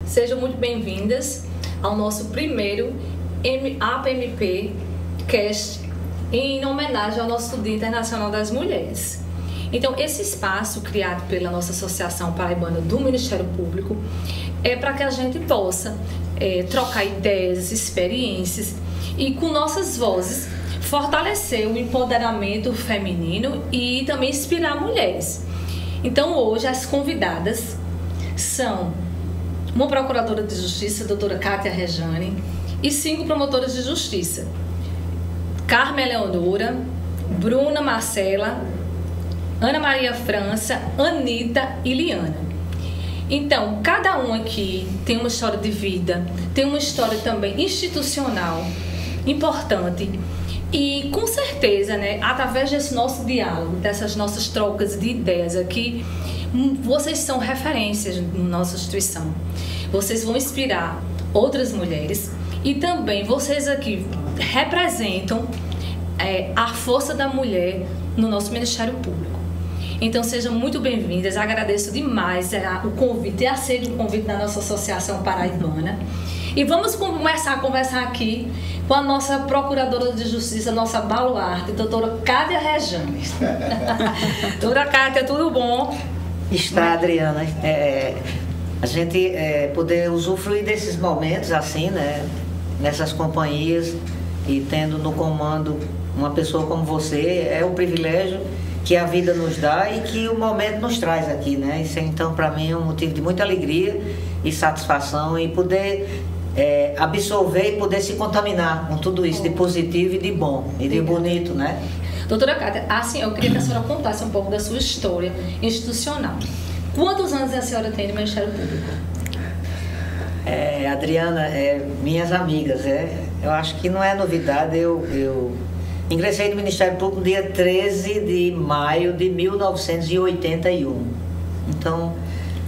Sejam muito bem-vindas ao nosso primeiro APMP Cast em homenagem ao nosso Dia Internacional das Mulheres. Então, esse espaço criado pela nossa Associação Paraibana do Ministério Público é para que a gente possa trocar ideias, experiências e, com nossas vozes, fortalecer o empoderamento feminino e também inspirar mulheres. Então, hoje, as convidadas são uma procuradora de justiça, a doutora Kátia Rejane, e 5 promotoras de justiça: Carmen Eleonora, Bruna Marcela, Ana Maria França, Anita e Liana. Então, cada um aqui tem uma história de vida, tem uma história também institucional importante. E com certeza, através desse nosso diálogo, dessas nossas trocas de ideias aqui, vocês são referências na nossa instituição. Vocês vão inspirar outras mulheres e também vocês aqui representam a força da mulher no nosso Ministério Público. Então, sejam muito bem-vindas. Agradeço demais o convite, ter aceito o convite da nossa Associação Paraibana. E vamos começar a conversar aqui com a nossa Procuradora de Justiça, nossa baluarte, doutora Kátia Rejane. Doutora Kátia, tudo bom? Está, Adriana. A gente poder usufruir desses momentos assim, nessas companhias e tendo no comando uma pessoa como você, é um privilégio que a vida nos dá e que o momento nos traz aqui, Isso, então, para mim, é um motivo de muita alegria e satisfação e poder absorver e poder se contaminar com tudo isso de positivo e de bom e de bonito, Doutora Kátia, assim, eu queria que a senhora contasse um pouco da sua história institucional. Quantos anos a senhora tem no Ministério Público? Adriana, minhas amigas, eu acho que não é novidade, eu ingressei no Ministério Público no dia 13 de maio de 1981. Então,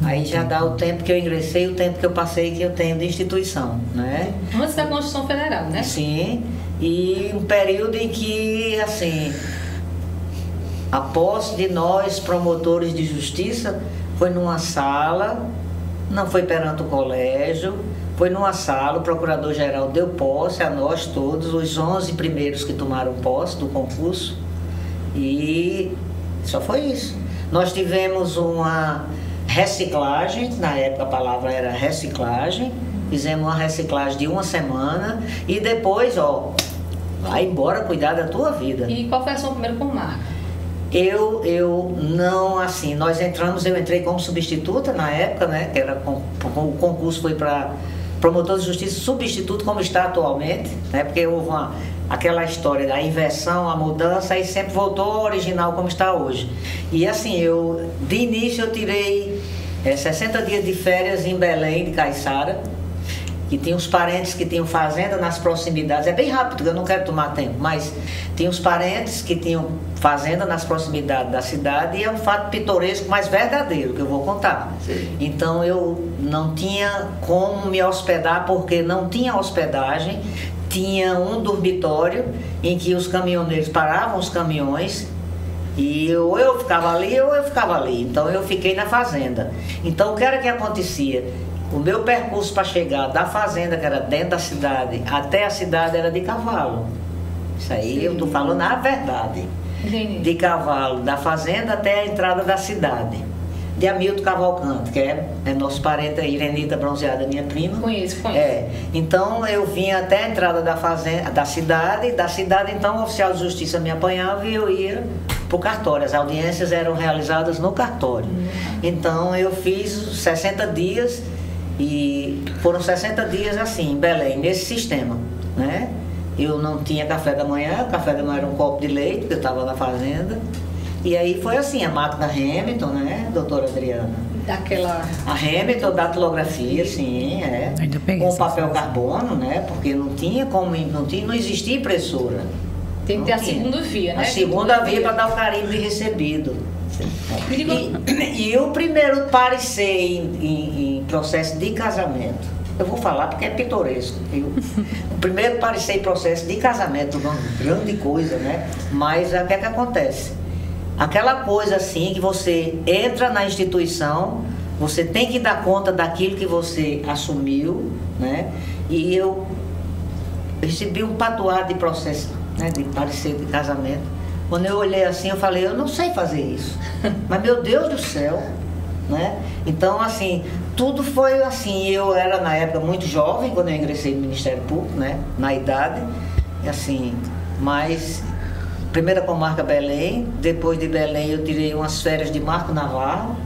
aí já dá o tempo que eu ingressei, o tempo que eu passei, que eu tenho de instituição, Antes da Constituição Federal, Sim, e um período em que, assim, a posse de nós, promotores de justiça, foi numa sala, não foi perante o colégio, foi numa sala, o Procurador-Geral deu posse a nós todos, os 11 primeiros que tomaram posse do concurso, e só foi isso. Nós tivemos uma reciclagem, na época a palavra era reciclagem, fizemos uma reciclagem de 1 semana, e depois, vai embora cuidar da tua vida. E qual foi a sua primeira comarca? Eu não, assim, eu entrei como substituta na época, que era o concurso foi para promotor de justiça substituto, como está atualmente, porque houve aquela história da inversão, a mudança, e sempre voltou ao original como está hoje. E assim, de início eu tirei 60 dias de férias em Belém de Caiçara, que tinha uns parentes que tinham fazenda nas proximidades, é bem rápido, eu não quero tomar tempo, mas tinha uns parentes que tinham fazenda nas proximidades da cidade, e é um fato pitoresco, mas verdadeiro, que eu vou contar. Sim. Então eu não tinha como me hospedar, porque não tinha hospedagem, tinha um dormitório em que os caminhoneiros paravam os caminhões, e ou eu ficava ali ou eu ficava ali, então eu fiquei na fazenda. Então o que era que acontecia? O meu percurso para chegar da fazenda, que era dentro da cidade, até a cidade era de cavalo. Isso aí, sim, eu estou falando a verdade. Entendi. De cavalo, da fazenda até a entrada da cidade. De Hamilton Cavalcante, que é nosso parente, Irenita Bronzeada, minha prima. Conheço. Então eu vinha até a entrada da fazenda, da cidade então o oficial de justiça me apanhava e eu ia para o cartório. As audiências eram realizadas no cartório. Então eu fiz 60 dias. E foram 60 dias assim, em Belém, nesse sistema, Eu não tinha café da manhã, o café da manhã era um copo de leite, porque eu estava na fazenda. E aí foi assim, a máquina Hamilton, doutora Adriana? A Hamilton, datilografia, sim, com papel carbono, porque não tinha como, não existia impressora. Tem que ter a segunda via, A segunda via para dar o carimbo de recebido. E o primeiro parecer em processo de casamento, eu vou falar porque é pitoresco, viu? O primeiro parecer em processo de casamento, uma grande coisa, Mas o que é que acontece? Aquela coisa assim que você entra na instituição, Você tem que dar conta daquilo que você assumiu, né? E eu recebi um patuado de processo, né, de parecer de casamento. Quando eu olhei assim, eu falei, eu não sei fazer isso. Mas, meu Deus do céu, né? Então, assim, tudo foi assim. Eu era, na época, muito jovem, quando eu ingressei no Ministério Público, né? Na idade, assim, mas... Primeira comarca Belém, depois de Belém eu tirei umas férias de Marco Navarro,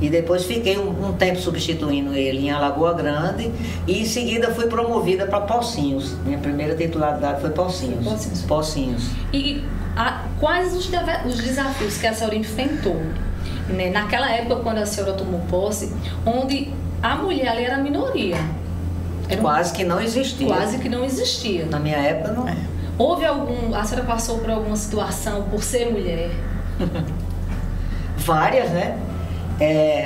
e depois fiquei um tempo substituindo ele em Alagoa Grande, e em seguida fui promovida para Pocinhos. Minha primeira titularidade foi Pocinhos. Pocinhos. E quais os desafios que a senhora enfrentou, né, naquela época quando a senhora tomou posse, onde a mulher ali era minoria? Quase que não existia. Quase que não existia. Na minha época não. Houve a senhora passou por alguma situação por ser mulher? Várias, né?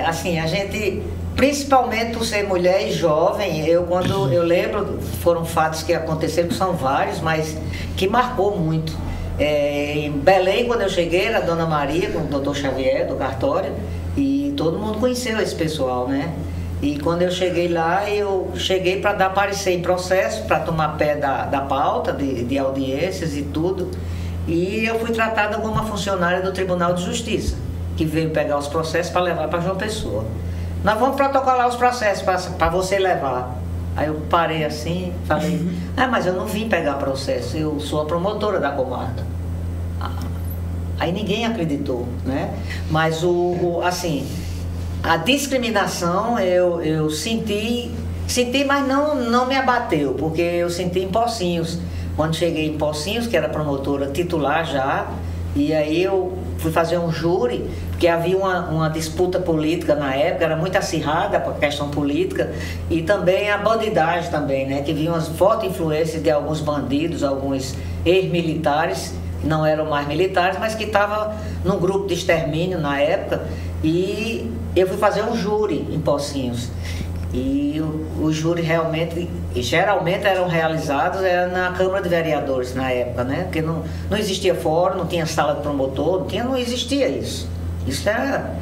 Assim, a gente, principalmente por ser mulher e jovem, quando eu lembro, foram fatos que aconteceram, que são vários, mas que marcou muito. Em Belém, quando eu cheguei, era a Dona Maria, com o doutor Xavier, do cartório, e todo mundo conheceu esse pessoal, né? E quando eu cheguei lá, eu cheguei para dar parecer em processo, para tomar pé da pauta de audiências e tudo. E eu fui tratada como uma funcionária do Tribunal de Justiça, que veio pegar os processos para levar para João Pessoa. Nós vamos protocolar os processos para você levar. Aí eu parei assim, falei, mas eu não vim pegar processo, eu sou a promotora da comarca. Aí ninguém acreditou, né? Mas assim... A discriminação eu senti, mas não me abateu, porque eu senti em Pocinhos. Quando cheguei em Pocinhos, que era promotora titular já, e aí eu fui fazer um júri, porque havia uma disputa política na época, era muito acirrada a questão política, e também a bandidagem também, né? Que havia umas fortes influências de alguns bandidos, alguns ex-militares, não eram mais militares, mas que estavam num grupo de extermínio na época, e eu fui fazer um júri em Pocinhos. E os júris geralmente eram realizados na Câmara de Vereadores na época, né? Porque não existia fórum, não tinha sala de promotor, não existia isso. Isso era,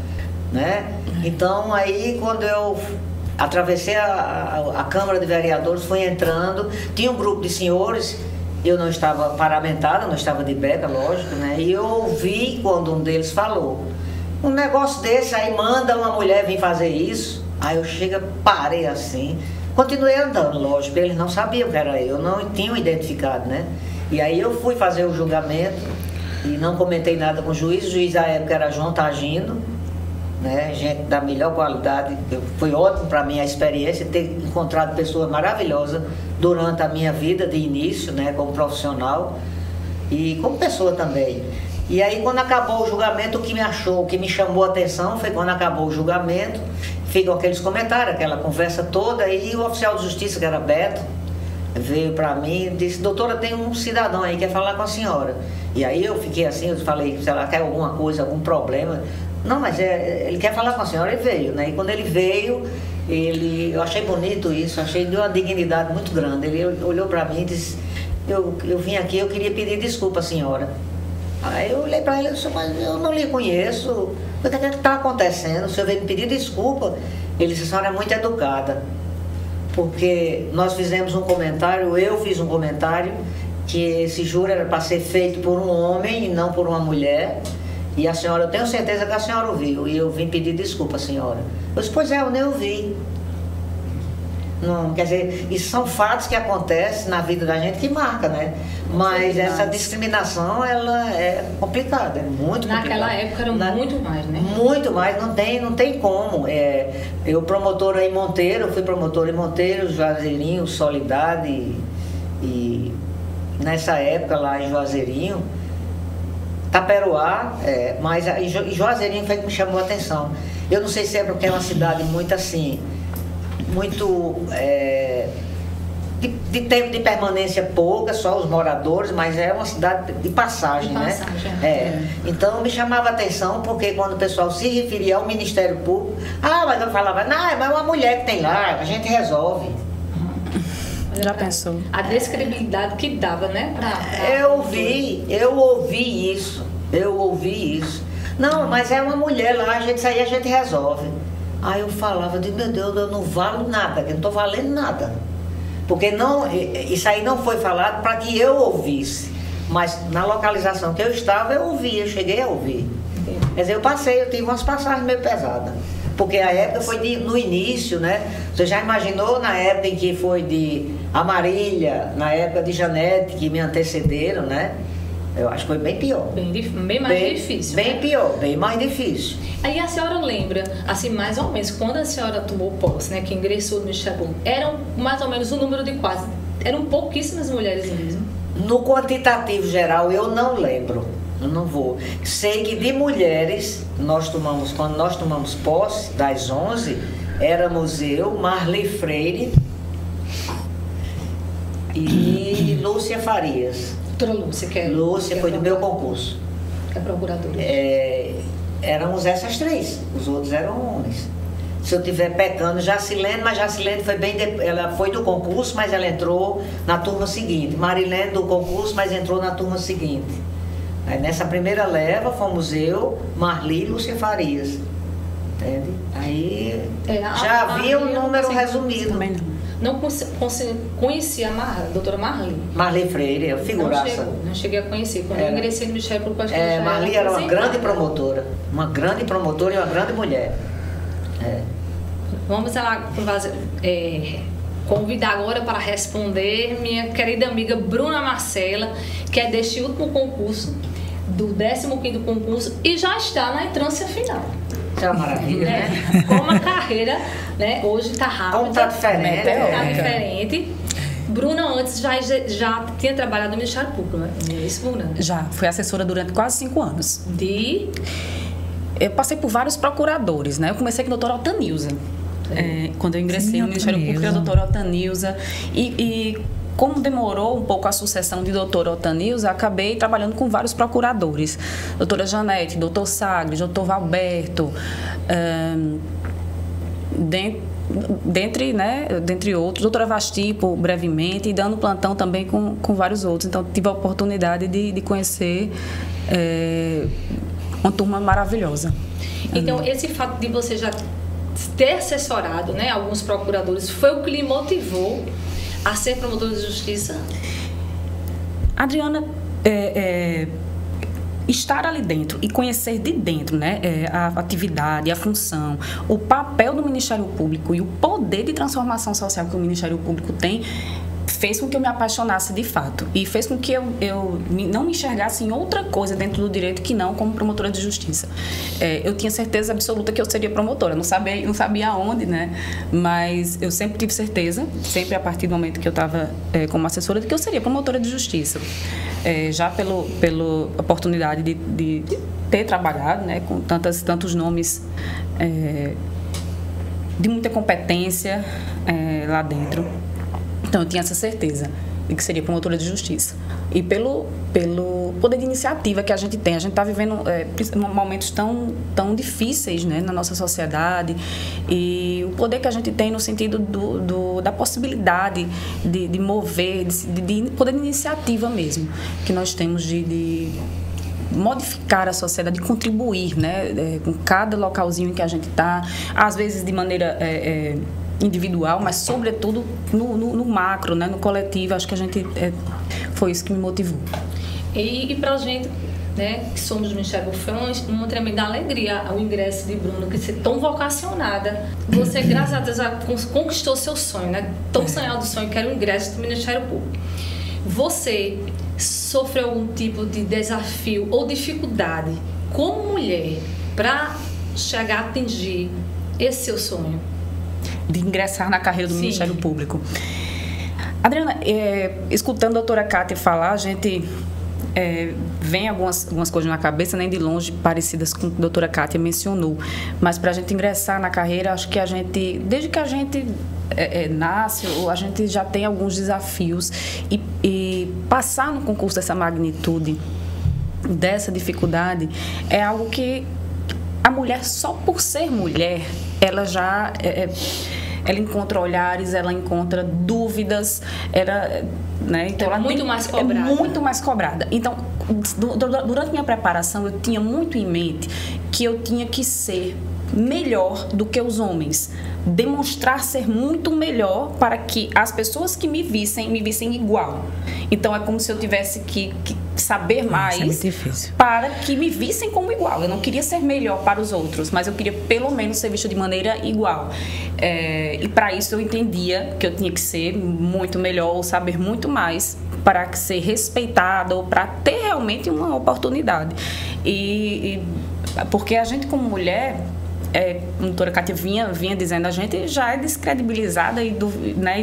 né? Então aí quando eu atravessei a Câmara de Vereadores, fui entrando, tinha um grupo de senhores, eu não estava paramentada, não estava de beca, lógico, né? E eu ouvi quando um deles falou, um negócio desse, aí manda uma mulher vir fazer isso. Aí eu parei assim, continuei andando, lógico, eles não sabiam que era eu, não tinham identificado, né? E aí eu fui fazer o julgamento e não comentei nada com o juiz da época era João Tagino, né? Gente da melhor qualidade, foi ótimo para mim a experiência, ter encontrado pessoas maravilhosas durante a minha vida de início, né? Como profissional e como pessoa também. E aí quando acabou o julgamento, o que me chamou a atenção foi quando acabou o julgamento, ficam aqueles comentários, aquela conversa toda, e o oficial de justiça, que era Beto, veio para mim e disse, doutora, tem um cidadão aí que quer falar com a senhora. E aí eu fiquei assim, eu falei, sei lá, quer alguma coisa, algum problema? Não, mas ele quer falar com a senhora, e veio, né? E quando ele veio, eu achei bonito isso, achei de uma dignidade muito grande. Ele olhou para mim e disse, eu vim aqui, eu queria pedir desculpa à senhora. Aí eu olhei para ele e disse, mas eu não lhe conheço, o que está acontecendo? O senhor veio me pedir desculpa. Ele disse, a senhora é muito educada, porque nós fizemos um comentário, eu fiz um comentário, que esse júri era para ser feito por um homem e não por uma mulher, e a senhora, eu tenho certeza que a senhora ouviu, e eu vim pedir desculpa à senhora. Eu disse, pois é, eu nem ouvi. Não, quer dizer, isso são fatos que acontecem na vida da gente que marca, né? Mas essa discriminação, ela é complicada, é muito complicada. Naquela época era muito mais, né? Muito mais, não tem como. Eu promotora em Monteiro, fui promotora em Monteiro, Juazeirinho, Solidade, e nessa época lá em Juazeirinho, Taperoá, mas Juazeirinho foi que me chamou a atenção. Eu não sei se é porque é uma cidade muito assim, de tempo de permanência pouca, só os moradores, mas é uma cidade de passagem, né? Então me chamava a atenção porque quando o pessoal se referia ao Ministério Público, mas eu falava, não, mas é uma mulher que tem lá, a gente resolve. Já pensou? A descredibilidade que dava, né? Eu ouvi isso. Não, mas é uma mulher lá, isso aí a gente resolve. Aí eu falava, meu Deus, eu não valo nada, eu não estou valendo nada. Porque não, isso aí não foi falado para que eu ouvisse. Mas na localização que eu estava, eu ouvia, eu cheguei a ouvir. Quer dizer, eu tive umas passagens meio pesadas. Porque a época foi no início, né? Você já imaginou na época em que foi de Amarília, na época de Janete, que me antecederam, né? Eu acho que foi bem pior. Bem mais difícil. Bem né? pior, bem mais difícil. Aí a senhora lembra, assim, mais ou menos, quando a senhora tomou posse, né? Que ingressou no Ministério Público, eram mais ou menos o número de quase... Eram pouquíssimas mulheres mesmo. No quantitativo geral, eu não lembro. Eu não vou. Sei que de mulheres, quando nós tomamos posse, das 11, éramos eu, Marli Freire e Lúcia Farias. Doutora Lúcia, que é... Lúcia foi do meu concurso. Que é procuradora. Éramos essas 3, os outros eram homens. Se eu estiver pecando, Jacilene, mas Jacilene foi ela foi do concurso, mas ela entrou na turma seguinte. Marilene do concurso, mas entrou na turma seguinte. Aí nessa primeira leva fomos eu, Marli e Lúcia Farias. Entende? Aí já havia um número resumido. Também não conhecia a doutora Marli. Marli Freire, figuraça. Não cheguei a conhecer. Quando eu ingressei no Ministério Público, Marli era uma grande promotora. Uma grande promotora e uma grande mulher. Vamos lá convidar agora para responder minha querida amiga Bruna Marcela, que é deste último concurso, do 15º concurso, e já está na entrância final. Isso é uma maravilha, né? Como a carreira, né, hoje está rápida. Como está diferente. Está diferente. Bruna antes já tinha trabalhado no Ministério Público, né? Isso, Bruna? Já, fui assessora durante quase 5 anos. Eu passei por vários procuradores, né? Eu comecei com a doutora Altanilza. Quando eu ingressei no Ministério Público, a doutora Altanilza. E como demorou um pouco a sucessão de doutora Altanilza, acabei trabalhando com vários procuradores. Doutora Janete, doutor Sagres, doutor Valberto, dentre outros, doutora Vastipo, brevemente, e dando plantão também com vários outros. Então, tive a oportunidade de conhecer uma turma maravilhosa. Então, esse fato de você já ter assessorado, né, alguns procuradores, foi o que lhe motivou a ser promotora de justiça? Adriana, estar ali dentro e conhecer de dentro, né, a atividade, a função, o papel do Ministério Público e o poder de transformação social que o Ministério Público tem, fez com que eu me apaixonasse de fato e fez com que eu não me enxergasse em outra coisa dentro do direito que não como promotora de justiça. Eu tinha certeza absoluta que eu seria promotora, não sabia aonde, né? Mas eu sempre tive certeza, sempre a partir do momento que eu estava como assessora, de que eu seria promotora de justiça. Já pela oportunidade de ter trabalhado, né, com tantos nomes de muita competência lá dentro. Então, eu tinha essa certeza de que seria promotora de justiça. E pelo poder de iniciativa que a gente tem. A gente está vivendo momentos tão difíceis, né, na nossa sociedade. E o poder que a gente tem no sentido da possibilidade de mover, de poder de iniciativa mesmo, que nós temos de modificar a sociedade, de contribuir, né, com cada localzinho em que a gente está, às vezes de maneira individual, mas sobretudo no macro, né, no coletivo. Acho que a gente foi isso que me motivou. E para a gente, né, que somos do Ministério Público, foi uma tremenda alegria o ingresso de Bruna, que você tão vocacionada. Você, graças a Deus, conquistou seu sonho, né? Tão sonhado sonho, que era o ingresso do Ministério Público. Você sofreu algum tipo de desafio ou dificuldade como mulher para chegar a atingir esse seu sonho? De ingressar na carreira do Sim. Ministério Público. Adriana, escutando a doutora Cátia falar, a gente vem algumas coisas na cabeça, nem de longe parecidas com o que a doutora Cátia mencionou, mas para a gente ingressar na carreira, acho que a gente, desde que a gente nasce, a gente já tem alguns desafios e passar no concurso dessa magnitude, dessa dificuldade, é algo que a mulher, só por ser mulher, ela já ela encontra olhares, ela encontra dúvidas, né? Então, ela muito mais cobrada. É muito mais cobrada. Então, durante minha preparação, eu tinha muito em mente que eu tinha que ser melhor do que os homens, demonstrar ser muito melhor para que as pessoas que me vissem igual. Então é como se eu tivesse que saber mais, é muito difícil, para que me vissem como igual. Eu não queria ser melhor para os outros, mas eu queria pelo menos ser vista de maneira igual. E para isso eu entendia que eu tinha que ser muito melhor, ou saber muito mais para ser respeitada ou para ter realmente uma oportunidade. Porque a gente como mulher, a doutora Kátia vinha dizendo, a gente já é descredibilizada e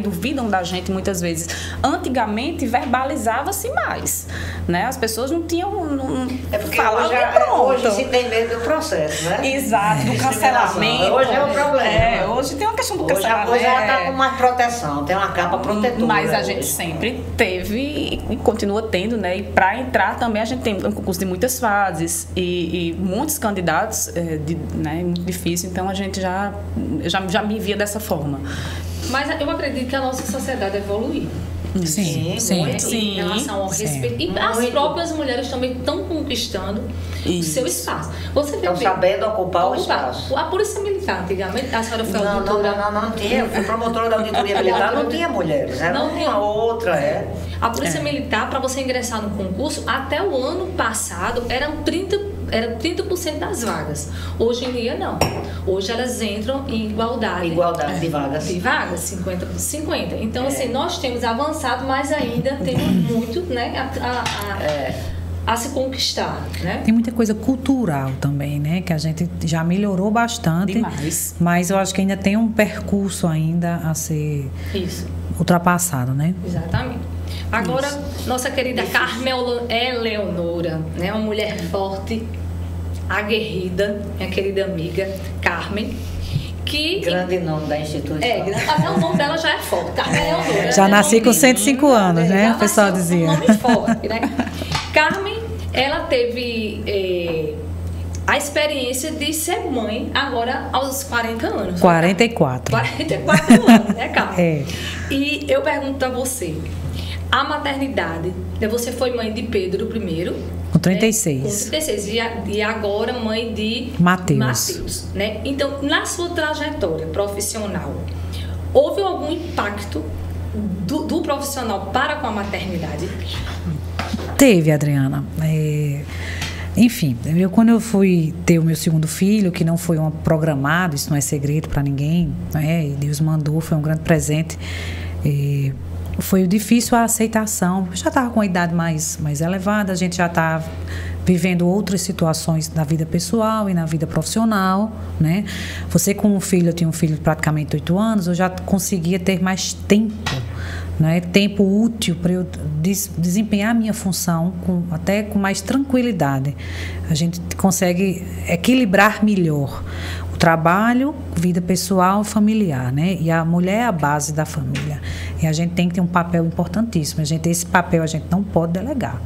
duvidam da gente muitas vezes. Antigamente verbalizava-se mais, né? As pessoas não tinham... porque hoje se tem medo do processo, né? Exato, do cancelamento. Hoje é o problema. Hoje tem uma questão do cancelamento. Hoje ela está com mais proteção, tem uma capa protetora. Mas a gente sempre teve e continua tendo, né? E para entrar também a gente tem um concurso de muitas fases e muitos candidatos, né? Muito difícil, então a gente já me via dessa forma. Mas eu acredito que a nossa sociedade evoluiu. Sim. Em relação ao respeito. E as próprias mulheres também estão conquistando o seu espaço. Você estão sabendo ocupar o espaço. A Polícia Militar, antigamente, a senhora foi auditora. Não tinha. Eu fui promotora da Auditoria Militar, não tinha mulheres. Era uma outra, A Polícia Militar, para você ingressar no concurso, até o ano passado, era 30% das vagas. Hoje em dia, não. Hoje elas entram em igualdade. Igualdade de vagas. De vagas, 50 por 50. Então, assim, nós temos avançado, mas ainda temos muito, né, a se conquistar, né? Tem muita coisa cultural também, né? Que a gente já melhorou bastante. Demais. Mas eu acho que ainda tem um percurso ainda a ser ultrapassado, né? Exatamente. Agora, nossa querida Carmel Eleonora, né? Uma mulher forte, aguerrida, minha querida amiga Carmen. Grande nome da instituição. Até o nome dela já é forte. Carmen Eleonora. Já nasci com 105 anos, né? O pessoal dizia. Um nome forte, né? Carmen, ela teve a experiência de ser mãe agora aos 40 anos. 44. 44 anos, né, Carmen? E eu pergunto a você, a maternidade, você foi mãe de Pedro I. Com 36. Com 36. E agora mãe de Mateus. Né? Então, na sua trajetória profissional, houve algum impacto do profissional para com a maternidade? Teve, Adriana. Enfim, quando eu fui ter o meu segundo filho, que não foi programado, isso não é segredo para ninguém, né? E Deus mandou, foi um grande presente. Foi difícil a aceitação. Eu já estava com a idade mais elevada, a gente já estava vivendo outras situações na vida pessoal e na vida profissional, né? Você com um filho, eu tinha um filho de praticamente 8 anos, eu já conseguia ter mais tempo, né? Tempo útil para eu desempenhar a minha função até com mais tranquilidade. A gente consegue equilibrar melhor o trabalho, vida pessoal e familiar, né? E a mulher é a base da família. E a gente tem que ter um papel importantíssimo. Esse papel a gente não pode delegar.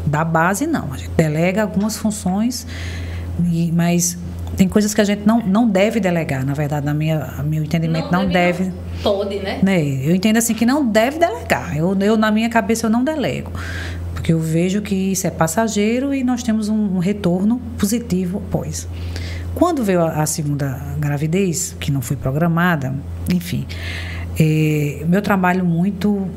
Da base, não. A gente delega algumas funções, mas tem coisas que a gente não deve delegar. Na verdade, meu entendimento, não deve. Não pode, né? Eu entendo assim que não deve delegar. Eu na minha cabeça, eu não delego. Porque eu vejo que isso é passageiro e nós temos um retorno positivo após. Quando veio a segunda gravidez, que não foi programada, enfim, meu trabalho muito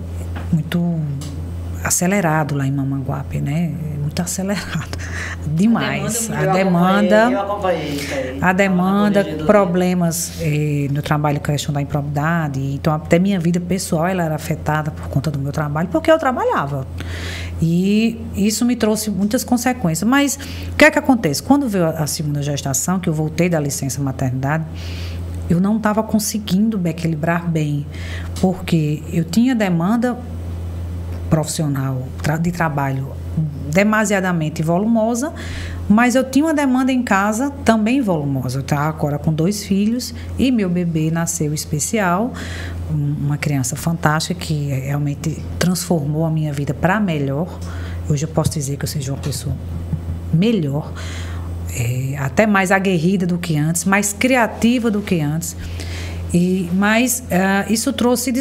acelerado lá em Mamanguape, né? Muito acelerado, demais. A demanda, problemas no trabalho, questão da improbidade, então até minha vida pessoal ela era afetada por conta do meu trabalho, porque eu trabalhava. E isso me trouxe muitas consequências. Mas o que é que acontece? Quando veio a segunda gestação, que eu voltei da licença maternidade, eu não estava conseguindo me equilibrar bem, porque eu tinha demanda profissional de trabalho demasiadamente volumosa, mas eu tinha uma demanda em casa também volumosa. Eu estava agora com 2 filhos e meu bebê nasceu especial, uma criança fantástica que realmente transformou a minha vida para melhor. Hoje eu posso dizer que eu seja uma pessoa melhor, até mais aguerrida do que antes, mais criativa do que antes. Mas isso trouxe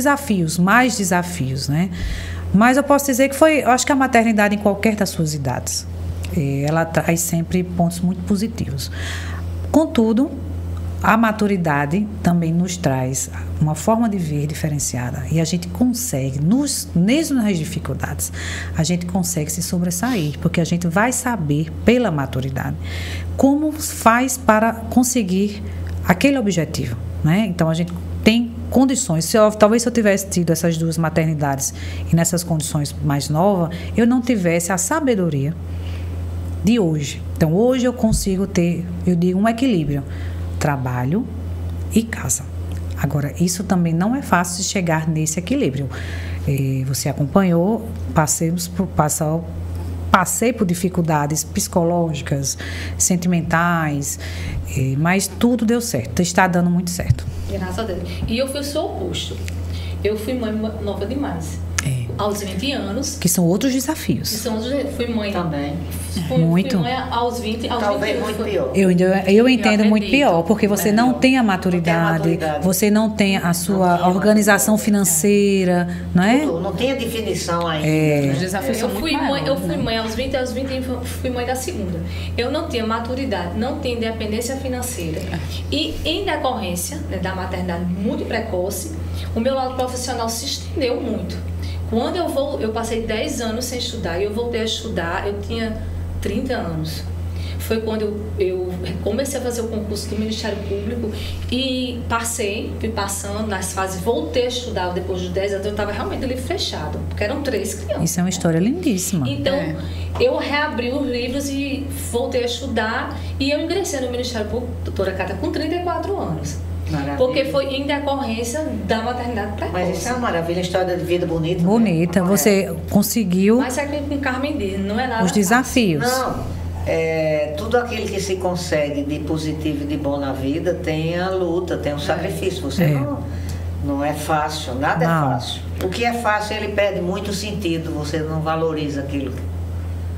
mais desafios, né? Mas eu posso dizer que eu acho que a maternidade em qualquer das suas idades, ela traz sempre pontos muito positivos. Contudo, a maturidade também nos traz uma forma de ver diferenciada e a gente consegue, mesmo nas dificuldades, a gente consegue se sobressair, porque a gente vai saber, pela maturidade, como faz para conseguir aquele objetivo, né? Então, a gente tem condições. Talvez se eu tivesse tido essas duas maternidades e nessas condições mais novas, eu não tivesse a sabedoria de hoje. Então, hoje eu consigo ter, eu digo, um equilíbrio. Trabalho e casa. Agora, isso também não é fácil de chegar nesse equilíbrio. Você acompanhou, passei por dificuldades psicológicas, sentimentais, mas tudo deu certo, está dando muito certo. Graças a Deus. E eu fui o seu oposto. Eu fui mãe nova demais. Aos 20 anos. Que são outros desafios. Fui mãe também. Muito. Fui mãe aos 20, aos Talvez 21. muito pior. Eu entendo muito pior, porque você não tem a maturidade, você não tem a sua organização financeira, não é? Não tem a definição ainda. Os desafios são muito maiores, eu fui mãe aos 20, aos 21 fui mãe da segunda. Eu não tinha maturidade, não tinha independência financeira. E em decorrência, né, da maternidade muito precoce, o meu lado profissional se estendeu muito. Quando eu passei 10 anos sem estudar e eu voltei a estudar, eu tinha 30 anos. Foi quando eu comecei a fazer o concurso do Ministério Público e fui passando nas fases, voltei a estudar depois dos 10 anos, eu estava realmente ali fechado, porque eram 3 crianças. Isso é uma história lindíssima. Então, eu reabri os livros e voltei a estudar e eu ingressei no Ministério Público, doutora Cátia, com 34 anos. Maravilha. Porque foi em decorrência da maternidade precoce. Mas isso é uma maravilha, história de vida bonita. Bonita, né? você conseguiu Mas é com Carmen diz, não é nada os desafios. Não, tudo aquilo que se consegue de positivo e de bom na vida tem a luta, tem o sacrifício. Você não é fácil, nada Não. é fácil. O que é fácil, ele perde muito sentido, você não valoriza aquilo.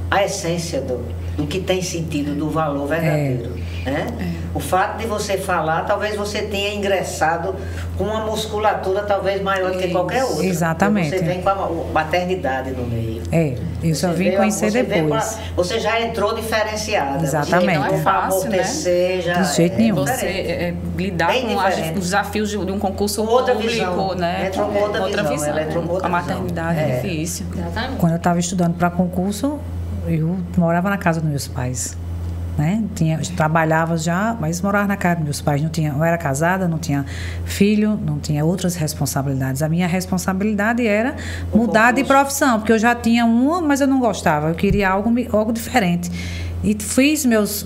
A essência do que tem sentido, do valor verdadeiro. Né? O fato de você falar, talvez você tenha ingressado com uma musculatura talvez maior do que qualquer outra. Exatamente. Você vem com a maternidade no meio. Eu só vim conhecer depois. Você já entrou diferenciada. Exatamente. Não é fácil, né? De jeito nenhum. Você lidar Bem com diferente. os desafios de um concurso Outra público, visão. né? Entrou com outra visão, ela entrou com outra a maternidade visão. é difícil. Exatamente. Quando eu estava estudando para concurso, eu morava na casa dos meus pais. Né? Trabalhava já, mas morava na casa dos meus pais. Eu era casada, não tinha filho, não tinha outras responsabilidades. A minha responsabilidade era mudar de profissão, porque eu já tinha uma, mas eu não gostava. Eu queria algo diferente. E fiz meus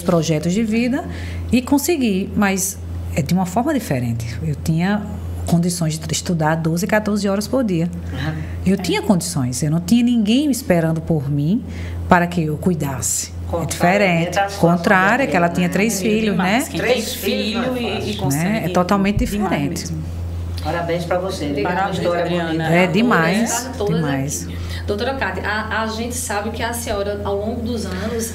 projetos de vida e consegui, mas de uma forma diferente. Eu tinha condições de estudar 12, 14 horas por dia. Eu tinha condições, eu não tinha ninguém esperando por mim para que eu cuidasse. É diferente. Contrária, que ela tinha 3 filhos, né? Quem tem filho e consegue. Né? É totalmente diferente. Parabéns para você. Parabéns, Adriana. É demais. Todas Demais. aqui. Doutora Cátia, a gente sabe que a senhora, ao longo dos anos,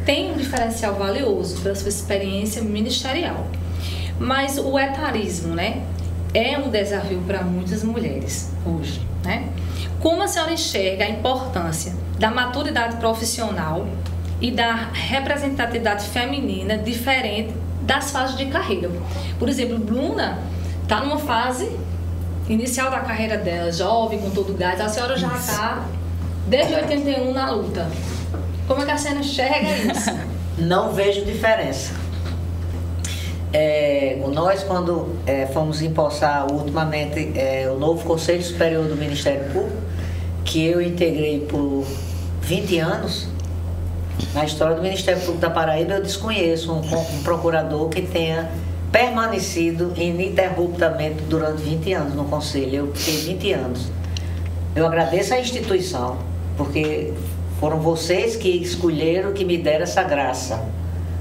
tem um diferencial valioso pela sua experiência ministerial. Mas o etarismo, né, é um desafio para muitas mulheres hoje, né? Como a senhora enxerga a importância da maturidade profissional e da representatividade feminina diferente das fases de carreira? Por exemplo, Bruna está numa fase inicial da carreira dela, jovem, com todo o gás. A senhora já está desde 81 na luta. Como é que a senhora enxerga isso? Não vejo diferença. Nós, quando fomos empossar ultimamente o novo Conselho Superior do Ministério Público, que eu integrei por 20 anos, na história do Ministério Público da Paraíba, eu desconheço um procurador que tenha permanecido ininterruptamente durante 20 anos no Conselho. Eu fiquei 20 anos. Eu agradeço à instituição, porque foram vocês que escolheram, que me deram essa graça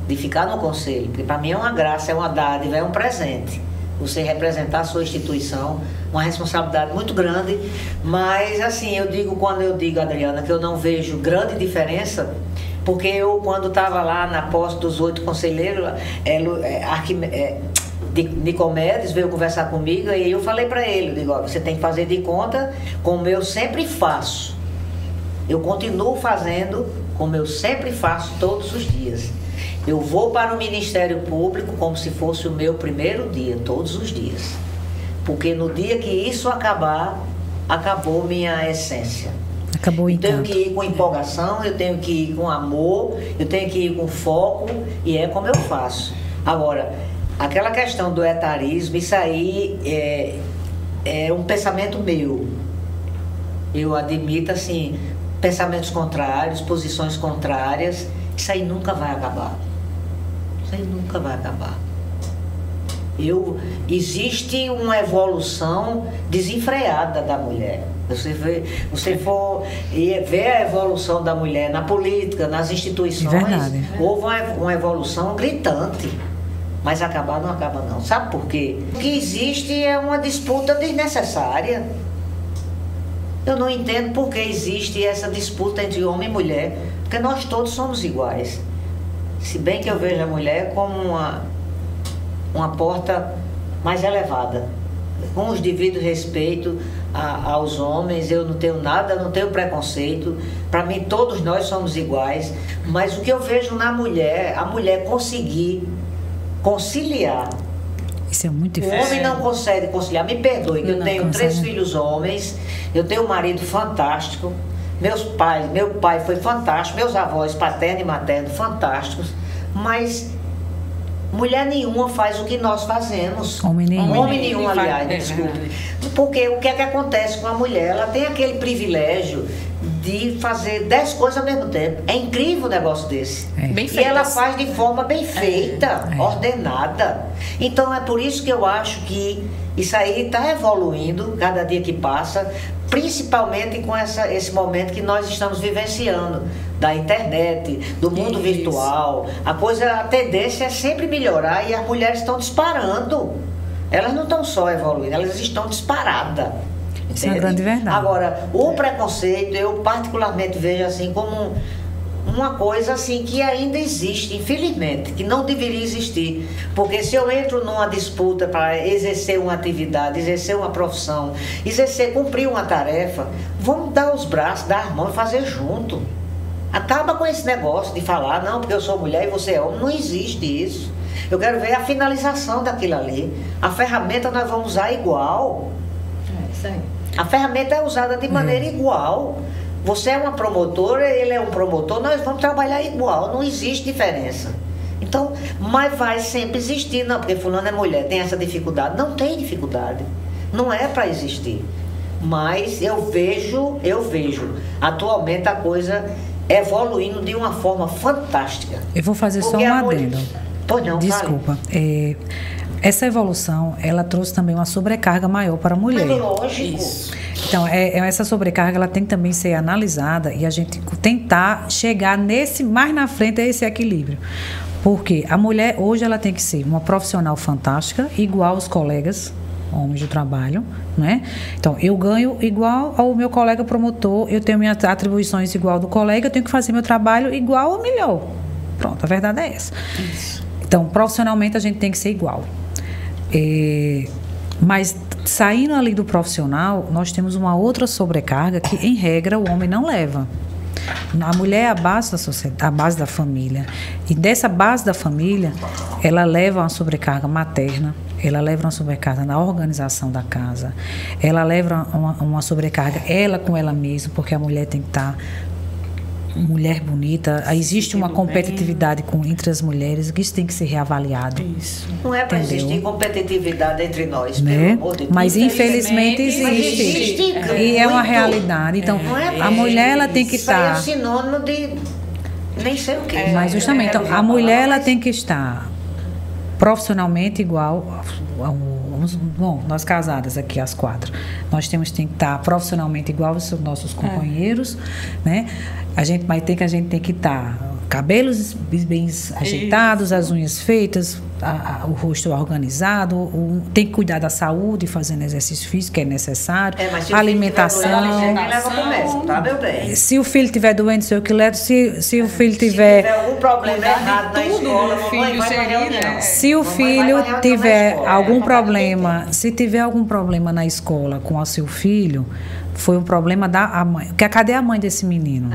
de ficar no Conselho, porque para mim é uma graça, é uma dádiva, é um presente. Você representar a sua instituição, uma responsabilidade muito grande, mas assim, quando eu digo, Adriana, que eu não vejo grande diferença, porque eu, quando estava lá na posse dos 8 conselheiros, Nicomedes veio conversar comigo e eu falei para ele, eu digo, ó, você tem que fazer de conta como eu sempre faço. Eu continuo fazendo como eu sempre faço todos os dias. Eu vou para o Ministério Público como se fosse o meu primeiro dia, todos os dias. Porque no dia que isso acabar, acabou minha essência. Acabou o encanto. Eu tenho que ir com empolgação, eu tenho que ir com amor, eu tenho que ir com foco, e é como eu faço. Agora, aquela questão do etarismo, isso aí é um pensamento meu. Eu admito, assim, pensamentos contrários, posições contrárias, isso aí nunca vai acabar. Isso aí nunca vai acabar. Existe uma evolução desenfreada da mulher. Você for ver a evolução da mulher na política, nas instituições, houve uma evolução gritante. Mas acabar não acaba não. Sabe por quê? O que existe é uma disputa desnecessária. Eu não entendo por que existe essa disputa entre homem e mulher, porque nós todos somos iguais. Se bem que eu vejo a mulher como uma porta mais elevada, com os devidos respeito aos homens. Eu não tenho nada, não tenho preconceito. Para mim, todos nós somos iguais. Mas o que eu vejo na mulher, a mulher conseguir conciliar. Isso é muito difícil. O homem não consegue conciliar. Me perdoe, que eu tenho consegue. 3 filhos homens, eu tenho um marido fantástico, meu pai foi fantástico, meus avós paterno e materno fantásticos, mas mulher nenhuma faz o que nós fazemos. Homem nenhum, aliás, desculpe. Porque o que é que acontece com a mulher? Ela tem aquele privilégio de fazer 10 coisas ao mesmo tempo. É incrível um negócio desse. Bem E feitas. ela faz de forma bem feita, ordenada. Então é por isso que eu acho que isso aí está evoluindo cada dia que passa, principalmente com esse momento que nós estamos vivenciando, da internet, do mundo virtual. A tendência é sempre melhorar e as mulheres estão disparando. Elas não estão só evoluindo, elas estão disparadas. Isso é uma grande verdade. Agora, o preconceito, eu particularmente vejo assim como uma coisa assim que ainda existe, infelizmente, que não deveria existir. Porque se eu entro numa disputa para exercer uma atividade, exercer uma profissão, cumprir uma tarefa, vamos dar os braços, dar as mãos e fazer junto. Acaba com esse negócio de falar, não, porque eu sou mulher e você é homem. Não existe isso. Eu quero ver a finalização daquilo ali. A ferramenta nós vamos usar igual. É isso aí. A ferramenta é usada de maneira igual. Você é uma promotora, ele é um promotor, nós vamos trabalhar igual, não existe diferença. Então, mas vai sempre existir, não, porque fulano é mulher, tem essa dificuldade. Não tem dificuldade, não é para existir. Mas eu vejo atualmente a coisa evoluindo de uma forma fantástica. Eu vou fazer só um adendo. Pois não, desculpa. Essa evolução, ela trouxe também uma sobrecarga maior para a mulher. Lógico. Isso. Então, essa sobrecarga, ela tem que também ser analisada e a gente tentar chegar mais na frente a esse equilíbrio. Porque a mulher, hoje, ela tem que ser uma profissional fantástica, igual aos colegas homens do trabalho, né? Então, eu ganho igual ao meu colega promotor, eu tenho minhas atribuições igual ao do colega, eu tenho que fazer meu trabalho igual ou melhor. Pronto, a verdade é essa. Isso. Então, profissionalmente, a gente tem que ser igual. Mas saindo ali do profissional, nós temos uma outra sobrecarga que, em regra, o homem não leva. A mulher é a base da sociedade, a base da família. E dessa base da família, ela leva uma sobrecarga materna, ela leva uma sobrecarga na organização da casa, ela leva uma sobrecarga ela com ela mesma, porque a mulher tem que estar mulher bonita. Existe uma competitividade entre as mulheres, que isso tem que ser reavaliado. Isso. Não é para existir competitividade entre nós, né? pelo amor de Deus. Mas infelizmente existe. E é uma realidade. Então, a mulher, ela tem que estar... Isso aí é sinônimo de nem sei o quê. Mas justamente, então, a mulher, ela tem que estar profissionalmente igual bom, nós casadas aqui, as 4, nós tem que estar profissionalmente igual aos nossos companheiros, né? A gente tem que estar cabelos bem ajeitados, as unhas feitas, o rosto organizado, tem que cuidar da saúde, fazendo exercício físico, que é necessário, alimentação. Leva pro médico, tá, meu bem? Se o filho tiver doente, sei o que leva. Se o filho tiver algum problema errado na escola, filho seria, se o filho tiver algum problema, se tiver algum problema na escola com o seu filho, foi um problema da mãe. Cadê a mãe desse menino?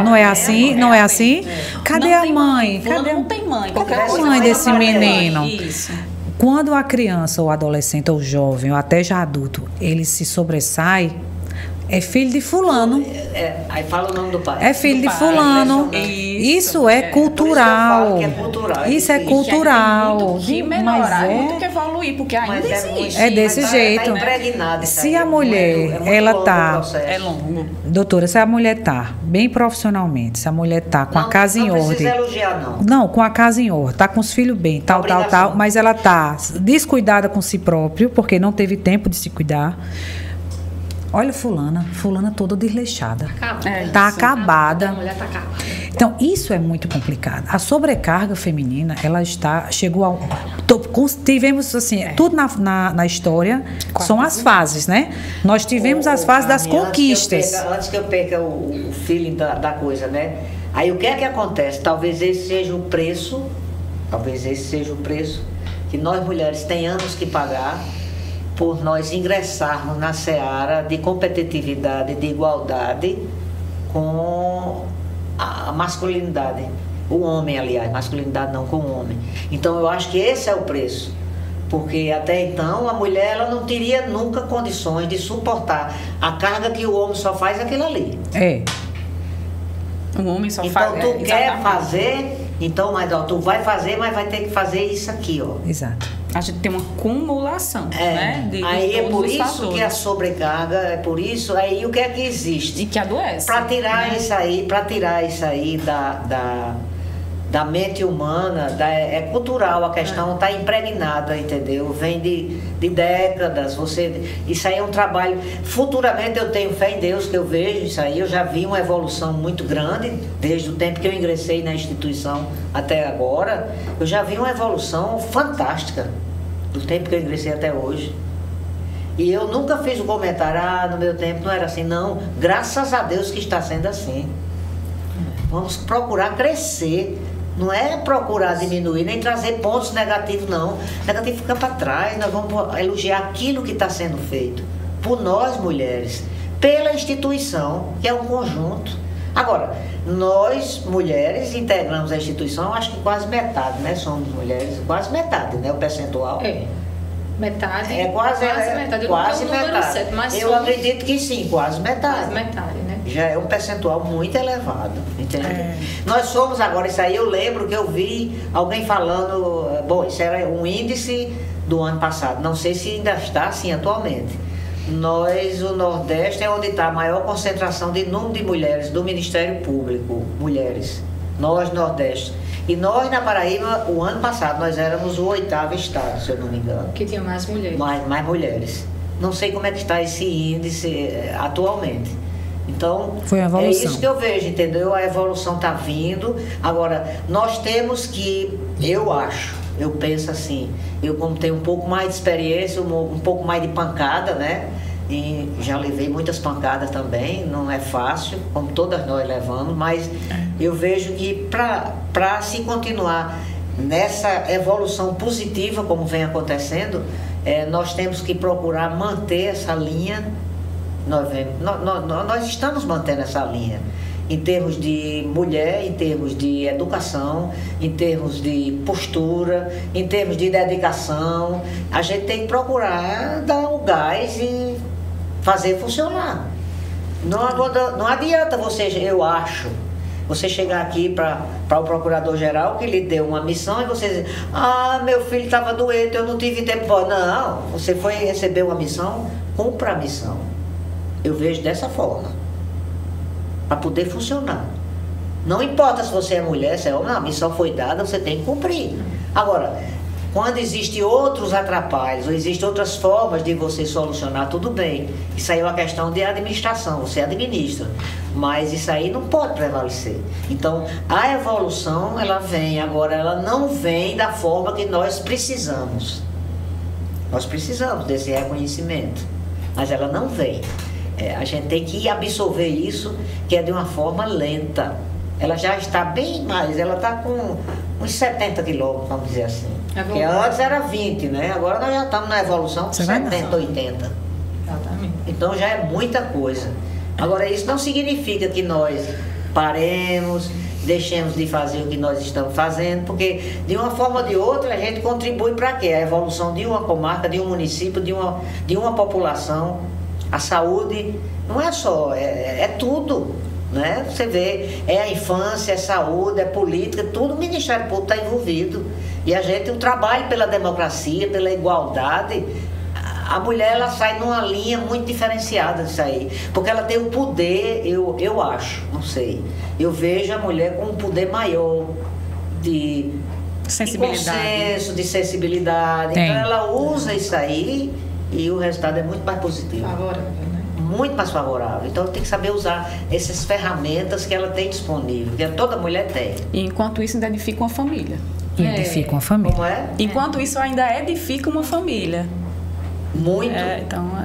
Não é assim? Não é assim? Cadê a mãe? Não tem mãe. Cadê a mãe desse menino? Isso. Quando a criança, ou adolescente, ou jovem, ou até já adulto, ele se sobressai, é filho de fulano. Aí fala o nome do pai. É filho de fulano. Isso é cultural. Isso é cultural. Muito que melhorar, muito que evoluir, porque ainda existe. É desse jeito. Se a mulher, ela tá... É longo. Doutora, se a mulher tá bem profissionalmente, se a mulher tá com a casa em ordem... Não precisa elogiar, não. Não, com a casa em ordem, tá com os filhos bem, tal, mas ela tá descuidada com si próprio, porque não teve tempo de se cuidar. Olha fulana toda desleixada. Tá acabada. A mulher tá acabada. Então, isso é muito complicado. A sobrecarga feminina, chegou a... Tivemos, assim, tudo na história, são as fases, né? Nós tivemos as fases das conquistas. Antes que eu perca o feeling da coisa, né? Aí o que é que acontece? Talvez esse seja o preço que nós mulheres tenhamos que pagar por nós ingressarmos na seara de competitividade, de igualdade com a masculinidade. O homem, aliás, masculinidade não com o homem. Então, eu acho que esse é o preço. Porque até então, a mulher ela não teria nunca condições de suportar a carga que o homem só faz aquilo ali. O homem só faz... Então, tu quer fazer... Então, tu vai fazer, mas vai ter que fazer isso aqui, ó. Exato. A gente tem uma acumulação, né? Aí é por isso que a sobrecarga, aí o que é que existe? E que adoece. Para tirar isso aí da mente humana, é cultural, a questão está impregnada, entendeu? Vem de décadas, isso aí é um trabalho, futuramente eu tenho fé em Deus que eu vejo isso aí, eu já vi uma evolução muito grande, desde o tempo que eu ingressei na instituição até agora, eu já vi uma evolução fantástica, do tempo que eu ingressei até hoje. E eu nunca fiz um comentário, no meu tempo não era assim, não, graças a Deus que está sendo assim. Vamos procurar crescer. Não é procurar diminuir, nem trazer pontos negativos, não. Negativo fica para trás, nós vamos elogiar aquilo que está sendo feito. Por nós, mulheres. Pela instituição, que é um conjunto. Agora, nós, mulheres, integramos a instituição, acho que quase metade, né? Somos mulheres, quase metade, né? O percentual. Metade. É quase metade. Quase metade. Certo, mas eu acredito que sim, quase metade. Quase metade, né? Já é um percentual muito elevado, entende? Nós somos agora, isso aí eu lembro que eu vi alguém falando, isso era um índice do ano passado, não sei se ainda está assim atualmente. O Nordeste é onde está a maior concentração de número de mulheres do Ministério Público, mulheres. Nós, Nordeste. E nós, na Paraíba, o ano passado, nós éramos o 8º estado, se eu não me engano. Que tinha mais mulheres. Mais mulheres. Não sei como é que está esse índice atualmente. Então, foi a evolução. É isso que eu vejo, entendeu? A evolução está vindo. Agora, nós temos que, eu penso assim, eu como tenho um pouco mais de experiência, um pouco mais de pancada, né? E já levei muitas pancadas também, não é fácil, como todas nós levamos, mas eu vejo que para se continuar nessa evolução positiva, como vem acontecendo, nós temos que procurar manter essa linha. Nós estamos mantendo essa linha em termos de mulher, em termos de educação, em termos de postura, em termos de dedicação. A gente tem que procurar dar o gás e fazer funcionar. Não adianta você chegar aqui para o procurador-geral que lhe deu uma missão e você dizer, meu filho estava doente, eu não tive tempo. Não, você foi receber uma missão, cumpra a missão. Eu vejo dessa forma, para poder funcionar. Não importa se você é mulher, se é homem, a missão foi dada, você tem que cumprir. Agora, quando existem outros atrapalhos, ou existem outras formas de você solucionar, tudo bem. Isso aí é uma questão de administração, você administra. Mas isso aí não pode prevalecer. Então, a evolução, ela vem, agora ela não vem da forma que nós precisamos. Nós precisamos desse reconhecimento, mas ela não vem. A gente tem que absorver isso, que é de uma forma lenta. Ela já está bem mais, ela está com uns 70 quilômetros, vamos dizer assim. Porque antes era 20, né? Agora nós já estamos na evolução com 70, 80. Exatamente. Então já é muita coisa. Agora, isso não significa que nós paremos, deixemos de fazer o que nós estamos fazendo, porque de uma forma ou de outra a gente contribui para quê? A evolução de uma comarca, de um município, de uma população. A saúde não é só, é tudo, né? Você vê, é a infância, é saúde, é política, tudo o Ministério Público está envolvido. E a gente, o trabalho pela democracia, pela igualdade, a mulher, ela sai numa linha muito diferenciada disso aí, porque ela tem o poder, eu acho, não sei, eu vejo a mulher com um poder maior de consenso, de sensibilidade. Então ela usa isso aí e o resultado é muito mais positivo. Favorável, né? Muito mais favorável. Então tem que saber usar essas ferramentas que ela tem disponível, que toda mulher tem. E enquanto isso ainda edifica uma família. E edifica uma família. Como é? Enquanto isso ainda edifica uma família. Muito.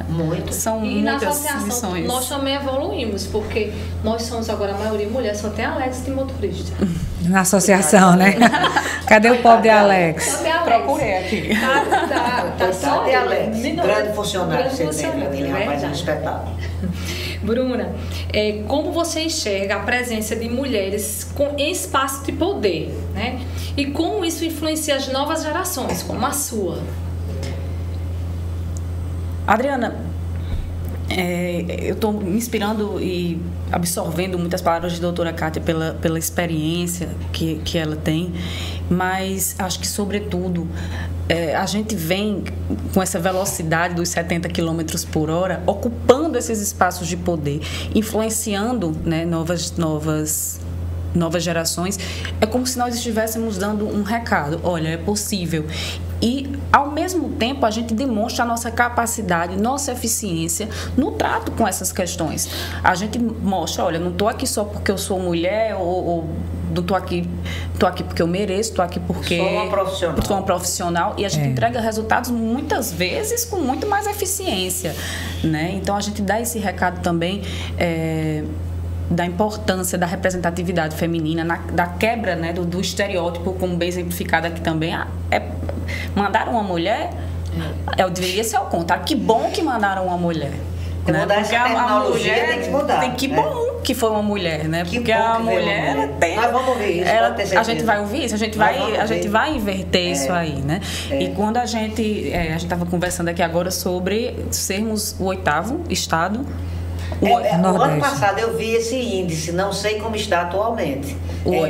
Muito. São e na muitas associação missões. nós também evoluímos, porque nós somos agora a maioria mulher, só tem Alex de motorista. Na associação, né? Cadê o pobre de Alex? Cadê Alex? Procurei aqui. Tá só de Alex. ele. Grande funcionário Grande você funcionário, tem, é rapaz, é um verdade. espetáculo. Bruna, como você enxerga a presença de mulheres em espaço de poder, né? E como isso influencia as novas gerações, como a sua? Adriana, eu estou me inspirando e absorvendo muitas palavras de doutora Kátia pela experiência que ela tem, mas acho que, sobretudo, a gente vem com essa velocidade dos 70 km por hora, ocupando esses espaços de poder, influenciando, né, novas gerações. É como se nós estivéssemos dando um recado: olha, é possível. E, ao mesmo tempo, a gente demonstra a nossa capacidade, nossa eficiência no trato com essas questões. A gente mostra: olha, não estou aqui só porque eu sou mulher, ou não estou aqui porque eu mereço, estou aqui porque sou uma profissional. E a gente entrega resultados, muitas vezes, com muito mais eficiência, né? Então, a gente dá esse recado também, da importância da representatividade feminina, da quebra, né, do estereótipo, como bem exemplificado aqui também. Mandaram uma mulher, deveria ser ao contrário. Que bom que mandaram uma mulher. Tem que mudar essa tecnologia, tem que mudar. Que bom que foi uma mulher, né? Porque a mulher, ela tem... Nós vamos ouvir isso, a gente vai ouvir isso, a gente vai inverter isso aí, né? E quando a gente estava conversando aqui agora sobre sermos o 8º estado. O ano passado eu vi esse índice, não sei como está atualmente,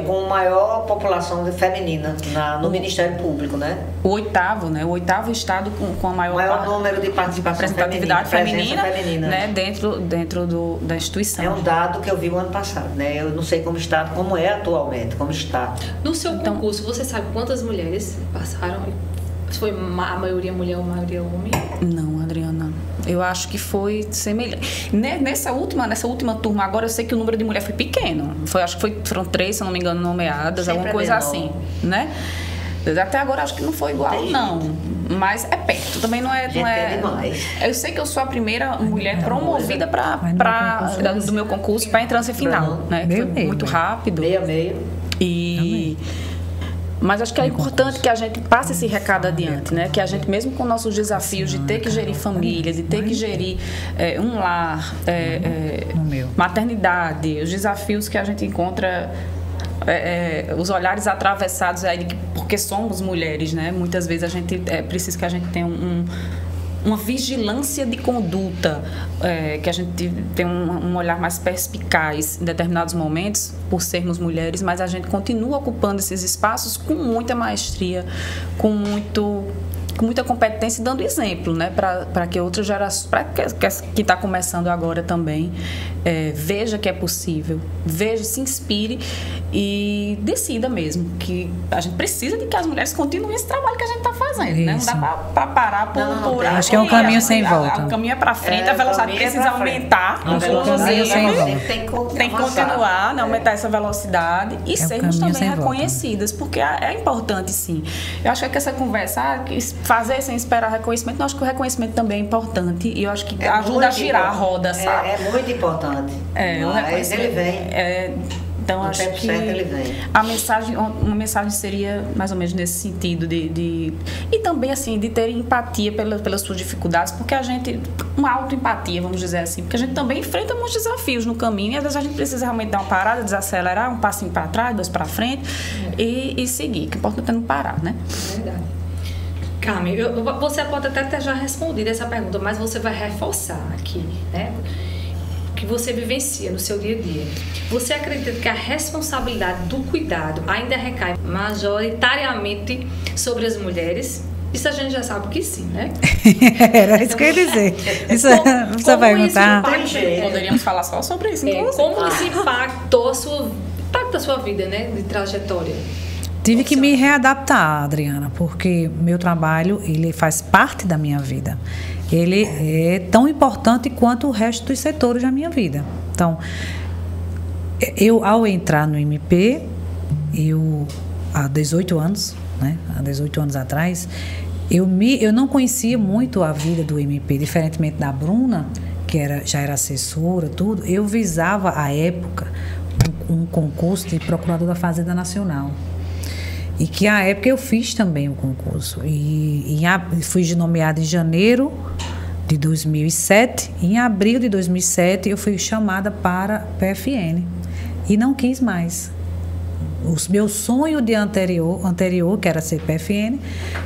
com maior população feminina no Ministério Público, né? O 8º, né? O 8º estado com a maior número de participação representatividade feminina, né? dentro da instituição. É um dado que eu vi o ano passado, né? Eu não sei como está, como é atualmente, como está. No seu concurso, você sabe quantas mulheres passaram? Foi a maioria mulher ou a maioria homem? Não, Adriana. Eu acho que foi semelhante. Nessa última turma, agora eu sei que o número de mulheres foi pequeno. Acho que foram 3, se eu não me engano, nomeadas, sempre alguma coisa assim, né? Até agora acho que não foi igual, não. Mas é perto. Também não é. Demais. Eu sei que eu sou a primeira mulher promovida do meu concurso para a entrância final, né? Foi muito rápido. Meio. Mas acho que é importante que a gente passe esse recado adiante, né? Que a gente, mesmo com nossos desafios de ter que gerir família, de ter que gerir um lar, maternidade, os desafios que a gente encontra, os olhares atravessados aí, porque somos mulheres, né? Muitas vezes a gente precisa que a gente tenha uma vigilância de conduta, que a gente tem um olhar mais perspicaz em determinados momentos, por sermos mulheres, mas a gente continua ocupando esses espaços com muita maestria, com muita competência, e dando exemplo, né, para que outras gerações, para que está começando agora também, veja que é possível, veja, se inspire e decida mesmo que a gente precisa de que as mulheres continuem esse trabalho que a gente está fazendo, né? Não dá para parar por aí. Acho que é um caminho sem volta. O caminho é para frente, a velocidade precisa aumentar. Tem que continuar, né? Aumentar essa velocidade e sermos também reconhecidas, porque é importante, sim. Eu acho que essa conversa, fazer sem esperar reconhecimento, eu acho que o reconhecimento também é importante e eu acho que ajuda a girar a roda, sabe? É muito importante. O reconhecimento. Ele vem. Então, acho que uma mensagem seria mais ou menos nesse sentido e também, assim, de ter empatia pelas suas dificuldades, porque a gente, uma autoempatia, vamos dizer assim, porque a gente também enfrenta muitos desafios no caminho e às vezes a gente precisa realmente dar uma parada, desacelerar, um passinho para trás, 2 para frente e seguir, que o importante é não parar, né? Verdade. Carmen, você pode até ter já respondido essa pergunta, mas você vai reforçar aqui, né? Que você vivencia no seu dia a dia. Você acredita que a responsabilidade do cuidado ainda recai majoritariamente sobre as mulheres? Isso a gente já sabe que sim, né? Era isso que eu ia dizer. Isso você vai perguntar. Poderíamos falar só sobre isso, inclusive. Como isso impacta a sua vida, né? De trajetória? Tive que me readaptar, Adriana, porque meu trabalho, ele faz parte da minha vida. Ele é tão importante quanto o resto dos setores da minha vida. Então, ao entrar no MP, há 18 anos, né? Há 18 anos atrás, eu não conhecia muito a vida do MP, diferentemente da Bruna, que já era assessora, tudo. Eu visava, à época, um concurso de procurador da Fazenda Nacional. E que, à época, eu fiz também o concurso. E fui nomeada em janeiro de 2007. Em abril de 2007, eu fui chamada para PFN. E não quis mais. O meu sonho de anterior, que era ser PFN,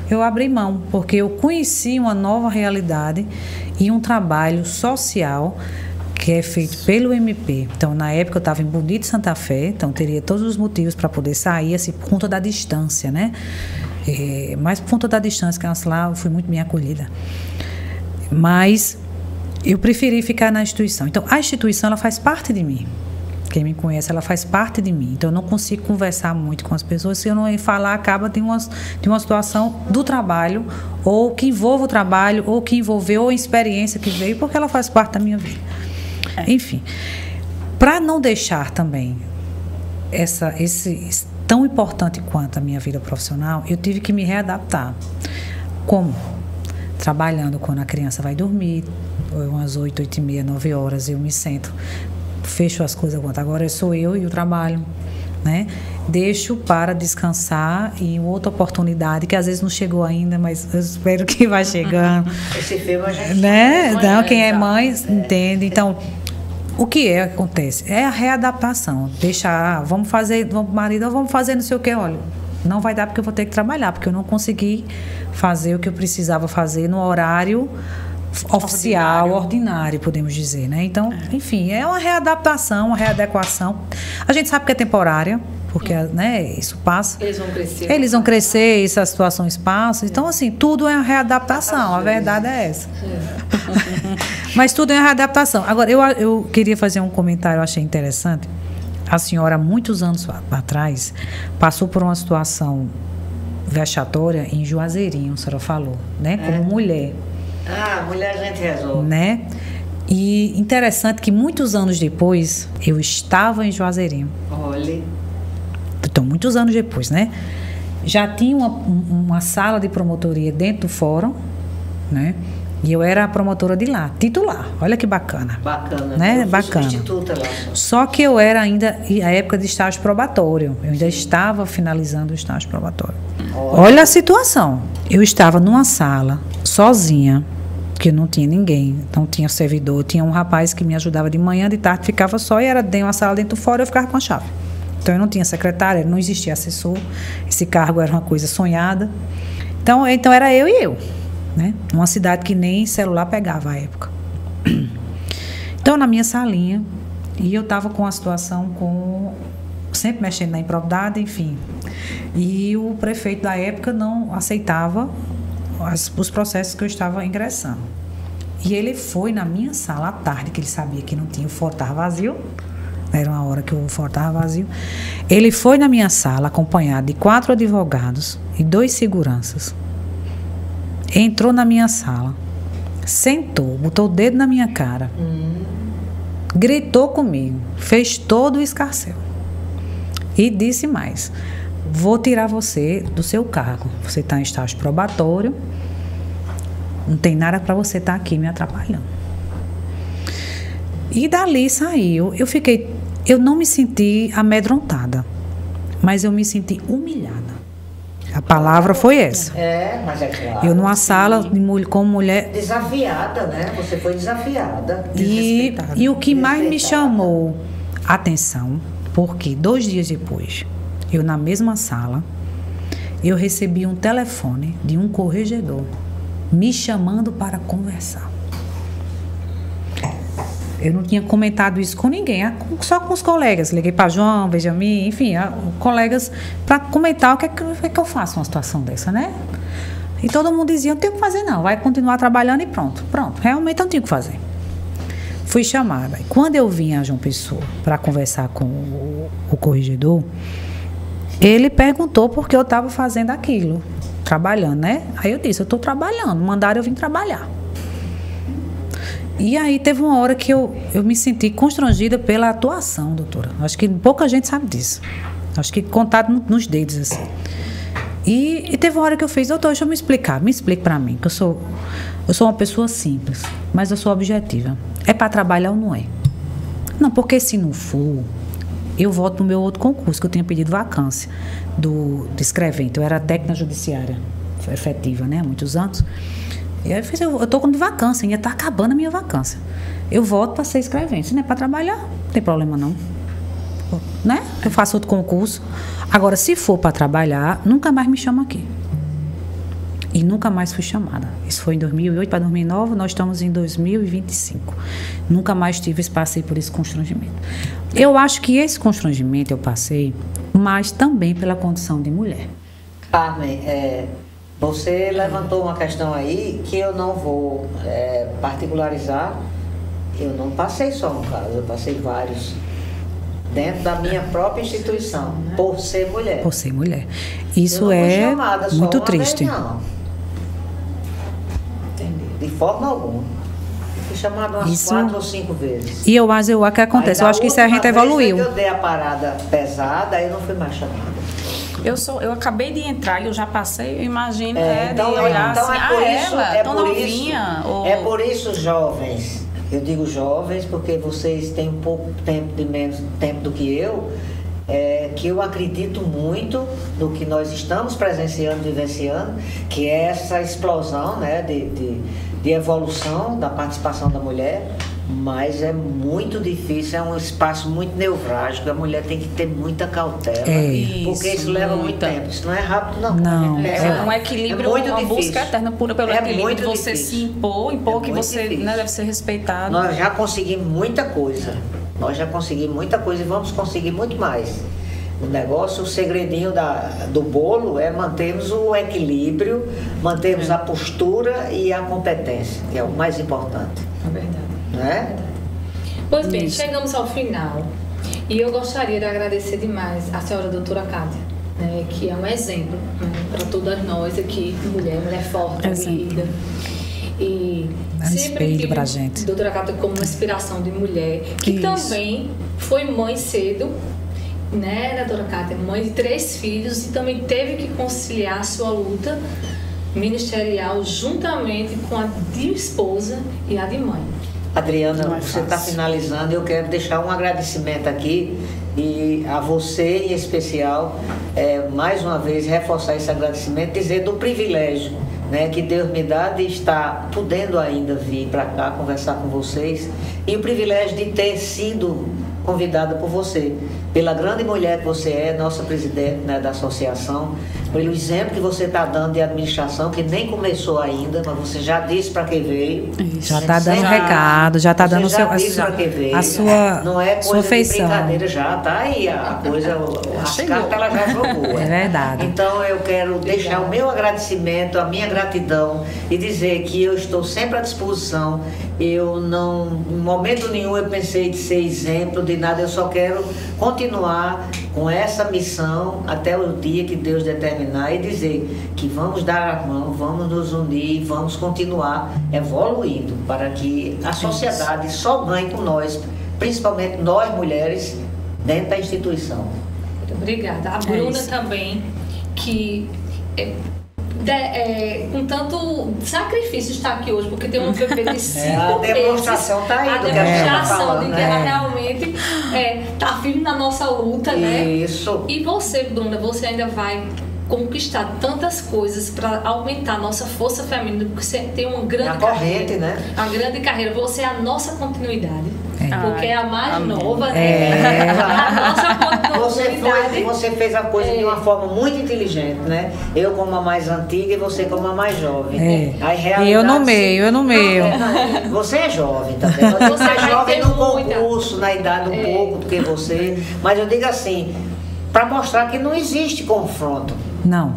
eu abri mão, porque eu conheci uma nova realidade e um trabalho social que é feito pelo MP. Então, na época, eu estava em Bonito, Santa Fé, então teria todos os motivos para poder sair, assim, por conta da distância, né? Mas por conta da distância, que lá eu fui muito bem acolhida. Mas eu preferi ficar na instituição. Então, a instituição, ela faz parte de mim. Quem me conhece, ela faz parte de mim. Então, eu não consigo conversar muito com as pessoas. Se eu não falar, acaba de uma situação do trabalho, ou que envolva o trabalho, ou que envolveu a experiência que veio, porque ela faz parte da minha vida. Enfim, para não deixar também esse tão importante quanto a minha vida profissional, eu tive que me readaptar. Como? Trabalhando quando a criança vai dormir, umas 8, 8h30, 9 horas, eu me sento, fecho as coisas, agora sou eu e o trabalho, né? Deixo para descansar em outra oportunidade, que às vezes não chegou ainda, mas eu espero que vá chegando. Esse filme a gente né? Então, quem é mãe entende. Então, o que acontece? É a readaptação. Deixar, vamos fazer, marido, vamos fazer não sei o que, olha, não vai dar porque eu vou ter que trabalhar, porque eu não consegui fazer o que eu precisava fazer no horário oficial, ordinário, podemos dizer, né? Então, enfim, é uma readaptação, uma readequação. A gente sabe que é temporária, porque, né, isso passa. Eles vão crescer, essas situações passam. Então, assim, tudo é uma readaptação, a verdade é essa. Mas tudo é uma readaptação. Agora, eu queria fazer um comentário, eu achei interessante. A senhora, há muitos anos atrás, passou por uma situação vexatória em Juazeirinho, a senhora falou, né? Como mulher. Mulher a gente resolve. Né? E interessante que muitos anos depois, eu estava em Juazeirinho. Olha. Então, muitos anos depois, né? Já tinha uma sala de promotoria dentro do fórum, né? E eu era a promotora de lá, titular. Olha que bacana. Bacana. Né? Bacana. Substituta lá. Só que eu era ainda, a época de estágio probatório. Eu ainda estava finalizando o estágio probatório. Olha a situação. Eu estava numa sala, sozinha, que não tinha ninguém. Não tinha servidor. Tinha um rapaz que me ajudava de manhã, de tarde, ficava só e era dentro uma sala dentro do fórum, eu ficava com a chave. Então, eu não tinha secretária, não existia assessor. Esse cargo era uma coisa sonhada. Então era eu e eu. Né? Uma cidade que nem celular pegava à época. Então, na minha salinha, e eu estava com a situação sempre mexendo na improbidade, enfim. E o prefeito da época não aceitava os processos que eu estava ingressando. E ele foi na minha sala à tarde, que ele sabia que não tinha, o fórum estava vazio. Era uma hora que o fórum estava vazio. Ele foi na minha sala acompanhado de 4 advogados e 2 seguranças. Entrou na minha sala, sentou, botou o dedo na minha cara, gritou comigo, fez todo o escarcéu. E disse mais: vou tirar você do seu cargo. Você está em estágio probatório. Não tem nada para você estar aqui me atrapalhando. E dali saiu. Eu não me senti amedrontada, mas eu me senti humilhada. A palavra foi essa. Mas é claro. Eu numa sala como mulher... Desafiada, né? Você foi desafiada. E o que mais me chamou a atenção, porque 2 dias depois, eu na mesma sala, eu recebi um telefone de um corregedor me chamando para conversar. Eu não tinha comentado isso com ninguém, só com os colegas. Liguei para João, Benjamin, enfim, colegas, para comentar o que é que eu faço numa situação dessa, né? E todo mundo dizia: não tenho o que fazer não, vai continuar trabalhando e pronto. Realmente eu não tinha o que fazer. Fui chamada. E quando eu vim a João Pessoa para conversar com o corregedor, ele perguntou por que eu estava fazendo aquilo, trabalhando, né? Aí eu disse: eu estou trabalhando, mandaram eu vim trabalhar. E aí teve uma hora que eu me senti constrangida pela atuação, doutora. Acho que pouca gente sabe disso. Acho que contado nos dedos, assim. E teve uma hora que eu fiz: doutor, deixa eu me explicar. Me explique para mim, que eu sou uma pessoa simples, mas eu sou objetiva. É para trabalhar ou não é? Não, porque se não for, eu volto no meu outro concurso, que eu tinha pedido vacância do escrevente. Eu era técnica judiciária efetiva, né, há muitos anos. E aí eu estou com vacância, ainda está acabando a minha vacância. Eu volto para ser escrevente. Se não é para trabalhar, não tem problema não. Né? Eu faço outro concurso. Agora, se for para trabalhar, nunca mais me chama aqui. E nunca mais fui chamada. Isso foi em 2008 para 2009, nós estamos em 2025. Nunca mais passei por esse constrangimento. Eu acho que esse constrangimento eu passei, mas também pela condição de mulher. Carmen, você levantou uma questão aí que eu não vou particularizar. Eu não passei só um caso, eu passei vários dentro da minha própria instituição, por ser mulher. Por ser mulher. Isso é muito triste. Não. De forma alguma. Fui chamada umas 4 ou 5 vezes. E eu acho que acontece. Eu acho que isso a gente evoluiu. Eu dei a parada pesada, aí eu não fui mais chamada. Eu acabei de entrar e eu já passei, eu imagino, então, de olhar então assim, ela, tão novinha. É por isso, jovens, eu digo jovens porque vocês têm um pouco de menos tempo do que eu acredito muito no que nós estamos presenciando, vivenciando, que é essa explosão, né, de evolução da participação da mulher. Mas é muito difícil, é um espaço muito nevrálgico, a mulher tem que ter muita cautela, porque isso leva muito tempo, isso não é rápido não. Não, é um equilíbrio, uma busca eterna pelo equilíbrio, de você difícil. se impor que você deve ser respeitado. Nós já conseguimos muita coisa, e vamos conseguir muito mais. O negócio, o segredinho do bolo é mantermos o equilíbrio, mantermos a postura e a competência, que é o mais importante. É verdade. Né? Pois bem, chegamos ao final e eu gostaria de agradecer demais a senhora doutora Cátia, né, que é um exemplo, né, para todas nós aqui, mulher forte, aguerrida. E sempre tive pra gente. doutora Cátia como uma inspiração de mulher, que também foi mãe cedo, né, doutora Cátia, mãe de 3 filhos e também teve que conciliar a sua luta ministerial juntamente com a de esposa e a de mãe. Adriana, você está finalizando, eu quero deixar um agradecimento aqui e a você em especial, mais uma vez reforçar esse agradecimento, dizer do privilégio, né, que Deus me dá de estar podendo ainda vir para cá conversar com vocês, e o privilégio de ter sido convidada por você, pela grande mulher que você é, nossa presidente, né, da associação, pelo exemplo que você está dando de administração, que nem começou ainda, mas você já disse para que veio. Já está dando recado, já está dando a sua não é coisa de feição. brincadeira, já está aí a coisa, as cartas ela já jogou. É verdade. Então eu quero deixar o meu agradecimento, a minha gratidão e dizer que eu estou sempre à disposição. Eu não, em momento nenhum eu pensei de ser exemplo de nada, eu só quero continuar com essa missão até o dia que Deus determinar e dizer que vamos dar a mão, vamos nos unir, vamos continuar evoluindo para que a sociedade só ganhe com nós, principalmente nós mulheres, dentro da instituição. Muito obrigada. A Bruna também, que com tanto sacrifício está aqui hoje, porque tem um bebê de 5 meses. A demonstração está aí. A demonstração de que ela né? realmente está firme na nossa luta, né? Isso. E você, Bruna, você ainda vai conquistar tantas coisas para aumentar a nossa força feminina, porque você tem uma grande corrente, né? Uma grande carreira. Você é a nossa continuidade. Porque é a mais amém. nova, né? A nossa continuidade. Você fez a coisa de uma forma muito inteligente, né? Eu como a mais antiga e você como a mais jovem. E eu no meio, Você é jovem também. Você é jovem no concurso, na idade um pouco do que você. Mas eu digo assim, para mostrar que não existe confronto. Não.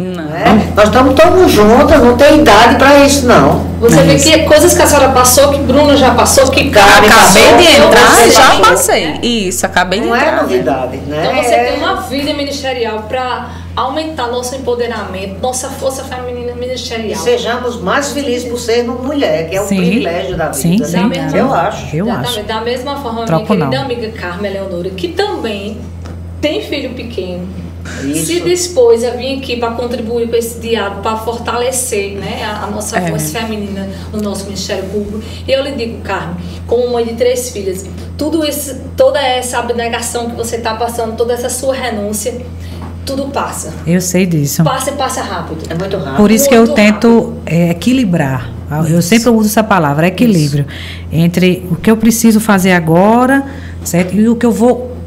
Nós estamos todos juntos, não tem idade para isso, não. Você vê que coisas que a senhora passou, que Bruna já passou, que Karen acabei de entrar, já passou. passei. Isso, acabei de entrar. Não é novidade, né? Então você tem uma vida ministerial para aumentar nosso empoderamento, nossa força feminina ministerial. E sejamos mais felizes por sermos mulher, que é um privilégio da Sim, vida. eu acho. Da mesma forma, minha querida amiga Carmen Leonora, que também tem filho pequeno. Isso. Se dispôs a vir aqui para contribuir com esse diálogo, para fortalecer, né, a nossa voz feminina no nosso Ministério Público. E eu lhe digo, Carmen, como mãe de 3 filhas, toda essa abnegação que você está passando, toda essa sua renúncia, tudo passa. Eu sei disso. Passa e passa rápido. É muito rápido. Por isso que eu tento equilibrar. Eu sempre uso essa palavra, equilíbrio. Entre o que eu preciso fazer agora, certo? E o que eu vou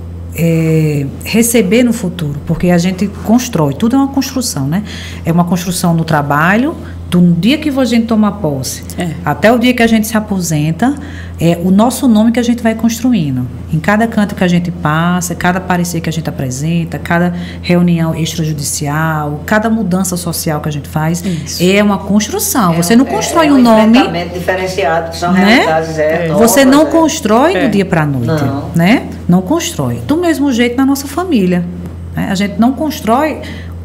receber no futuro, porque a gente constrói, tudo é uma construção, né? É uma construção no trabalho, do dia que a gente toma posse até o dia que a gente se aposenta, é o nosso nome que a gente vai construindo. Em cada canto que a gente passa, cada parecer que a gente apresenta, cada reunião extrajudicial, cada mudança social que a gente faz, é uma construção. Você não constrói um nome. Diferenciado, que são realidades novas. Você não constrói do dia para a noite, né? Não constrói. Do mesmo jeito na nossa família. Né? A gente não constrói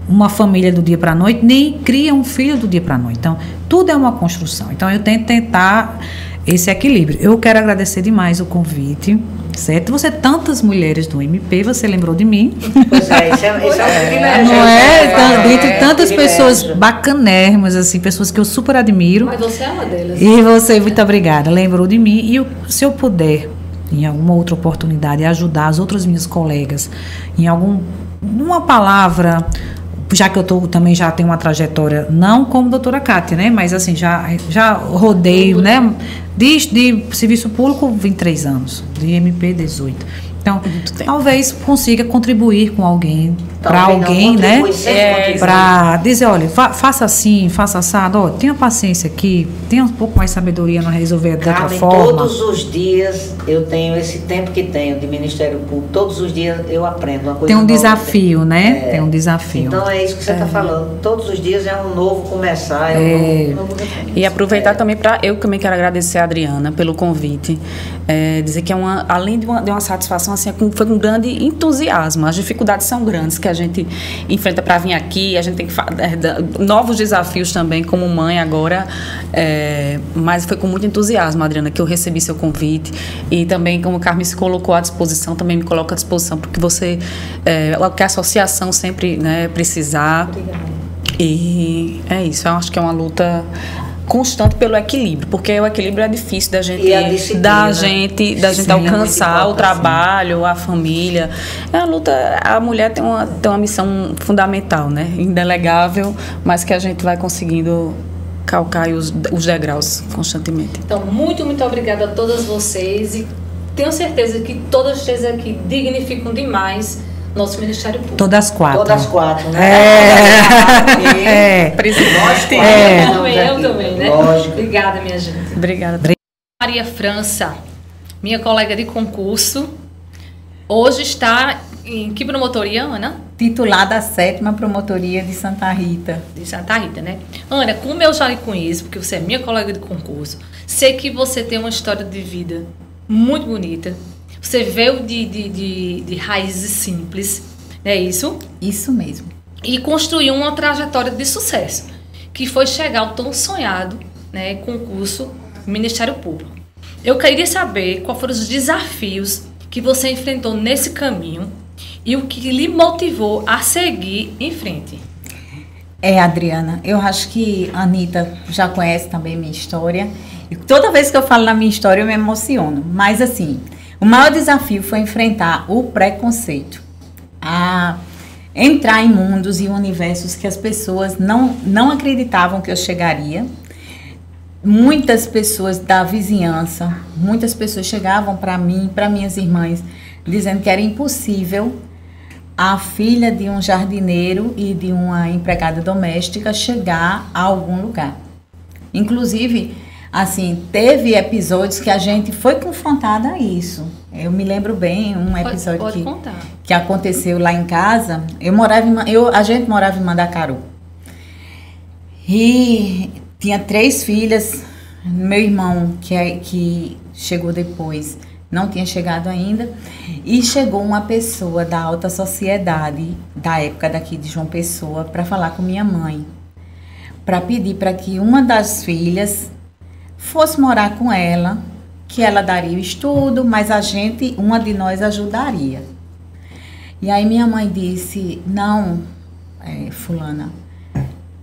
uma família do dia para a noite, nem cria um filho do dia para a noite. Então, tudo é uma construção. Então, eu tento tentar esse equilíbrio. Eu quero agradecer demais o convite, certo? Você, tantas mulheres do MP, você lembrou de mim. Pois é, isso é um privilégio. Não é? Entre tantas pessoas bacanérrimas, assim, pessoas que eu super admiro. Mas você é uma delas. E você, muito obrigada, lembrou de mim. E se eu puder, em alguma outra oportunidade, ajudar as outras minhas colegas, em uma palavra, já que eu também já tenho uma trajetória, não como doutora Cátia, né? Mas assim, já rodeio, né? De serviço público, 23 anos, de MP, 18. Então, talvez consiga contribuir com alguém, para alguém, né? Para dizer, olha, faça assim, faça assado, ó, tenha paciência aqui, tenha um pouco mais de sabedoria na resolver de outra forma. Todos os dias eu tenho esse tempo que tenho de Ministério Público, todos os dias eu aprendo uma coisa. Tem um desafio, né? Tem um desafio. Então é isso que você está falando. Todos os dias é um novo começar, um novo E aproveitar também eu também quero agradecer a Adriana pelo convite, dizer que além de uma satisfação, assim, foi com grande entusiasmo. As dificuldades são grandes que a gente enfrenta para vir aqui, a gente tem que novos desafios também como mãe agora, mas foi com muito entusiasmo, Adriana, que eu recebi seu convite, e também como o Carmen se colocou à disposição, também me coloca à disposição, porque o que a associação sempre, né, precisar. Obrigada. E é isso, eu acho que é uma luta constante pelo equilíbrio, porque o equilíbrio é difícil da gente alcançar, o trabalho, a família. É uma luta, a mulher tem uma missão fundamental, né? Indelegável, mas que a gente vai conseguindo calcar os degraus constantemente. Então, muito, muito obrigada a todas vocês, e tenho certeza que todas vocês aqui dignificam demais nosso Ministério Público. Todas quatro. Todas quatro, né? É. Presidente. Eu também, né? Lógico. Obrigada, minha gente. Obrigada. Maria França, minha colega de concurso, hoje está em que promotoria, Ana? Titulada a 7ª Promotoria de Santa Rita. De Santa Rita, né? Ana, como eu já lhe conheço, porque você é minha colega de concurso, sei que você tem uma história de vida muito bonita. Você veio de raízes simples, não é isso? Isso mesmo. E construiu uma trajetória de sucesso, que foi chegar ao tão sonhado, né, concurso Ministério Público. Eu queria saber quais foram os desafios que você enfrentou nesse caminho e o que lhe motivou a seguir em frente. Adriana, eu acho que a Anitta já conhece também minha história. E toda vez que eu falo na minha história eu me emociono. Mas assim, o maior desafio foi enfrentar o preconceito. A entrar em mundos e universos que as pessoas não acreditavam que eu chegaria. Muitas pessoas da vizinhança, muitas pessoas chegavam para mim, para minhas irmãs, dizendo que era impossível a filha de um jardineiro e de uma empregada doméstica chegar a algum lugar. Inclusive, assim, teve episódios que a gente foi confrontada a isso. Eu me lembro bem um episódio que aconteceu lá em casa. A gente morava em Mandacaru. E tinha 3 filhas. Meu irmão, que chegou depois, não tinha chegado ainda. E chegou uma pessoa da alta sociedade, da época daqui de João Pessoa, para falar com minha mãe. Para pedir para que uma das filhas fosse morar com ela, que ela daria o estudo, mas uma de nós ajudaria. E aí minha mãe disse, não, fulana,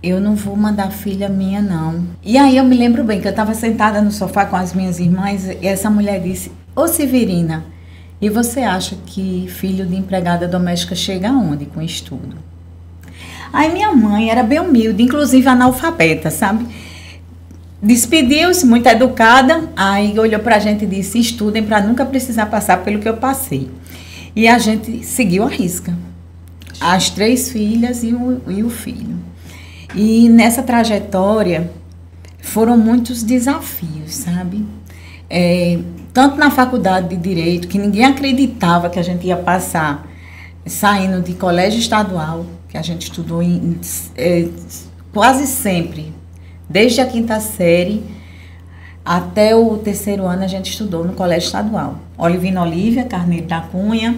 eu não vou mandar filha minha, não. E aí eu me lembro bem que eu estava sentada no sofá com as minhas irmãs e essa mulher disse, ô Severina, e você acha que filho de empregada doméstica chega aonde com estudo? Aí minha mãe era bem humilde, inclusive analfabeta, sabe? Despediu-se, muito educada, aí olhou pra gente e disse, estudem para nunca precisar passar pelo que eu passei. E a gente seguiu a risca. As 3 filhas e o filho. E nessa trajetória foram muitos desafios, sabe? Tanto na faculdade de Direito, que ninguém acreditava que a gente ia passar, saindo de colégio estadual, que a gente estudou quase sempre, desde a 5ª série até o 3º ano a gente estudou no colégio estadual. Olivina Olívia, Carneiro da Cunha,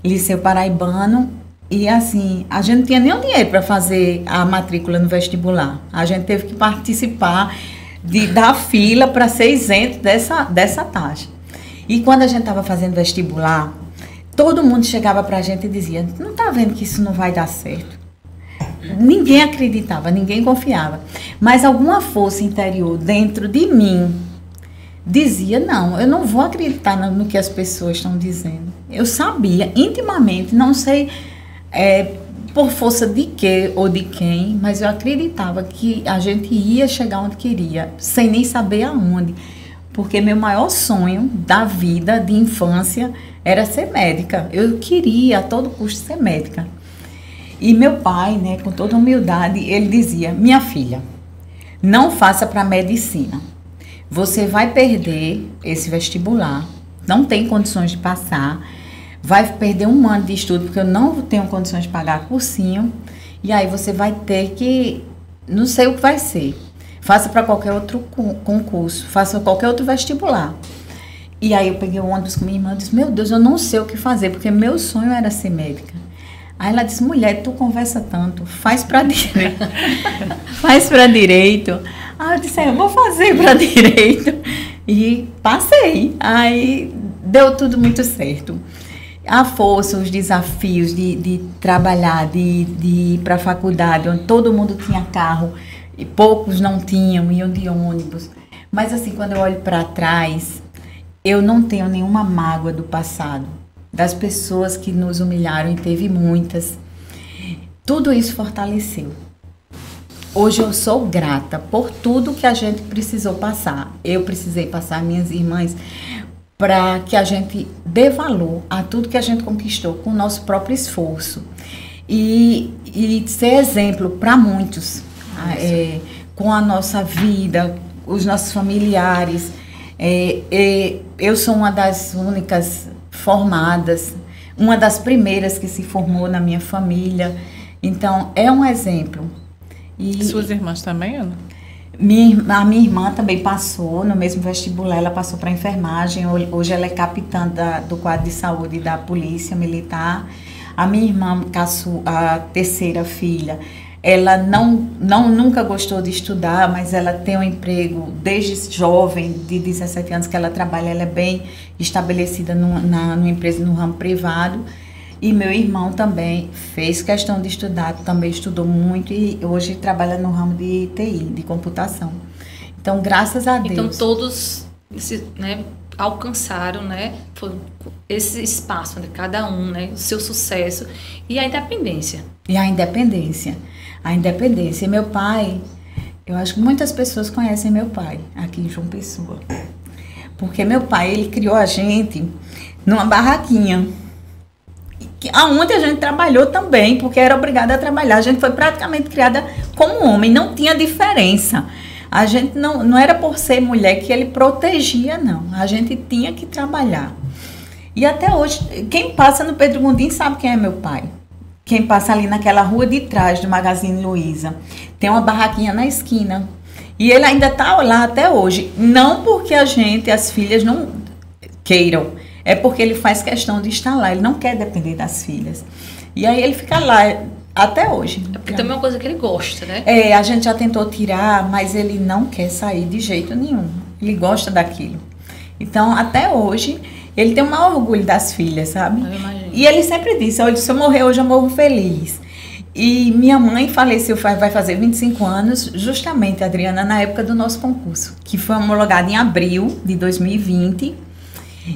Liceu Paraibano. E assim, a gente não tinha nem o dinheiro para fazer a matrícula no vestibular. A gente teve que participar da fila para ser isento dessa taxa. E quando a gente estava fazendo vestibular, todo mundo chegava para a gente e dizia, não está vendo que isso não vai dar certo? Ninguém acreditava, ninguém confiava. Mas alguma força interior dentro de mim dizia, não, eu não vou acreditar no que as pessoas estão dizendo. Eu sabia intimamente, não sei por força de quê ou de quem, mas eu acreditava que a gente ia chegar onde queria, sem nem saber aonde. Porque meu maior sonho da vida, de infância, era ser médica. Eu queria a todo custo ser médica. E meu pai, né, com toda humildade, ele dizia, minha filha, não faça para medicina. Você vai perder esse vestibular, não tem condições de passar, vai perder 1 ano de estudo, porque eu não tenho condições de pagar cursinho, e aí você vai ter que, não sei o que vai ser, faça para qualquer outro concurso, faça qualquer outro vestibular. E aí eu peguei o ônibus com minha irmã e disse, meu Deus, eu não sei o que fazer, porque meu sonho era ser médica. Aí ela disse, mulher, tu conversa tanto, faz para direito. Faz para direito. Aí eu disse, eu vou fazer para direito. E passei. Aí deu tudo muito certo. A força, os desafios de trabalhar, de ir para a faculdade, onde todo mundo tinha carro e poucos não tinham, iam de ônibus. Mas assim, quando eu olho para trás, eu não tenho nenhuma mágoa do passado. Das pessoas que nos humilharam, e teve muitas. Tudo isso fortaleceu. Hoje eu sou grata por tudo que a gente precisou passar. Eu precisei passar, minhas irmãs. para que a gente dê valor a tudo que a gente conquistou com o nosso próprio esforço. E ser exemplo para muitos, com a nossa vida, os nossos familiares. Eu sou uma das únicas formadas, uma das primeiras que se formou na minha família. Então, é um exemplo. E suas irmãs também, Ana? A minha irmã também passou no mesmo vestibular, ela passou para enfermagem, hoje ela é capitã do quadro de saúde da Polícia Militar. A minha irmã, a terceira filha, ela nunca gostou de estudar, mas ela tem um emprego desde jovem, de 17 anos que ela trabalha, ela é bem estabelecida numa empresa no ramo privado. E meu irmão também fez questão de estudar, também estudou muito e hoje trabalha no ramo de TI, de computação. Então, graças a Deus. Então, todos, né, alcançaram, né, esse espaço de cada um, né, o seu sucesso e a independência. E a independência. A independência. E meu pai, eu acho que muitas pessoas conhecem meu pai aqui em João Pessoa. Porque meu pai, ele criou a gente numa barraquinha. Aonde a gente trabalhou também, porque era obrigada a trabalhar. A gente foi praticamente criada como homem, não tinha diferença. A gente não era por ser mulher que ele protegia, não. A gente tinha que trabalhar. E até hoje, quem passa no Pedro Gondim sabe quem é meu pai. Quem passa ali naquela rua de trás do Magazine Luiza, tem uma barraquinha na esquina. E ele ainda está lá até hoje. Não porque as filhas não queiram. É porque ele faz questão de estar lá, ele não quer depender das filhas. E aí ele fica lá até hoje. É porque também é uma coisa que ele gosta, né? A gente já tentou tirar, mas ele não quer sair de jeito nenhum. Ele gosta daquilo. Então, até hoje, ele tem o maior orgulho das filhas, sabe? Eu imagino. E ele sempre disse, olha, se eu morrer hoje, eu morro feliz. E minha mãe faleceu, vai fazer 25 anos, justamente, Adriana, na época do nosso concurso, que foi homologado em abril de 2020.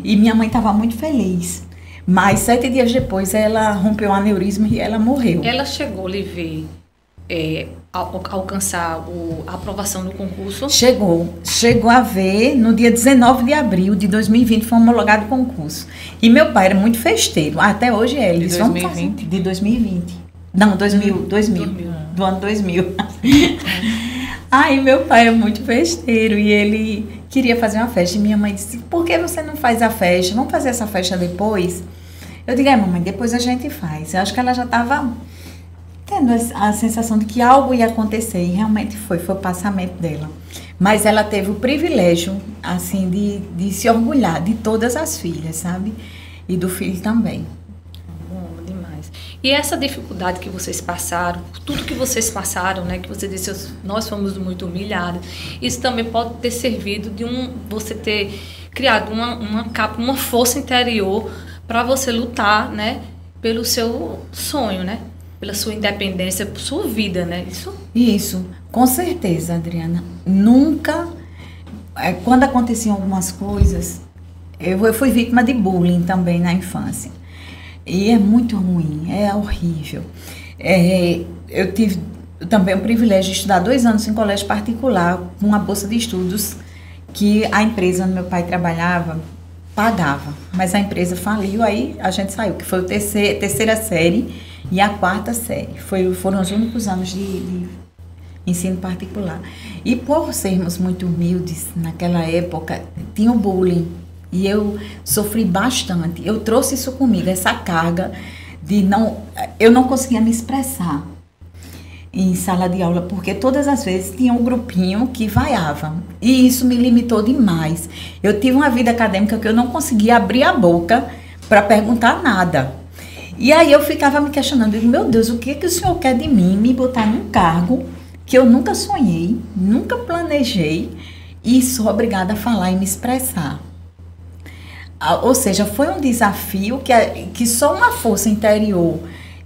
E minha mãe estava muito feliz. Mas 7 dias depois ela rompeu o aneurisma e ela morreu. Ela chegou a lhe ver alcançar a aprovação do concurso? Chegou a ver no dia 19 de abril de 2020 foi homologado o concurso. E meu pai era muito festeiro. Até hoje é. Eles de 2020? De 2020. Não, 2000. Do ano 2000. Aí meu pai é muito festeiro e ele queria fazer uma festa. E minha mãe disse, por que você não faz a festa? Vamos fazer essa festa depois? Eu digo, mamãe, depois a gente faz. Eu acho que ela já estava tendo a sensação de que algo ia acontecer. E realmente foi o passamento dela. Mas ela teve o privilégio, assim, de se orgulhar de todas as filhas, sabe? E do filho também. E essa dificuldade que vocês passaram, tudo que vocês passaram, né, que você disse, nós fomos muito humilhados, isso também pode ter servido de você ter criado uma força interior para você lutar, né, pelo seu sonho, né, pela sua independência, por sua vida, né? Isso, com certeza, Adriana. Nunca, quando aconteciam algumas coisas, eu fui vítima de bullying também na infância. E é muito ruim, é horrível. Eu tive também o privilégio de estudar 2 anos em colégio particular, com uma bolsa de estudos que a empresa onde meu pai trabalhava pagava. Mas a empresa faliu, aí a gente saiu, que foi a terceira série e a 4ª série. Foram os únicos anos de ensino particular. E por sermos muito humildes naquela época, tinha o bullying. E eu sofri bastante. Eu trouxe isso comigo, essa carga de eu não conseguia me expressar em sala de aula, porque todas as vezes tinha um grupinho que vaiava. E isso me limitou demais. Eu tive uma vida acadêmica que eu não conseguia abrir a boca para perguntar nada. E aí eu ficava me questionando, meu Deus, o que o senhor quer de mim? Me botar num cargo que eu nunca sonhei, nunca planejei e sou obrigada a falar e me expressar. Ou seja, foi um desafio que só uma força interior,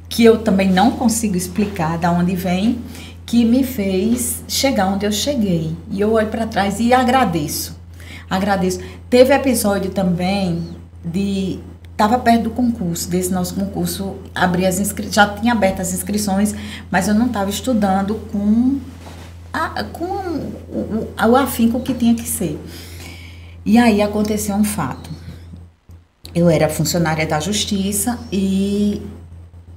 que eu também não consigo explicar de onde vem, que me fez chegar onde eu cheguei. E eu olho para trás e agradeço. Teve episódio também estava perto do concurso, desse nosso concurso, já tinha aberto as inscrições, mas eu não estava estudando com o afinco que tinha que ser. E aí aconteceu um fato. Eu era funcionária da Justiça e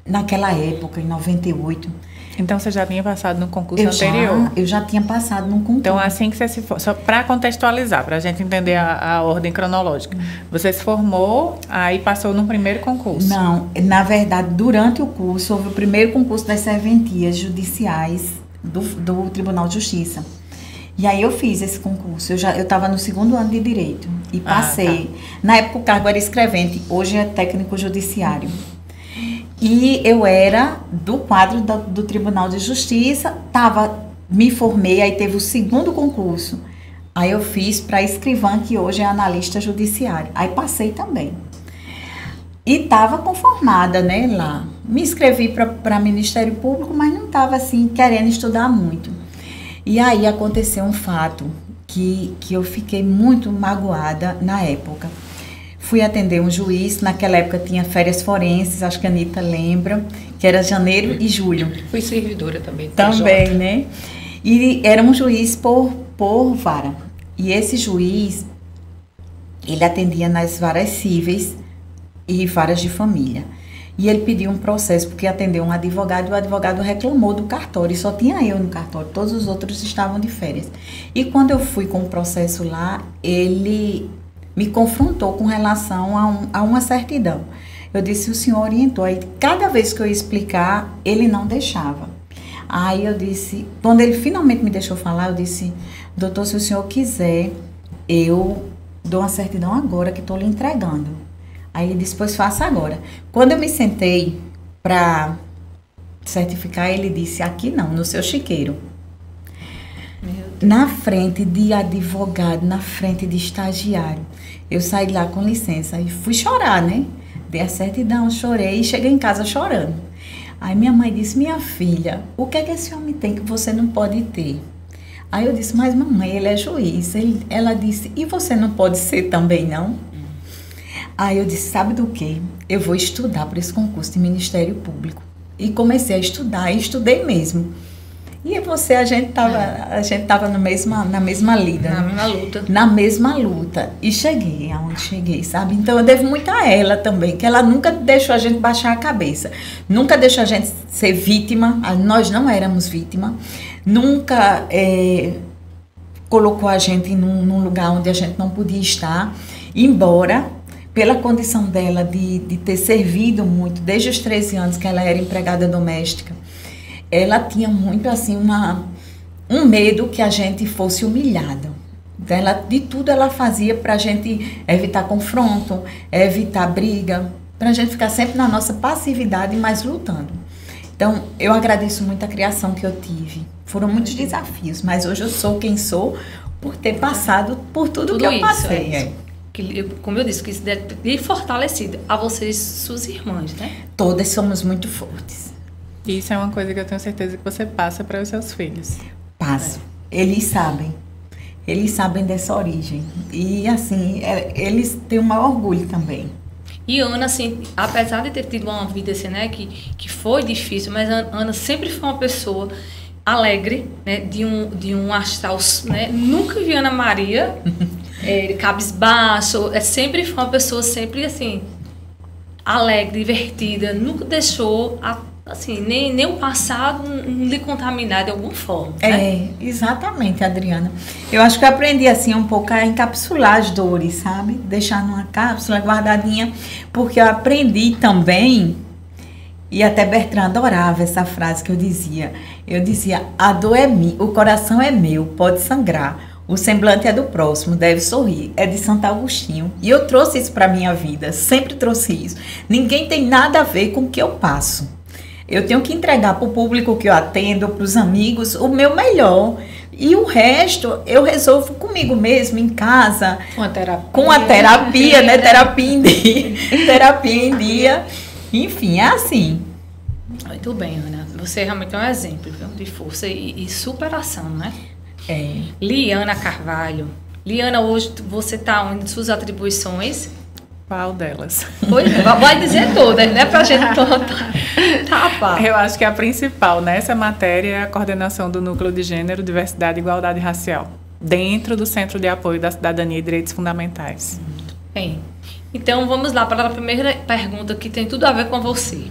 naquela época, em 98... Então, você já tinha passado no concurso anterior? Eu já tinha passado no concurso. Então, assim que você se formou, só para contextualizar, para a gente entender a ordem cronológica, você se formou, aí passou no primeiro concurso? Não, na verdade, durante o curso, houve o primeiro concurso das serventias judiciais do Tribunal de Justiça. E aí eu fiz esse concurso. Eu estava no 2º ano de Direito e passei. Tá. Na época o cargo era escrevente, hoje é técnico judiciário. E eu era do quadro do Tribunal de Justiça, me formei, aí teve o 2º concurso. Aí eu fiz para escrivã, que hoje é analista judiciário. Aí passei também. E estava conformada, né, lá. Me inscrevi para Ministério Público, mas não estava, assim, querendo estudar muito. E aí aconteceu um fato que eu fiquei muito magoada na época. Fui atender um juiz, naquela época tinha férias forenses, acho que a Anitta lembra, que era janeiro e julho. Fui servidora também. Também, né? E era um juiz por vara. E esse juiz, ele atendia nas varas cíveis e varas de família. E ele pediu um processo porque atendeu um advogado e o advogado reclamou do cartório. E só tinha eu no cartório, todos os outros estavam de férias. E quando eu fui com o processo lá, ele me confrontou com relação a uma certidão. Eu disse, o senhor orientou. Aí, cada vez que eu ia explicar, ele não deixava. Aí eu disse, quando ele finalmente me deixou falar, eu disse, doutor, se o senhor quiser, eu dou uma certidão agora que estou lhe entregando. Aí ele disse, pois faça agora. Quando eu me sentei para certificar, ele disse, aqui não, no seu chiqueiro. Na frente de advogado, na frente de estagiário. Eu saí lá com licença e fui chorar, né? Dei a certidão, chorei e cheguei em casa chorando. Aí minha mãe disse, minha filha, o que é que esse homem tem que você não pode ter? Aí eu disse, mas mamãe, ele é juiz. Ela disse, e você não pode ser também, não? Aí eu disse, sabe do quê? Eu vou estudar para esse concurso de Ministério Público. E comecei a estudar, e estudei mesmo. E você, a gente tava na mesma lida. Na mesma luta. Na mesma luta. E cheguei aonde cheguei, sabe? Então eu devo muito a ela também, que ela nunca deixou a gente baixar a cabeça. Nunca deixou a gente ser vítima. Nós não éramos vítima. Nunca colocou a gente num lugar onde a gente não podia estar. Embora, pela condição dela de ter servido muito, desde os 13 anos que ela era empregada doméstica, ela tinha muito assim um medo que a gente fosse humilhada. De tudo ela fazia para a gente evitar confronto, evitar briga, para a gente ficar sempre na nossa passividade, mas lutando. Então, eu agradeço muito a criação que eu tive. Foram muitos desafios, mas hoje eu sou quem sou por ter passado por tudo que eu passei. Como eu disse, que isso deve ter fortalecido a vocês, suas irmãs, né? Todas somos muito fortes. Isso é uma coisa que eu tenho certeza que você passa para os seus filhos. Passo. Eles sabem dessa origem. E, assim, eles têm o maior orgulho também. E Ana, assim, apesar de ter tido uma vida assim, né, que foi difícil, mas a Ana sempre foi uma pessoa alegre, né, de um astral, né? Nunca vi Ana Maria cabisbaixo, sempre foi uma pessoa sempre, assim, alegre, divertida, nunca deixou assim, nem o passado lhe contaminar de alguma forma, né? Exatamente, Adriana. Eu acho que eu aprendi, assim, um pouco a encapsular as dores, sabe? Deixar numa cápsula guardadinha, porque eu aprendi também, e até Bertrand adorava essa frase que eu dizia. Eu dizia, a dor é minha, o coração é meu, pode sangrar. O semblante é do próximo, deve sorrir. É de Santo Agostinho. E eu trouxe isso para a minha vida, sempre trouxe isso. Ninguém tem nada a ver com o que eu passo. Eu tenho que entregar para o público que eu atendo, para os amigos, o meu melhor. E o resto eu resolvo comigo mesmo, em casa. Com a terapia, né? Terapia em dia. Enfim, é assim. Muito bem, Ana. Você realmente é um exemplo, viu? De força e superação, né? Liana Carvalho. Liana, hoje você está onde suas atribuições? Qual delas? Pois é, vai dizer todas, né? Pra gente Eu acho que a principal nessa matéria é a coordenação do Núcleo de Gênero, Diversidade e Igualdade Racial, dentro do Centro de Apoio da Cidadania e Direitos Fundamentais. Bem, Então, vamos lá para a primeira pergunta que tem tudo a ver com você.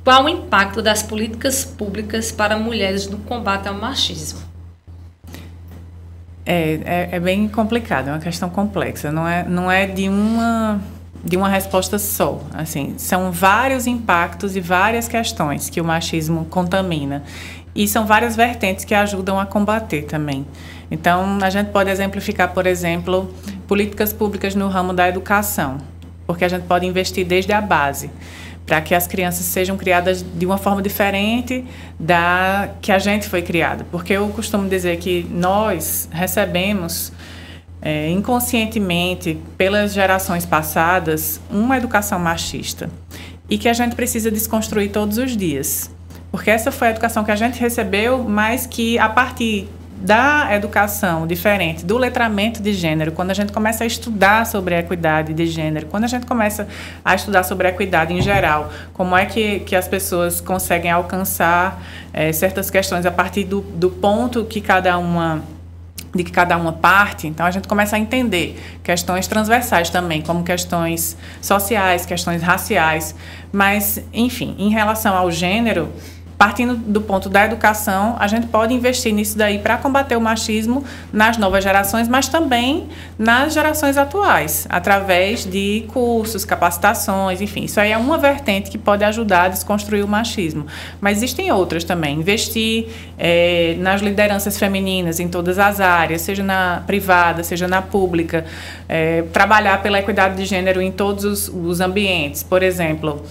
Qual o impacto das políticas públicas para mulheres no combate ao machismo? É bem complicado, é uma questão complexa, não é de uma resposta só. Assim, são vários impactos e várias questões que o machismo contamina. E são várias vertentes que ajudam a combater também. Então, a gente pode exemplificar, por exemplo, políticas públicas no ramo da educação, porque a gente pode investir desde a base, para que as crianças sejam criadas de uma forma diferente da que a gente foi criada. Porque eu costumo dizer que nós recebemos inconscientemente, pelas gerações passadas, uma educação machista e que a gente precisa desconstruir todos os dias. Porque essa foi a educação que a gente recebeu, mas que a partir da educação diferente, do letramento de gênero, quando a gente começa a estudar sobre a equidade de gênero, quando a gente começa a estudar sobre a equidade em geral, como é que as pessoas conseguem alcançar certas questões a partir do ponto de que cada uma parte, então a gente começa a entender questões transversais também, como questões sociais, questões raciais, mas, enfim, em relação ao gênero, partindo do ponto da educação, a gente pode investir nisso daí para combater o machismo nas novas gerações, mas também nas gerações atuais, através de cursos, capacitações, enfim. Isso aí é uma vertente que pode ajudar a desconstruir o machismo. Mas existem outras também. Investir nas lideranças femininas em todas as áreas, seja na privada, seja na pública. Trabalhar pela equidade de gênero em todos os ambientes. Por exemplo,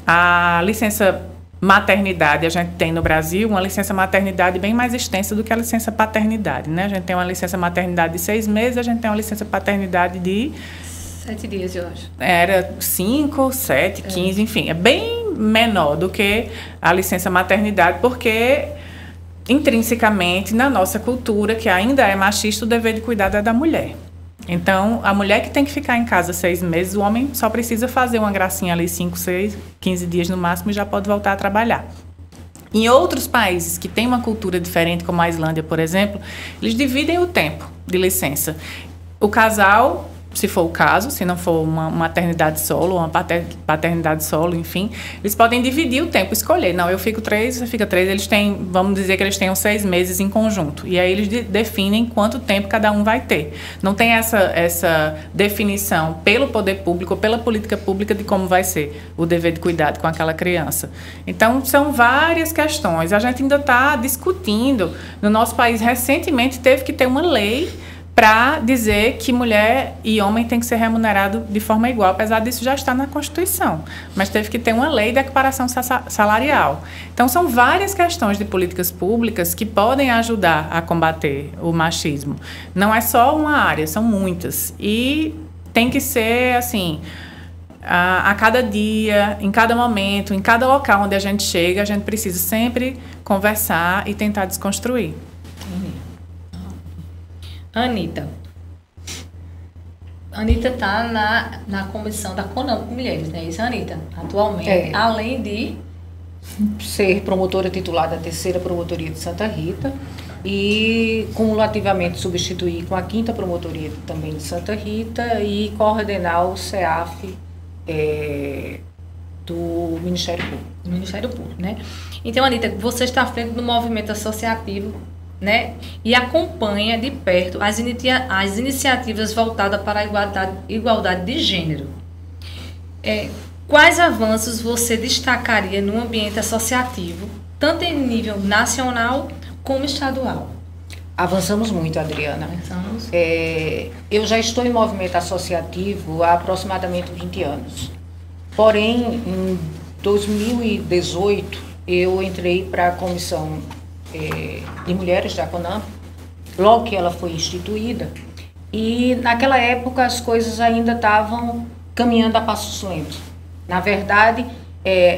a licença maternidade, a gente tem no Brasil uma licença maternidade bem mais extensa do que a licença paternidade, né? A gente tem uma licença maternidade de 6 meses, a gente tem uma licença paternidade de 7 dias, eu acho. Era 5, 7, 15, enfim, é bem menor do que a licença maternidade, porque intrinsecamente na nossa cultura, que ainda é machista, o dever de cuidado é da mulher. Então, a mulher que tem que ficar em casa 6 meses, o homem só precisa fazer uma gracinha ali 5, 6, 15 dias no máximo e já pode voltar a trabalhar. Em outros países que têm uma cultura diferente, como a Islândia, por exemplo, eles dividem o tempo de licença. O casal, se for o caso, se não for uma maternidade solo, uma paternidade solo, enfim, eles podem dividir o tempo, escolher. Não, eu fico 3, você fica 3. Eles têm, vamos dizer que eles tenham 6 meses em conjunto. E aí eles definem quanto tempo cada um vai ter. Não tem essa definição pelo poder público ou pela política pública de como vai ser o dever de cuidado com aquela criança. Então, são várias questões. A gente ainda está discutindo. No nosso país, recentemente, teve que ter uma lei para dizer que mulher e homem têm que ser remunerados de forma igual, apesar disso já estar na Constituição. Mas teve que ter uma lei de equiparação salarial. Então, são várias questões de políticas públicas que podem ajudar a combater o machismo. Não é só uma área, são muitas. E tem que ser, assim, a cada dia, em cada momento, em cada local onde a gente chega, a gente precisa sempre conversar e tentar desconstruir. Anitta está na comissão da CONAMP Mulheres, né? Isso, Anitta, atualmente. Além de ser promotora titular da 3ª Promotoria de Santa Rita e cumulativamente substituir com a 5ª Promotoria também de Santa Rita e coordenar o CEAF do Ministério Público. Ministério Público, né? Então, Anitta, você está à frente do movimento associativo, né? E acompanha de perto as iniciativas voltadas para a igualdade de gênero. Quais avanços você destacaria no ambiente associativo, tanto em nível nacional como estadual? Avançamos muito, Adriana. Eu já estou em movimento associativo há aproximadamente 20 anos. Porém, em 2018, eu entrei para a comissão de mulheres da CONAMP, logo que ela foi instituída, e naquela época as coisas ainda estavam caminhando a passos lentos. Na verdade,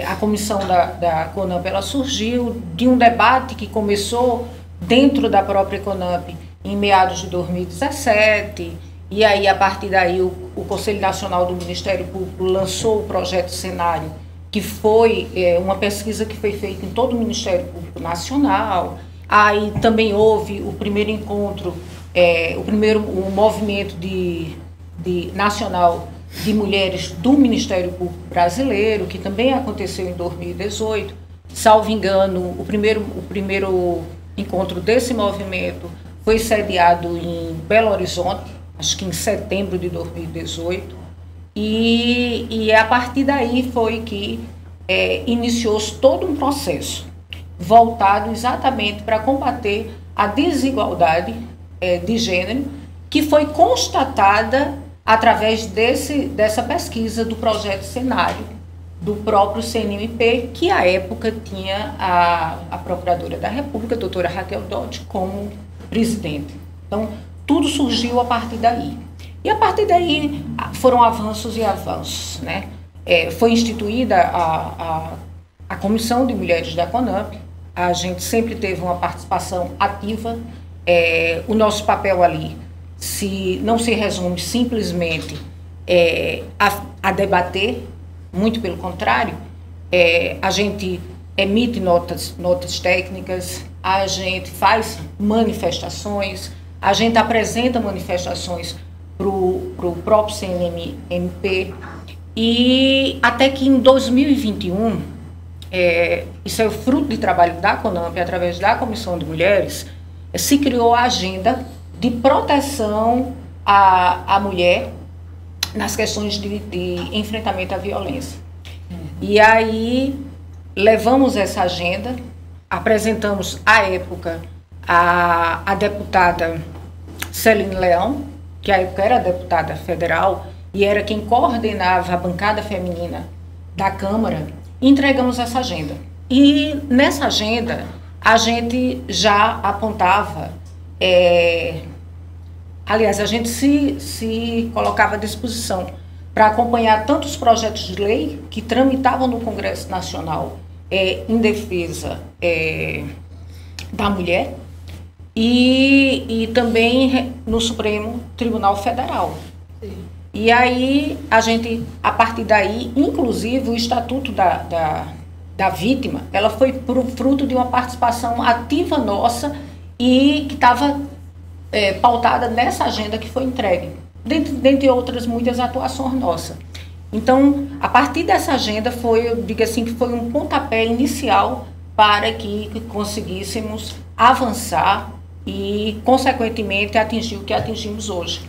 a comissão da CONAMP ela surgiu de um debate que começou dentro da própria CONAMP em meados de 2017, e aí a partir daí o Conselho Nacional do Ministério Público lançou o projeto Cenário, que foi uma pesquisa que foi feita em todo o Ministério Público Nacional. Aí também houve o primeiro encontro, o movimento nacional de mulheres do Ministério Público Brasileiro, que também aconteceu em 2018. Salvo engano, o primeiro encontro desse movimento foi sediado em Belo Horizonte, acho que em setembro de 2018. E a partir daí foi que iniciou-se todo um processo voltado exatamente para combater a desigualdade de gênero, que foi constatada através dessa pesquisa do projeto Cenário, do próprio CNMP, que à época tinha a Procuradora da República, a doutora Raquel Dodge, como presidente. Então, tudo surgiu a partir daí. E a partir daí foram avanços e avanços, né? Foi instituída a Comissão de Mulheres da CONAMP. A gente sempre teve uma participação ativa. O nosso papel ali não se resume simplesmente a debater, muito pelo contrário. A gente emite notas técnicas, a gente faz manifestações, a gente apresenta manifestações para o próprio CNMP, e até que em 2021, isso é o fruto de trabalho da CONAMP, através da Comissão de Mulheres, se criou a agenda de proteção à mulher nas questões de enfrentamento à violência. E aí levamos essa agenda, apresentamos à época a deputada Celine Leão, que à época era deputada federal e era quem coordenava a bancada feminina da Câmara, e entregamos essa agenda. E nessa agenda a gente já apontava, aliás, a gente se colocava à disposição para acompanhar tantos projetos de lei que tramitavam no Congresso Nacional em defesa da mulher, e também no Supremo Tribunal Federal. Sim. E aí, a partir daí, inclusive o Estatuto da Vítima, ela foi fruto de uma participação ativa nossa e que estava pautada nessa agenda que foi entregue, dentre outras muitas atuações nossas. Então, a partir dessa agenda eu digo assim, que foi um pontapé inicial para que conseguíssemos avançar e, consequentemente, atingir o que atingimos hoje.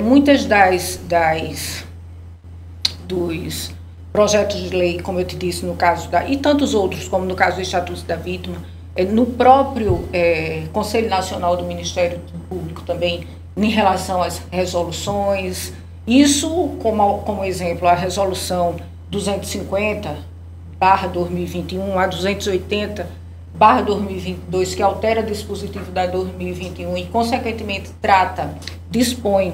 Muitas dos projetos de lei, como eu te disse, no caso e tantos outros, como no caso do Estatuto da Vítima, no próprio Conselho Nacional do Ministério Público também, em relação às resoluções. Isso, como exemplo, a resolução 250/2021, a 280/2022, que altera o dispositivo da 2021 e, consequentemente, dispõe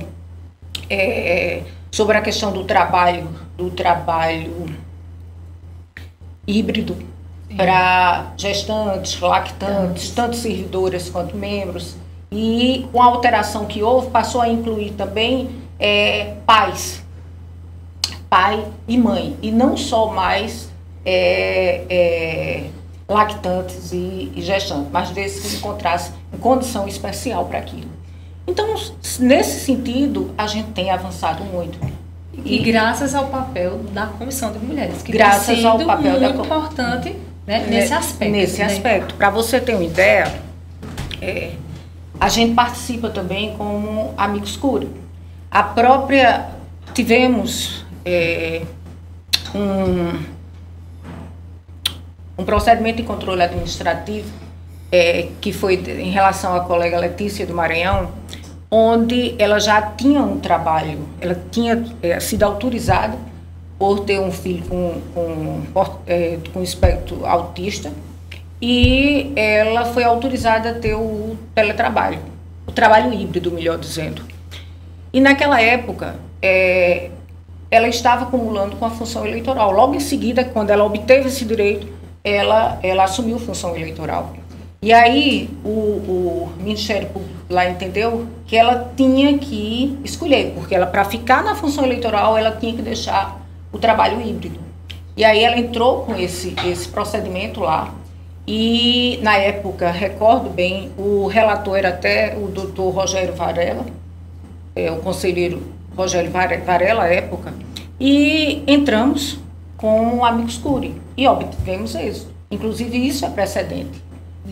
sobre a questão do trabalho híbrido para gestantes, lactantes, tanto servidoras quanto membros. E com a alteração que houve, passou a incluir também pais, pai e mãe, e não só mais lactantes e gestantes, mas desses que se encontrassem em condição especial para aquilo. Então, nesse sentido, a gente tem avançado muito. E graças ao papel da Comissão de Mulheres, que graças tem sido ao papel muito importante, né, nesse aspecto. Nesse aspecto. Para você ter uma ideia, a gente participa também como amicus curiae. Tivemos um procedimento de controle administrativo que foi em relação à colega Letícia do Maranhão, onde ela já tinha um trabalho, ela tinha sido autorizada por ter um filho com espectro autista, e ela foi autorizada a ter o teletrabalho, o trabalho híbrido, melhor dizendo. E naquela época, ela estava acumulando com a função eleitoral. Logo em seguida, quando ela obteve esse direito, ela assumiu função eleitoral. E aí o Ministério Público lá entendeu que ela tinha que escolher, porque ela, para ficar na função eleitoral, ela tinha que deixar o trabalho híbrido. E aí ela entrou com esse procedimento lá, e na época, recordo bem, o relator era até o doutor Rogério Varela, o conselheiro Rogério Varela, à época, e entramos com o Amicus Curiae e obtivemos êxito. Inclusive, isso é precedente.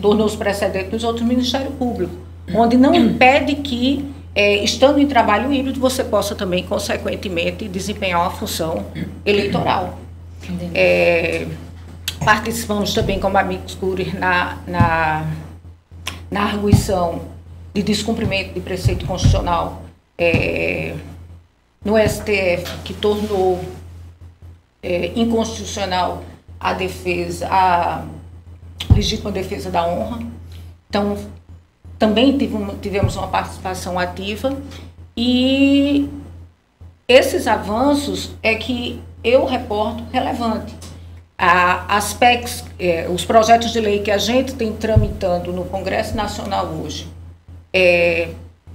Tornou-se precedente nos outros Ministérios Públicos, onde não impede que, estando em trabalho híbrido, você possa também, consequentemente, desempenhar uma função eleitoral. Participamos também como Amicus Curiae na arguição de descumprimento de preceito constitucional no STF, que tornou inconstitucional a legítima defesa da honra. Então, também tivemos uma participação ativa, e esses avanços é que eu reporto relevante. As PECs, os projetos de lei que a gente tem tramitando no Congresso Nacional hoje,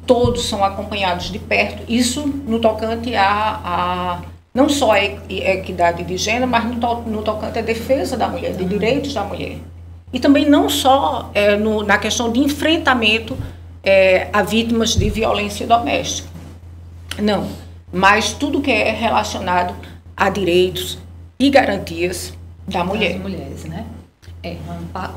todos são acompanhados de perto, isso no tocante a não só a equidade de gênero, mas no tocante à defesa da mulher, de direitos da mulher. E também não só na questão de enfrentamento a vítimas de violência doméstica. Não, mas tudo que é relacionado a direitos e garantias da mulher. Das mulheres, né? É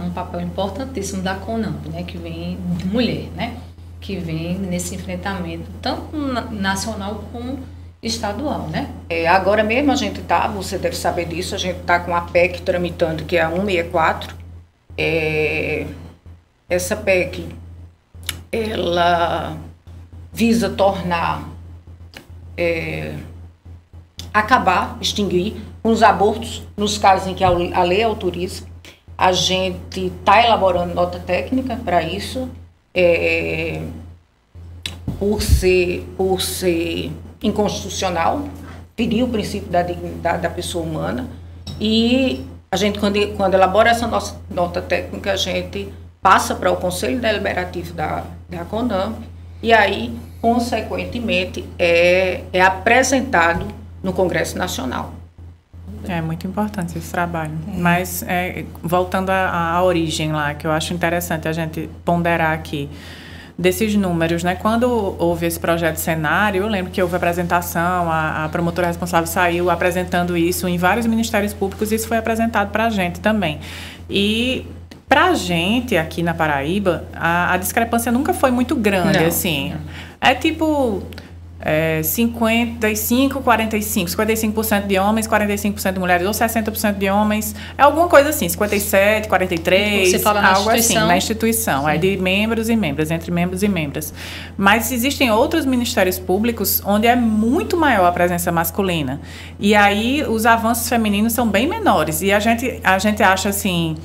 um papel importantíssimo da CONAMP, né? Que vem de mulher, né? Que vem nesse enfrentamento, tanto nacional como estadual, né? Agora mesmo a gente você deve saber disso, a gente está com a PEC tramitando, que é a 164. Essa PEC, ela visa tornar, extinguir os abortos nos casos em que a lei autoriza. A gente está elaborando nota técnica para isso, por ser inconstitucional, ferir o princípio da dignidade da pessoa humana, e a gente, quando elabora essa nossa nota técnica, a gente passa para o Conselho Deliberativo da CONAMP, e aí, consequentemente, é apresentado no Congresso Nacional. É muito importante esse trabalho. Mas, voltando à origem lá, que eu acho interessante a gente ponderar aqui, desses números, né? Quando houve esse projeto de cenário, eu lembro que houve apresentação, a promotora responsável saiu apresentando isso em vários ministérios públicos, e isso foi apresentado para a gente também. E para a gente, aqui na Paraíba, a discrepância nunca foi muito grande, assim. É tipo 55, 45, 55% de homens, 45% de mulheres, ou 60% de homens, é alguma coisa assim, 57, 43, você fala algo assim, na instituição, de membros e membras, entre membros e membras. Mas existem outros ministérios públicos onde é muito maior a presença masculina, e aí os avanços femininos são bem menores, e a gente acha assim,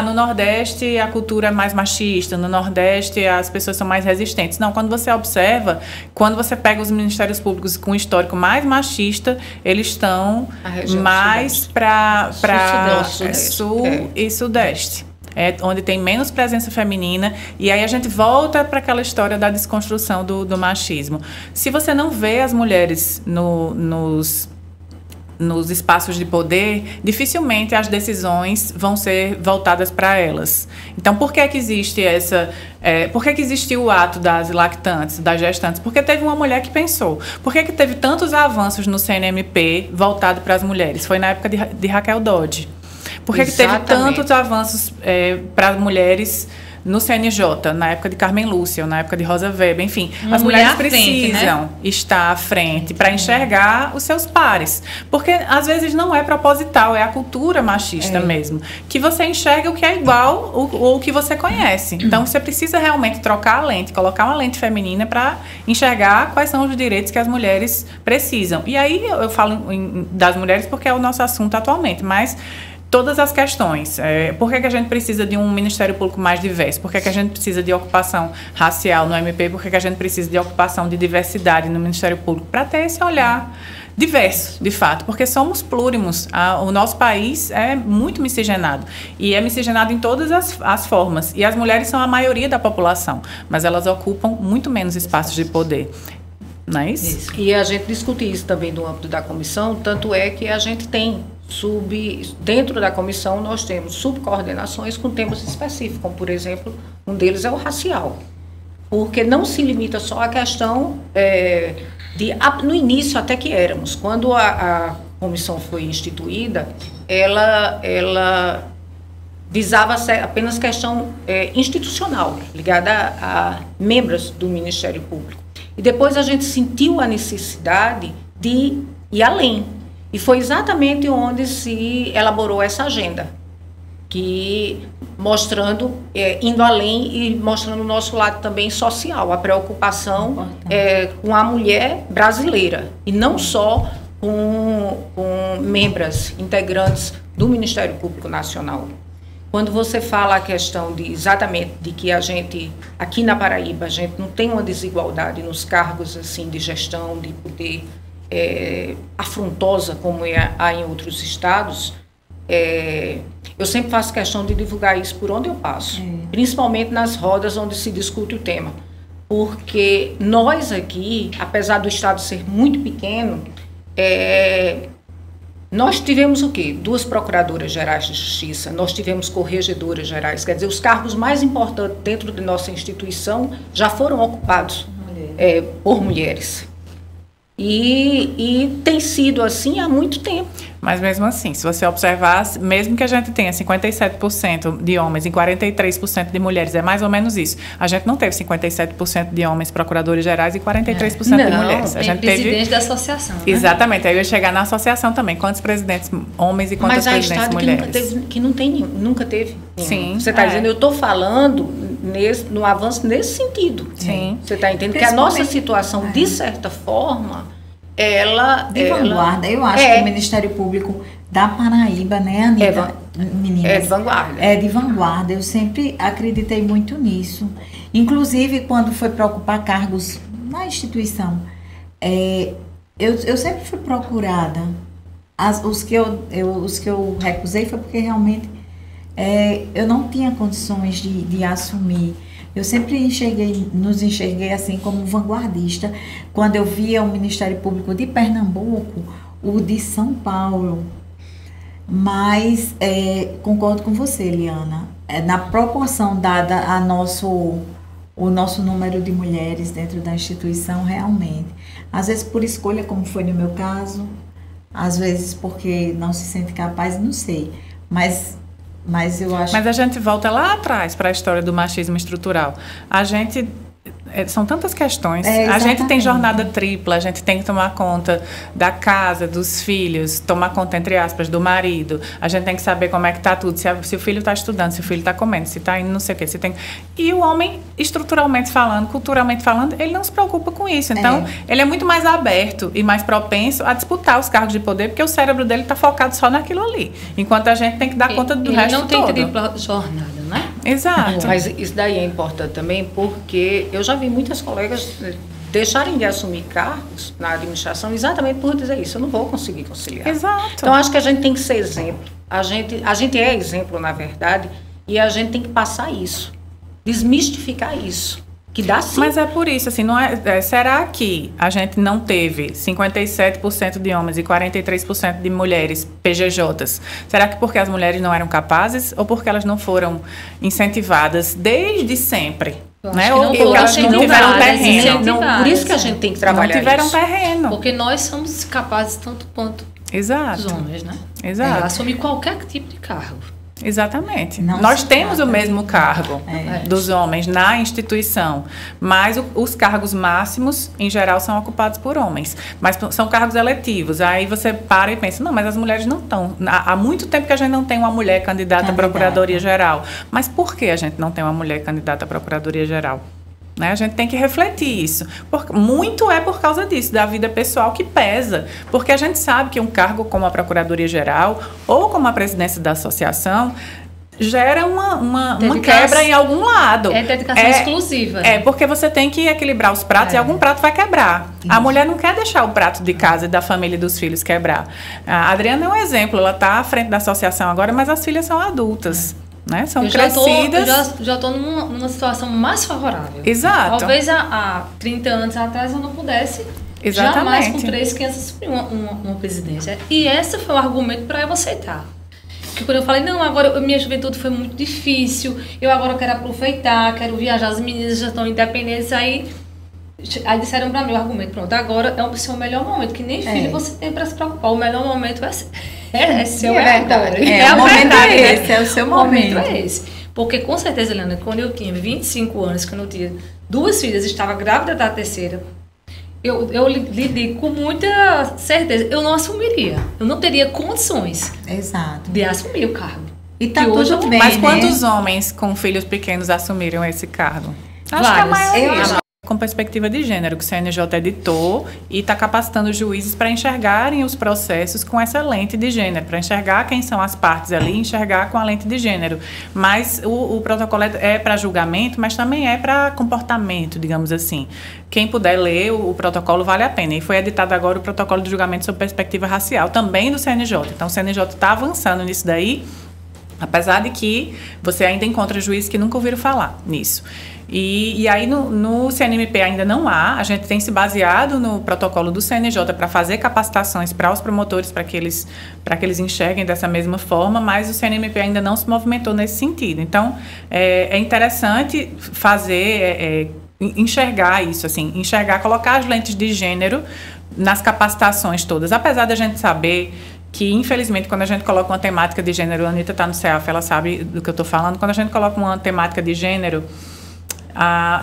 no Nordeste a cultura é mais machista, no Nordeste as pessoas são mais resistentes. Não, quando você observa, quando você pega os ministérios públicos com histórico mais machista, eles estão mais para sul e sudeste. Onde tem menos presença feminina, e aí a gente volta para aquela história da desconstrução do machismo. Se você não vê as mulheres nos espaços de poder, dificilmente as decisões vão ser voltadas para elas. Então, por que existe por que existiu o ato das lactantes, das gestantes? Porque teve uma mulher que pensou. Por que teve tantos avanços no CNMP voltado para as mulheres? Foi na época de Raquel Dodge. Por que teve tantos avanços para as mulheres no CNJ, na época de Carmen Lúcia, na época de Rosa Weber, enfim, as mulheres precisam estar à frente para enxergar os seus pares, porque às vezes não é proposital, é a cultura machista mesmo, que você enxerga o que é igual ou o que você conhece. Então você precisa realmente trocar a lente, colocar uma lente feminina para enxergar quais são os direitos que as mulheres precisam. E aí eu falo das mulheres porque é o nosso assunto atualmente, mas todas as questões. Por que a gente precisa de um Ministério Público mais diverso? Por que a gente precisa de ocupação racial no MP? Por que a gente precisa de ocupação de diversidade no Ministério Público? Para ter esse olhar diverso, de fato, porque somos plúrimos. O nosso país é muito miscigenado, e é miscigenado em todas as formas. E as mulheres são a maioria da população, mas elas ocupam muito menos espaços de poder. Não é isso? E a gente discute isso também no âmbito da comissão, tanto é que a gente tem dentro da comissão nós temos subcoordenações com temas específicos, como por exemplo, um deles é o racial, porque não se limita só à questão No início até que éramos. Quando a comissão foi instituída, ela visava apenas questão institucional, ligada a membros do Ministério Público. E depois a gente sentiu a necessidade de ir além. E foi exatamente onde se elaborou essa agenda, que mostrando, indo além e mostrando o nosso lado também social, a preocupação com a mulher brasileira, e não só com membros, integrantes do Ministério Público Nacional. Quando você fala a questão exatamente de que a gente, aqui na Paraíba, a gente não tem uma desigualdade nos cargos assim, de gestão, de poder afrontosa, como há em outros estados, eu sempre faço questão de divulgar isso por onde eu passo, principalmente nas rodas onde se discute o tema. Porque nós aqui, apesar do estado ser muito pequeno, nós tivemos o quê? 2 procuradoras gerais de justiça, nós tivemos corregedoras gerais, quer dizer, os cargos mais importantes dentro de nossa instituição já foram ocupados por mulheres. E tem sido assim há muito tempo. Mas mesmo assim, se você observar, mesmo que a gente tenha 57% de homens e 43% de mulheres, é mais ou menos isso. A gente não teve 57% de homens procuradores gerais e 43% de mulheres. A gente presidente da associação. Né? Exatamente, aí eu ia chegar na associação também. Quantos presidentes homens e quantas presidentes mulheres? Que não tem, nunca teve. Sim. Você está dizendo, eu estou falando no avanço nesse sentido. Sim. Você está entendendo que a nossa situação, de certa forma, vanguarda. Eu acho que o Ministério Público da Paraíba, né, Anitta? Meninas, é de vanguarda. É de vanguarda. Eu sempre acreditei muito nisso. Inclusive, quando foi para ocupar cargos na instituição, eu sempre fui procurada. Os que eu recusei foi porque realmente eu não tinha condições de assumir. Eu sempre nos enxerguei assim como vanguardista. Quando eu via o Ministério Público de Pernambuco, o de São Paulo. Mas concordo com você, Eliana. Na proporção dada o nosso número de mulheres dentro da instituição, realmente. Às vezes por escolha, como foi no meu caso. Às vezes porque não se sente capaz, não sei. Mas eu acho... Mas a gente volta lá atrás para a história do machismo estrutural. A gente... São tantas questões. A gente tem jornada tripla, a gente tem que tomar conta da casa, dos filhos, tomar conta, entre aspas, do marido. A gente tem que saber como é que está tudo, se o filho está estudando, se o filho está comendo, se está indo não sei o quê. E o homem, estruturalmente falando, culturalmente falando, ele não se preocupa com isso. Então, ele é muito mais aberto e mais propenso a disputar os cargos de poder, porque o cérebro dele está focado só naquilo ali. Enquanto a gente tem que dar conta do resto todo. Ele não tem tripla jornada, né? Exato. Mas isso daí é importante também, porque eu já vi muitas colegas deixarem de assumir cargos na administração exatamente por dizer isso, eu não vou conseguir conciliar. Exato. Então, acho que a gente tem que ser exemplo. A gente é exemplo, na verdade, e a gente tem que passar isso, desmistificar isso. Que dá sim. Mas é por isso, assim, não será que a gente não teve 57% de homens e 43% de mulheres PGJs? Será que porque as mulheres não eram capazes ou porque elas não foram incentivadas desde sempre? Né? Ou porque elas não tiveram terreno? Não, por isso que a gente tem que trabalhar não tiveram isso. terreno. Porque nós somos capazes tanto quanto Exato. os homens, né? Exato. Assumir qualquer tipo de cargo. Exatamente. Nós temos o mesmo cargo dos homens na instituição, mas os cargos máximos, em geral, são ocupados por homens. Mas são cargos eletivos. Aí você para e pensa, não, mas as mulheres não estão. Há muito tempo que a gente não tem uma mulher candidata à Procuradoria-Geral. Mas por que a gente não tem uma mulher candidata à Procuradoria-Geral? Né? A gente tem que refletir isso. Muito é por causa disso, da vida pessoal que pesa. Porque a gente sabe que um cargo como a Procuradoria-Geral ou como a presidência da associação gera uma quebra em algum lado. É dedicação exclusiva. É, porque você tem que equilibrar os pratos e algum prato vai quebrar. Isso. A mulher não quer deixar o prato de casa e da família e dos filhos quebrar. A Adriana é um exemplo, ela está à frente da associação agora, mas as filhas são adultas. Né? São crescidas. Já estou numa situação mais favorável. Exato. Talvez há 30 anos atrás eu não pudesse jamais com 3 crianças assumir uma presidência. E esse foi o argumento para eu aceitar. Porque quando eu falei, não, agora minha juventude foi muito difícil, eu agora quero aproveitar, quero viajar, as meninas já estão independentes, aí Aí disseram pra mim o argumento, pronto, agora é o seu melhor momento, que nem filho você tem pra se preocupar. O melhor momento é seu, é verdade. agora. É, o momento é esse, é o seu momento. O momento é esse. Porque com certeza, Helena, quando eu tinha 25 anos, quando eu tinha 2 filhas, estava grávida da terceira, eu lhe digo com muita certeza, eu não assumiria. Eu não teria condições Exato. de assumir o cargo. E tá Que hoje tudo eu- bem, Mas né? quantos homens com filhos pequenos assumiram esse cargo? Acho que a Vários. maioria. Eu acho- Com perspectiva de gênero, que o CNJ editou e está capacitando os juízes para enxergarem os processos com essa lente de gênero, para enxergar quem são as partes ali, enxergar com a lente de gênero. Mas o protocolo é para julgamento, mas também é para comportamento, digamos assim. Quem puder ler o protocolo vale a pena. E foi editado agora o protocolo de julgamento sob perspectiva racial, também do CNJ. Então o CNJ está avançando nisso daí, apesar de que você ainda encontra juízes que nunca ouviram falar nisso. E aí no CNMP ainda não há, a gente tem se baseado no protocolo do CNJ para fazer capacitações para os promotores, para que eles enxerguem dessa mesma forma, mas o CNMP ainda não se movimentou nesse sentido. Então, é interessante enxergar isso, assim, colocar as lentes de gênero nas capacitações todas, apesar da gente saber que, infelizmente, quando a gente coloca uma temática de gênero, a Anitta está no CEAF, ela sabe do que eu estou falando, quando a gente coloca uma temática de gênero,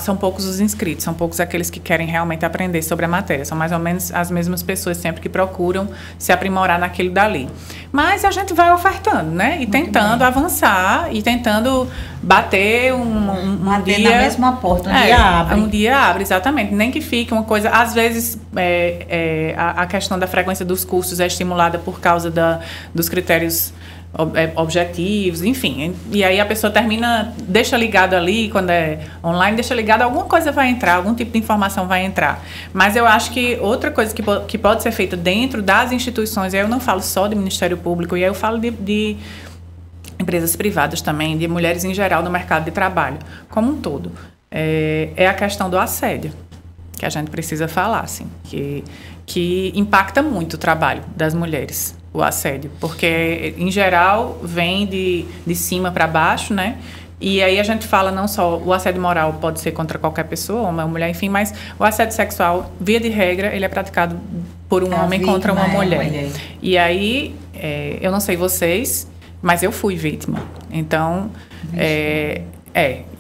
são poucos os inscritos, são poucos aqueles que querem realmente aprender sobre a matéria. São mais ou menos as mesmas pessoas sempre que procuram se aprimorar naquilo dali. Mas a gente vai ofertando, né? E tentando avançar e tentando bater um Bater dia... na mesma porta, um dia abre. Um dia abre, exatamente. Nem que fique uma coisa... Às vezes, a questão da frequência dos cursos é estimulada por causa dos critérios objetivos, enfim. E aí a pessoa deixa ligado ali, quando é online, deixa ligado, alguma coisa vai entrar, algum tipo de informação vai entrar. Mas eu acho que outra coisa que pode ser feita dentro das instituições, e aí eu não falo só do Ministério Público, e aí eu falo de empresas privadas também, de mulheres em geral no mercado de trabalho, como um todo, é a questão do assédio, que a gente precisa falar, assim, que impacta muito o trabalho das mulheres, o assédio, porque, em geral, vem de cima para baixo, né? E aí a gente fala não só o assédio moral pode ser contra qualquer pessoa, homem ou mulher, enfim, mas o assédio sexual, via de regra, ele é praticado por um homem contra uma mulher. E aí, eu não sei vocês, mas eu fui vítima. Então,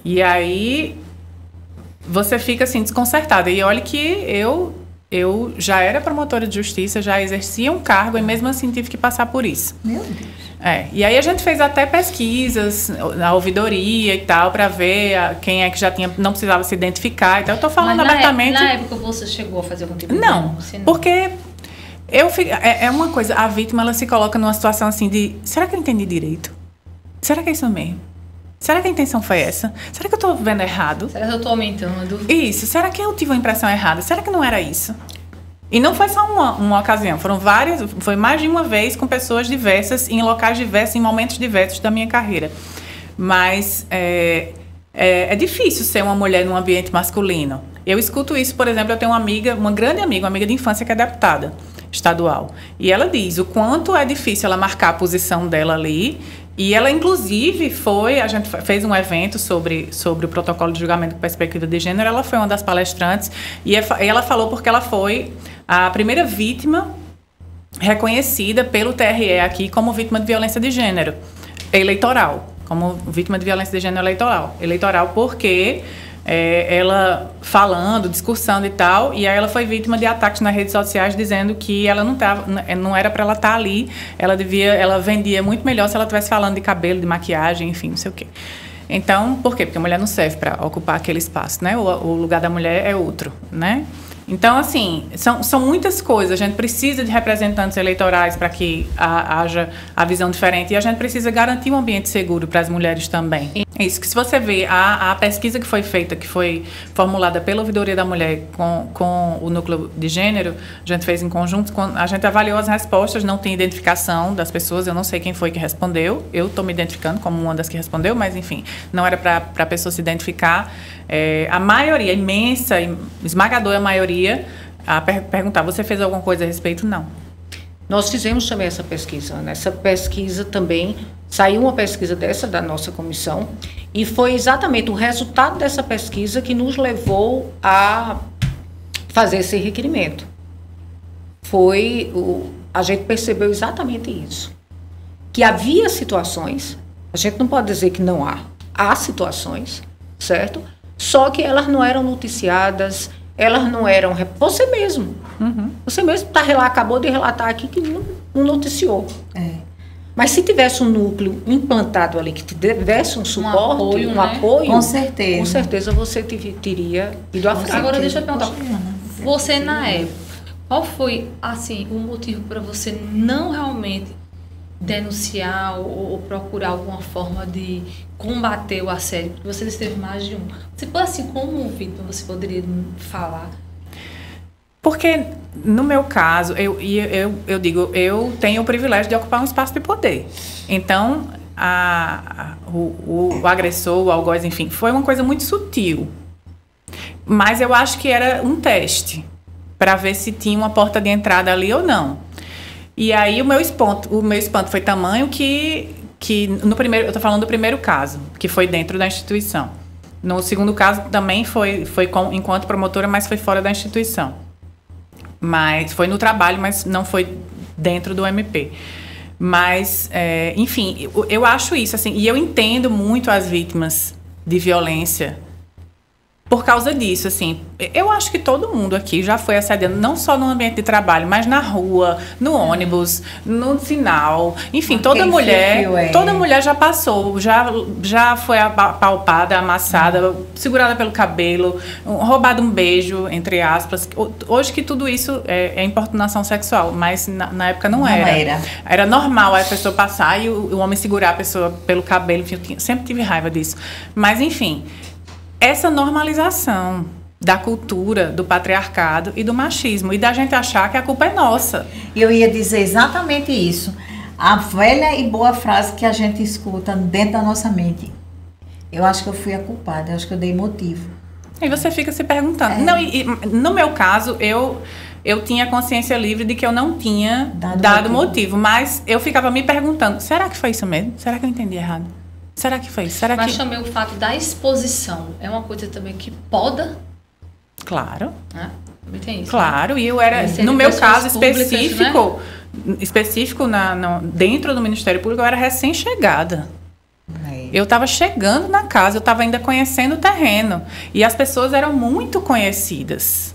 e aí você fica assim desconcertada. E olha que eu já era promotora de justiça, já exercia um cargo e mesmo assim tive que passar por isso. Meu Deus. E aí a gente fez até pesquisas na ouvidoria e tal, para ver quem é que já não precisava se identificar. Então eu estou falando abertamente. Na época você chegou a fazer algum tipo de denúncia? Não, porque é uma coisa, a vítima ela se coloca numa situação assim de, será que eu entendi direito? Será que é isso mesmo? Será que a intenção foi essa? Será que eu estou vendo errado? Será que eu estou aumentando? Isso. Será que eu tive uma impressão errada? Será que não era isso? E não foi só uma ocasião. Foram várias, foi mais de uma vez com pessoas diversas, em locais diversos, em momentos diversos da minha carreira. Mas é difícil ser uma mulher num ambiente masculino. Eu escuto isso, por exemplo, eu tenho uma grande amiga, uma amiga de infância que é deputada estadual. E ela diz o quanto é difícil ela marcar a posição dela ali. E ela, inclusive, a gente fez um evento sobre o protocolo de julgamento com perspectiva de gênero, ela foi uma das palestrantes, e ela falou porque ela foi a primeira vítima reconhecida pelo TRE aqui como vítima de violência de gênero eleitoral, como vítima de violência de gênero eleitoral porque ela falando, discursando e tal, e aí ela foi vítima de ataques nas redes sociais dizendo que ela não era para ela estar ali, ela vendia muito melhor se ela estivesse falando de cabelo, de maquiagem, enfim, não sei o quê. Então, por quê? Porque a mulher não serve para ocupar aquele espaço, né? O lugar da mulher é outro, né? Então, assim, são muitas coisas. A gente precisa de representantes eleitorais para que haja a visão diferente. E a gente precisa garantir um ambiente seguro para as mulheres também. É isso, que se você vê a pesquisa que foi feita, que foi formulada pela Ouvidoria da Mulher com o Núcleo de Gênero, a gente fez em conjunto, a gente avaliou as respostas, não tem identificação das pessoas, eu não sei quem foi que respondeu, eu estou me identificando como uma das que respondeu, mas, enfim, não era para a pessoa se identificar. A maioria, imensa, esmagadora maioria, perguntar, você fez alguma coisa a respeito? Não. Nós fizemos também essa pesquisa. Nessa pesquisa também saiu uma pesquisa dessa da nossa comissão e foi exatamente o resultado dessa pesquisa que nos levou a fazer esse requerimento. A gente percebeu exatamente isso. Que havia situações, a gente não pode dizer que não há situações, certo? Só que elas não eram noticiadas, elas não eram... Você mesmo. Você mesmo acabou de relatar aqui que não noticiou. Mas se tivesse um núcleo implantado ali, que te desse um suporte, um apoio, com certeza você teria ido à frente. Agora deixa eu perguntar, você na época, qual foi assim o motivo para você não realmente denunciar ou procurar alguma forma de combater o assédio? Porque você esteve mais de um. Você pode, assim, como vítima, você poderia falar? Porque, no meu caso, eu digo, eu tenho o privilégio de ocupar um espaço de poder. Então, o agressor, o algoz, enfim, foi uma coisa muito sutil. Mas eu acho que era um teste para ver se tinha uma porta de entrada ali ou não. E aí o meu espanto foi tamanho que no primeiro, eu estou falando do primeiro caso, que foi dentro da instituição. No segundo caso também foi enquanto promotora, mas foi fora da instituição. Mas foi no trabalho, mas não foi dentro do MP. Mas, enfim, eu acho isso, assim, e eu entendo muito as vítimas de violência por causa disso, assim. Eu acho que todo mundo aqui já foi assediado, não só no ambiente de trabalho, mas na rua, no ônibus, no sinal. Enfim, toda mulher já passou, já foi apalpada, amassada, segurada pelo cabelo, roubado um beijo, entre aspas. Hoje que tudo isso é importunação sexual, mas na época não era. Era normal a pessoa passar e o homem segurar a pessoa pelo cabelo. Enfim, eu sempre tive raiva disso. Mas, enfim, essa normalização da cultura, do patriarcado e do machismo, e da gente achar que a culpa é nossa. Eu ia dizer exatamente isso. A velha e boa frase que a gente escuta dentro da nossa mente. Eu acho que eu fui a culpada, eu acho que eu dei motivo. E você fica se perguntando. Não, no meu caso, eu tinha consciência livre de que eu não tinha dado motivo, mas eu ficava me perguntando, será que foi isso mesmo? Será que eu entendi errado? Será que foi? Mas também o fato da exposição é uma coisa também que poda? Claro. Também tem isso. Claro, né? E eu era, no meu caso específico, né? Dentro do Ministério Público, eu era recém-chegada. Eu estava chegando na casa, eu estava ainda conhecendo o terreno. E as pessoas eram muito conhecidas.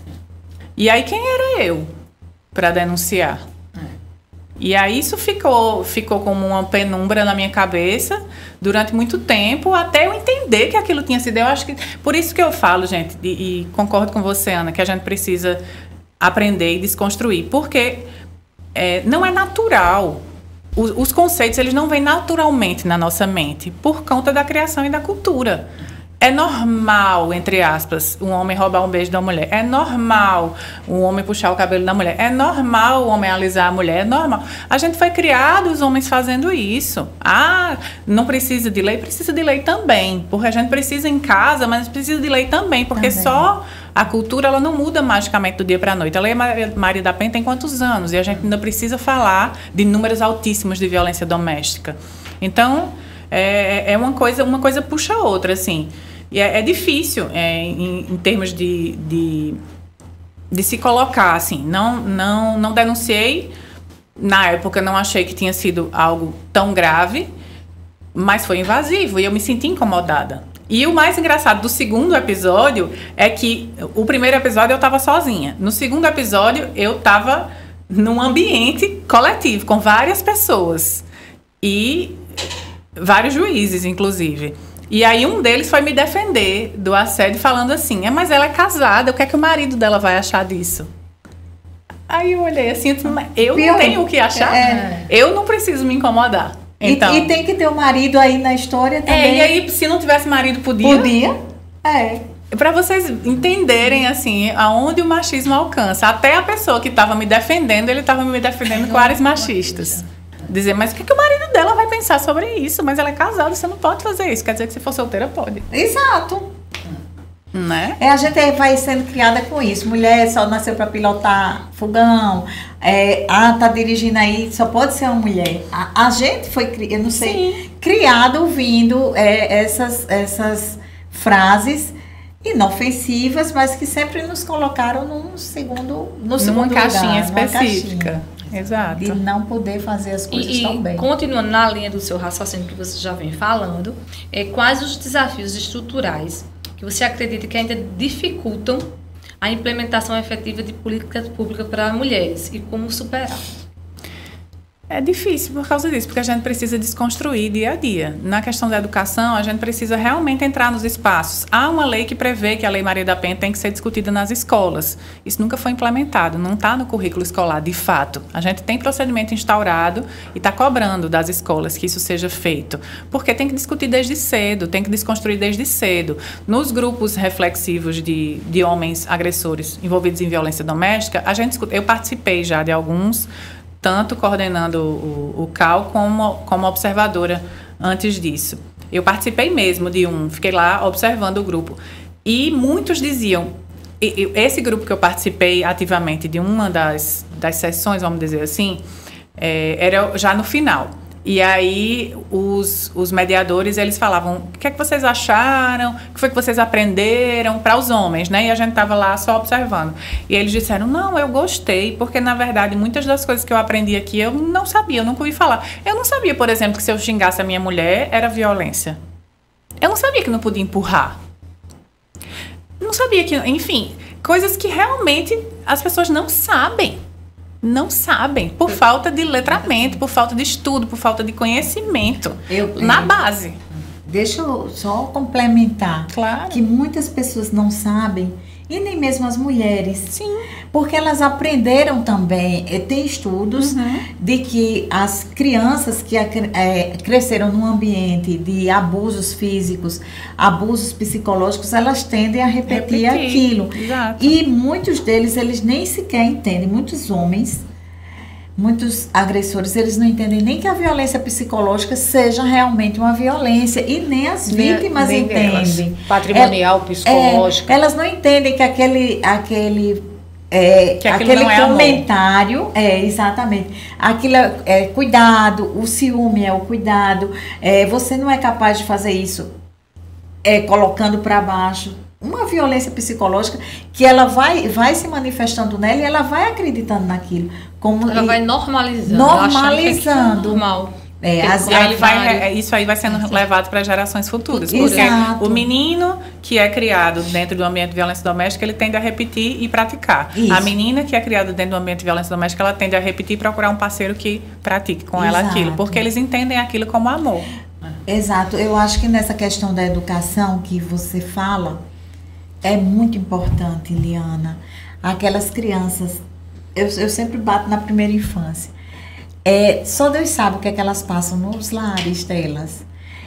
E aí, quem era eu para denunciar? E aí isso ficou como uma penumbra na minha cabeça durante muito tempo, até eu entender que aquilo tinha sido. Eu acho que, por isso que eu falo, gente, e concordo com você, Ana, que a gente precisa aprender e desconstruir, porque não é natural. Os conceitos, eles não vêm naturalmente na nossa mente, por conta da criação e da cultura. É normal, entre aspas, um homem roubar um beijo da mulher. É normal um homem puxar o cabelo da mulher. É normal o homem alisar a mulher. É normal. A gente foi criado, os homens fazendo isso. Não precisa de lei? Precisa de lei também. Porque a gente precisa em casa, mas precisa de lei também. Porque só a cultura, ela não muda magicamente do dia para a noite. A Lei Maria da Penha tem quantos anos? E a gente ainda precisa falar de números altíssimos de violência doméstica. Então, uma coisa puxa a outra, assim. E é difícil em termos de se colocar, assim. Não denunciei. Na época, não achei que tinha sido algo tão grave, mas foi invasivo e eu me senti incomodada. E o mais engraçado do segundo episódio é que o primeiro episódio eu estava sozinha. No segundo episódio, eu estava num ambiente coletivo, com várias pessoas. E vários juízes, inclusive. E aí um deles foi me defender do assédio, falando assim, mas ela é casada, o que é que o marido dela vai achar disso? Aí eu olhei assim, eu não tenho o que achar, eu não preciso me incomodar. Então, e tem que ter o marido aí na história também. E aí, se não tivesse marido, podia? Podia, Para vocês entenderem, assim, aonde o machismo alcança. Até a pessoa que estava me defendendo, ele estava me defendendo com áreas machistas. Dizer, mas o que o marido dela vai pensar sobre isso? Mas ela é casada, você não pode fazer isso. Quer dizer que se for solteira, pode. Exato. Né? A gente vai sendo criada com isso. Mulher só nasceu para pilotar fogão. Tá dirigindo aí, só pode ser uma mulher. A gente foi, eu não sei, criada ouvindo essas frases inofensivas, mas que sempre nos colocaram no segundo Numa caixinha lugar, numa específica. caixinha. Exato. De não poder fazer as coisas tão bem. Continuando na linha do seu raciocínio que você já vem falando, quais os desafios estruturais que você acredita que ainda dificultam a implementação efetiva de políticas públicas para mulheres e como superar? É difícil por causa disso, porque a gente precisa desconstruir dia a dia. Na questão da educação, a gente precisa realmente entrar nos espaços. Há uma lei que prevê que a Lei Maria da Penha tem que ser discutida nas escolas. Isso nunca foi implementado, não está no currículo escolar, de fato. A gente tem procedimento instaurado e está cobrando das escolas que isso seja feito. Porque tem que discutir desde cedo, tem que desconstruir desde cedo. Nos grupos reflexivos de homens agressores envolvidos em violência doméstica, eu participei já de alguns, tanto coordenando o CAL como observadora antes disso. Eu participei mesmo de fiquei lá observando o grupo. E muitos diziam, esse grupo que eu participei ativamente de uma das sessões, vamos dizer assim, era já no final. E aí os mediadores, eles falavam, o que é que vocês acharam, o que foi que vocês aprenderam, para os homens, né? E a gente estava lá só observando. E eles disseram, não, eu gostei, porque na verdade muitas das coisas que eu aprendi aqui eu não sabia, eu nunca ouvi falar. Eu não sabia, por exemplo, que se eu xingasse a minha mulher era violência. Eu não sabia que não podia empurrar. Não sabia que, enfim, coisas que realmente as pessoas não sabem. Não sabem, por falta de letramento, por falta de estudo, por falta de conhecimento na base. Deixa eu só complementar. Claro. Que muitas pessoas não sabem, e nem mesmo as mulheres. Sim. Porque elas aprenderam também, tem estudos de que as crianças que cresceram num ambiente de abusos físicos, abusos psicológicos, elas tendem a repetir aquilo. Exato. E muitos deles, eles nem sequer entendem, muitos homens, muitos agressores, eles não entendem nem que a violência psicológica seja realmente uma violência, e nem as vítimas nem entendem. Delas. Patrimonial, psicológica. Elas não entendem que aquele não é comentário exatamente, aquilo é cuidado, o ciúme é o cuidado, você não é capaz de fazer isso colocando para baixo. Uma violência psicológica que ela vai se manifestando nela e ela vai acreditando naquilo. Ela vai normalizando. Normalizando. Normal. Isso aí vai sendo levado para gerações futuras. Porque Exato. o menino que é criado dentro do ambiente de violência doméstica, ele tende a repetir e praticar. Isso. A menina que é criada dentro do ambiente de violência doméstica, ela tende a repetir e procurar um parceiro que pratique com ela aquilo. Porque eles entendem aquilo como amor. Exato. Eu acho que nessa questão da educação que você fala, é muito importante, Liana. Aquelas crianças, eu sempre bato na primeira infância. Só Deus sabe o que é que elas passam nos lares delas.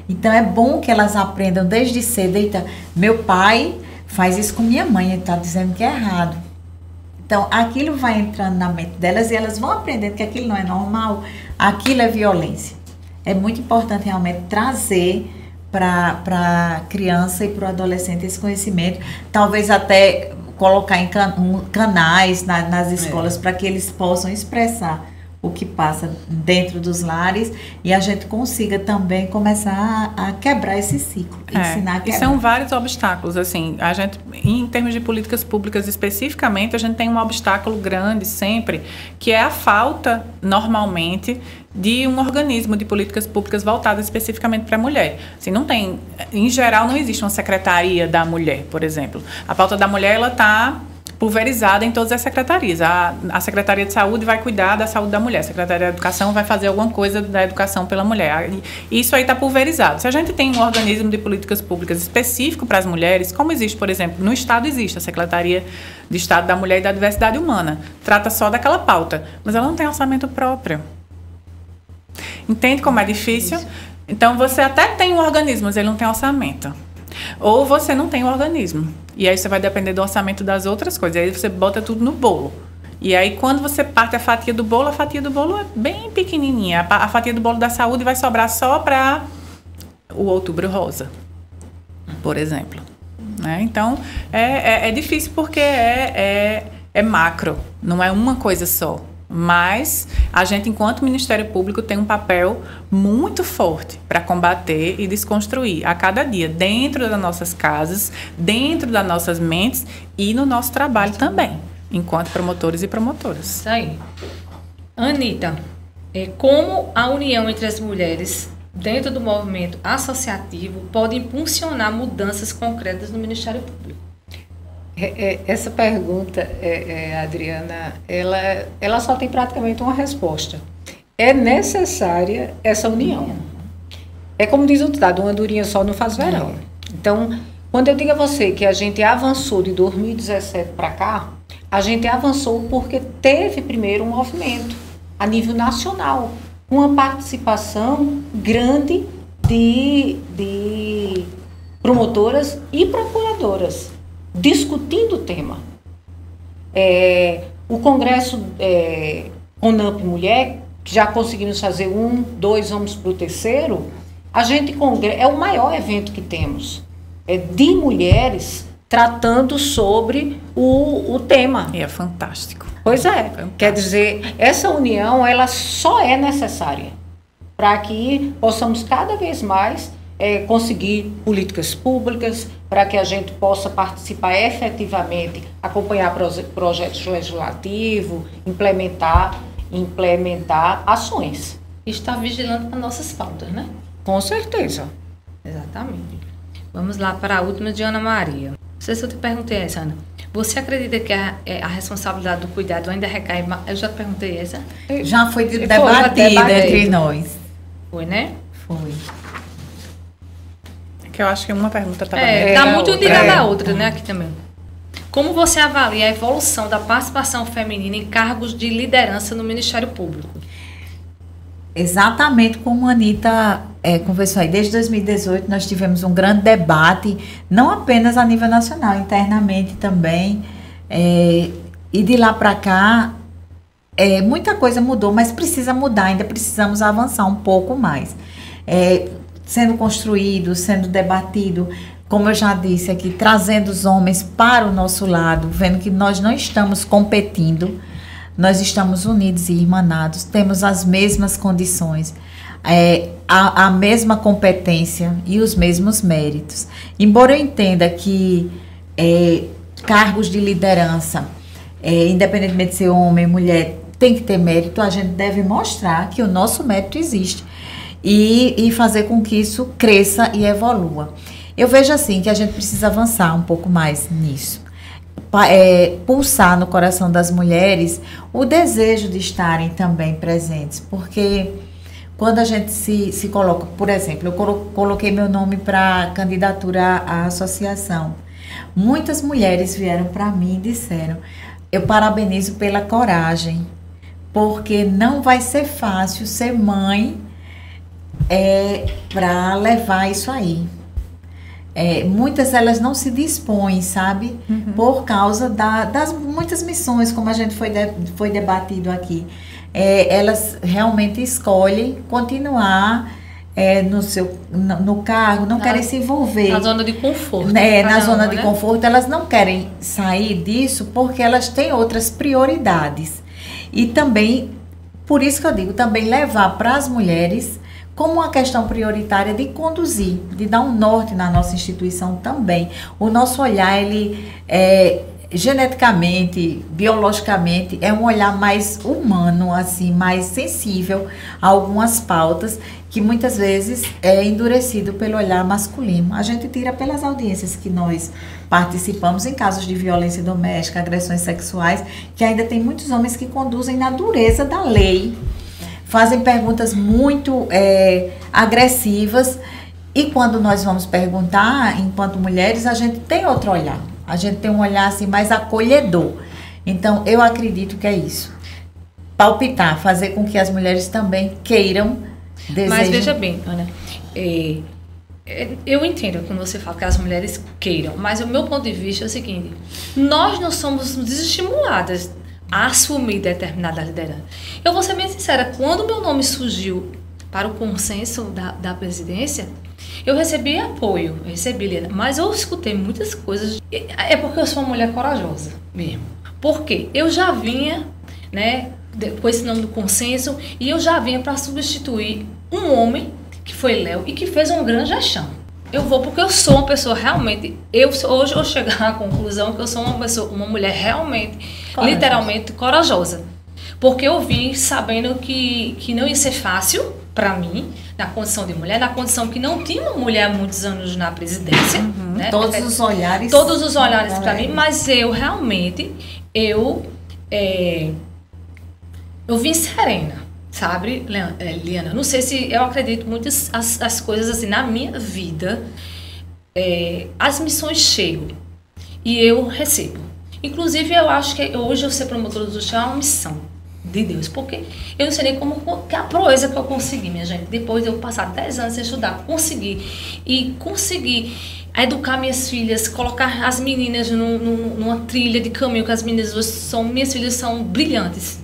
Então é bom que elas aprendam desde cedo. Eita, meu pai faz isso com minha mãe, ele está dizendo que é errado. Então aquilo vai entrando na mente delas e elas vão aprendendo que aquilo não é normal, aquilo é violência. É muito importante realmente trazer para a criança e para o adolescente esse conhecimento, talvez até colocar em canais nas escolas para que eles possam expressar o que passa dentro dos lares e a gente consiga também começar a quebrar esse ciclo, ensinar a quebrar. E são vários obstáculos, assim, a gente, em termos de políticas públicas especificamente, a gente tem um obstáculo grande sempre, que é a falta, normalmente, de um organismo de políticas públicas voltadas especificamente para a mulher. Assim, não tem, em geral, não existe uma secretaria da mulher, por exemplo. A pauta da mulher, ela está pulverizada em todas as secretarias. A Secretaria de Saúde vai cuidar da saúde da mulher, a Secretaria de Educação vai fazer alguma coisa da educação pela mulher. Isso aí está pulverizado. Se a gente tem um organismo de políticas públicas específico para as mulheres, como existe, por exemplo, no Estado existe a Secretaria de Estado da Mulher e da Diversidade Humana, trata só daquela pauta, mas ela não tem orçamento próprio. Entende como é difícil? Então, você até tem um organismo, mas ele não tem orçamento. Ou você não tem um organismo. E aí você vai depender do orçamento das outras coisas. Aí você bota tudo no bolo. E aí quando você parte a fatia do bolo é bem pequenininha. A fatia do bolo da saúde vai sobrar só para o Outubro Rosa, por exemplo. Né? Então, é difícil porque é macro. Não é uma coisa só. Mas a gente, enquanto Ministério Público, tem um papel muito forte para combater e desconstruir a cada dia, dentro das nossas casas, dentro das nossas mentes e no nosso trabalho também, enquanto promotores e promotoras. Isso aí. Anitta, como a união entre as mulheres dentro do movimento associativo pode impulsionar mudanças concretas no Ministério Público? Essa pergunta, Adriana, ela só tem praticamente uma resposta. É necessária essa união. É como diz o ditado, uma durinha só não faz verão. Então, quando eu digo a você que a gente avançou de 2017 para cá, a gente avançou porque teve primeiro um movimento a nível nacional, uma participação grande de promotoras e procuradoras discutindo o tema. O Congresso CONAMP Mulher, que já conseguimos fazer 1, 2, vamos para o terceiro, é o maior evento que temos, de mulheres tratando sobre o tema. E é fantástico. Pois é, quer dizer, essa união, ela só é necessária para que possamos cada vez mais conseguir políticas públicas, para que a gente possa participar efetivamente, acompanhar projetos legislativos, implementar ações. E estar vigilando para nossas pautas, né? Com certeza. Exatamente. Vamos lá para a última de Ana Maria. Não sei se eu te perguntei essa, Ana. Você acredita que a responsabilidade do cuidado ainda recai? Eu já te perguntei essa. Já foi debatida entre nós. Foi, né? Foi. Que eu acho que uma pergunta estava está muito ligada à outra, né? Aqui também. Como você avalia a evolução da participação feminina em cargos de liderança no Ministério Público? Exatamente como a Anitta conversou aí. Desde 2018 nós tivemos um grande debate, não apenas a nível nacional, internamente também. E de lá para cá, muita coisa mudou, mas precisa mudar, ainda precisamos avançar um pouco mais. Sendo construído, sendo debatido, como eu já disse aqui, trazendo os homens para o nosso lado, vendo que nós não estamos competindo, nós estamos unidos e irmanados, temos as mesmas condições, a mesma competência e os mesmos méritos. Embora eu entenda que cargos de liderança, independentemente de ser homem ou mulher, tem que ter mérito, a gente deve mostrar que o nosso mérito existe. E fazer com que isso cresça e evolua. Eu vejo assim que a gente precisa avançar um pouco mais nisso. Pulsar no coração das mulheres o desejo de estarem também presentes. Porque quando a gente se coloca, por exemplo, eu coloquei meu nome para candidatura à associação. Muitas mulheres vieram para mim e disseram: eu parabenizo pela coragem, porque não vai ser fácil ser mãe para levar isso aí. Muitas elas não se dispõem, sabe? Uhum. Por causa das muitas missões, como a gente foi debatido aqui. Elas realmente escolhem continuar no cargo, não querem se envolver. Na zona de conforto. Na zona de conforto, elas não querem sair disso porque elas têm outras prioridades. E também, por isso que eu digo, também levar para as mulheres como uma questão prioritária de conduzir, de dar um norte na nossa instituição também. O nosso olhar, ele geneticamente, biologicamente, é um olhar mais humano, assim, mais sensível a algumas pautas que muitas vezes é endurecido pelo olhar masculino. A gente tira pelas audiências que nós participamos em casos de violência doméstica, agressões sexuais, que ainda tem muitos homens que conduzem na dureza da lei, fazem perguntas muito agressivas, e quando nós vamos perguntar, enquanto mulheres, a gente tem outro olhar. A gente tem um olhar assim mais acolhedor. Então, eu acredito que é isso. Palpitar, fazer com que as mulheres também queiram, desejem. Mas veja bem, Ana, eu entendo quando você fala que as mulheres queiram, mas o meu ponto de vista é o seguinte: nós não somos desestimuladas a assumir determinada liderança. Eu vou ser bem sincera, quando meu nome surgiu para o consenso da presidência, eu recebi apoio, mas eu escutei muitas coisas. É porque eu sou uma mulher corajosa mesmo. Por quê? Eu já vinha né, com esse nome do consenso, e eu já vinha para substituir um homem, que foi Léo, e que fez uma grande gestão. Eu vou porque eu sou uma pessoa realmente, hoje eu chegar à conclusão que eu sou uma mulher realmente, literalmente corajosa. Porque eu vim sabendo que não ia ser fácil para mim, na condição de mulher, na condição que não tinha uma mulher há muitos anos na presidência. Né? Todos os olhares para mim, mas eu realmente, eu vim serena, sabe, Liana? Não sei se eu acredito muito as coisas assim, na minha vida, as missões chegam e eu recebo. Inclusive, eu acho que hoje eu ser promotora de justiça é uma missão de Deus, porque eu não sei nem como que a proeza que eu consegui, minha gente, depois de eu passar 10 anos sem estudar, conseguir educar minhas filhas, colocar as meninas numa trilha de caminho, que as meninas hoje minhas filhas são brilhantes.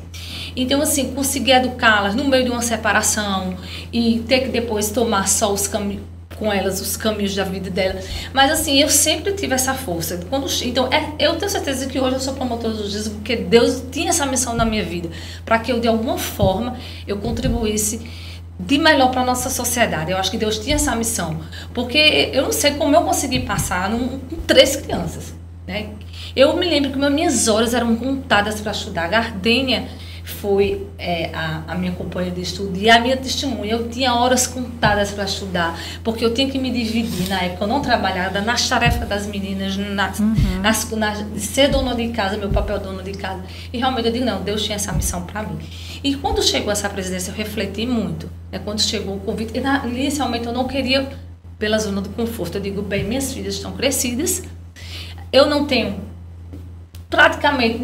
Então, assim, conseguir educá-las no meio de uma separação e ter que depois tomar só os caminhos com elas, os caminhos da vida dela. Mas, assim, eu sempre tive essa força. Então, eu tenho certeza que hoje eu sou promotora de justiça porque Deus tinha essa missão na minha vida, para que eu, de alguma forma, eu contribuísse de melhor para a nossa sociedade. Eu acho que Deus tinha essa missão. Porque eu não sei como eu consegui passar com 3 crianças, né? Eu me lembro que minhas horas eram contadas para estudar. A Gardênia foi a minha companheira de estudo e a minha testemunha. Eu tinha horas contadas para estudar, porque eu tinha que me dividir. Na época eu não trabalhava nas tarefas das meninas, de ser dona de casa, meu papel dona de casa. E realmente eu digo, não, Deus tinha essa missão para mim. E quando chegou essa presidência, eu refleti muito. Né? Quando chegou o convite, inicialmente eu não queria pela zona do conforto. Eu digo, bem, minhas filhas estão crescidas, eu não tenho praticamente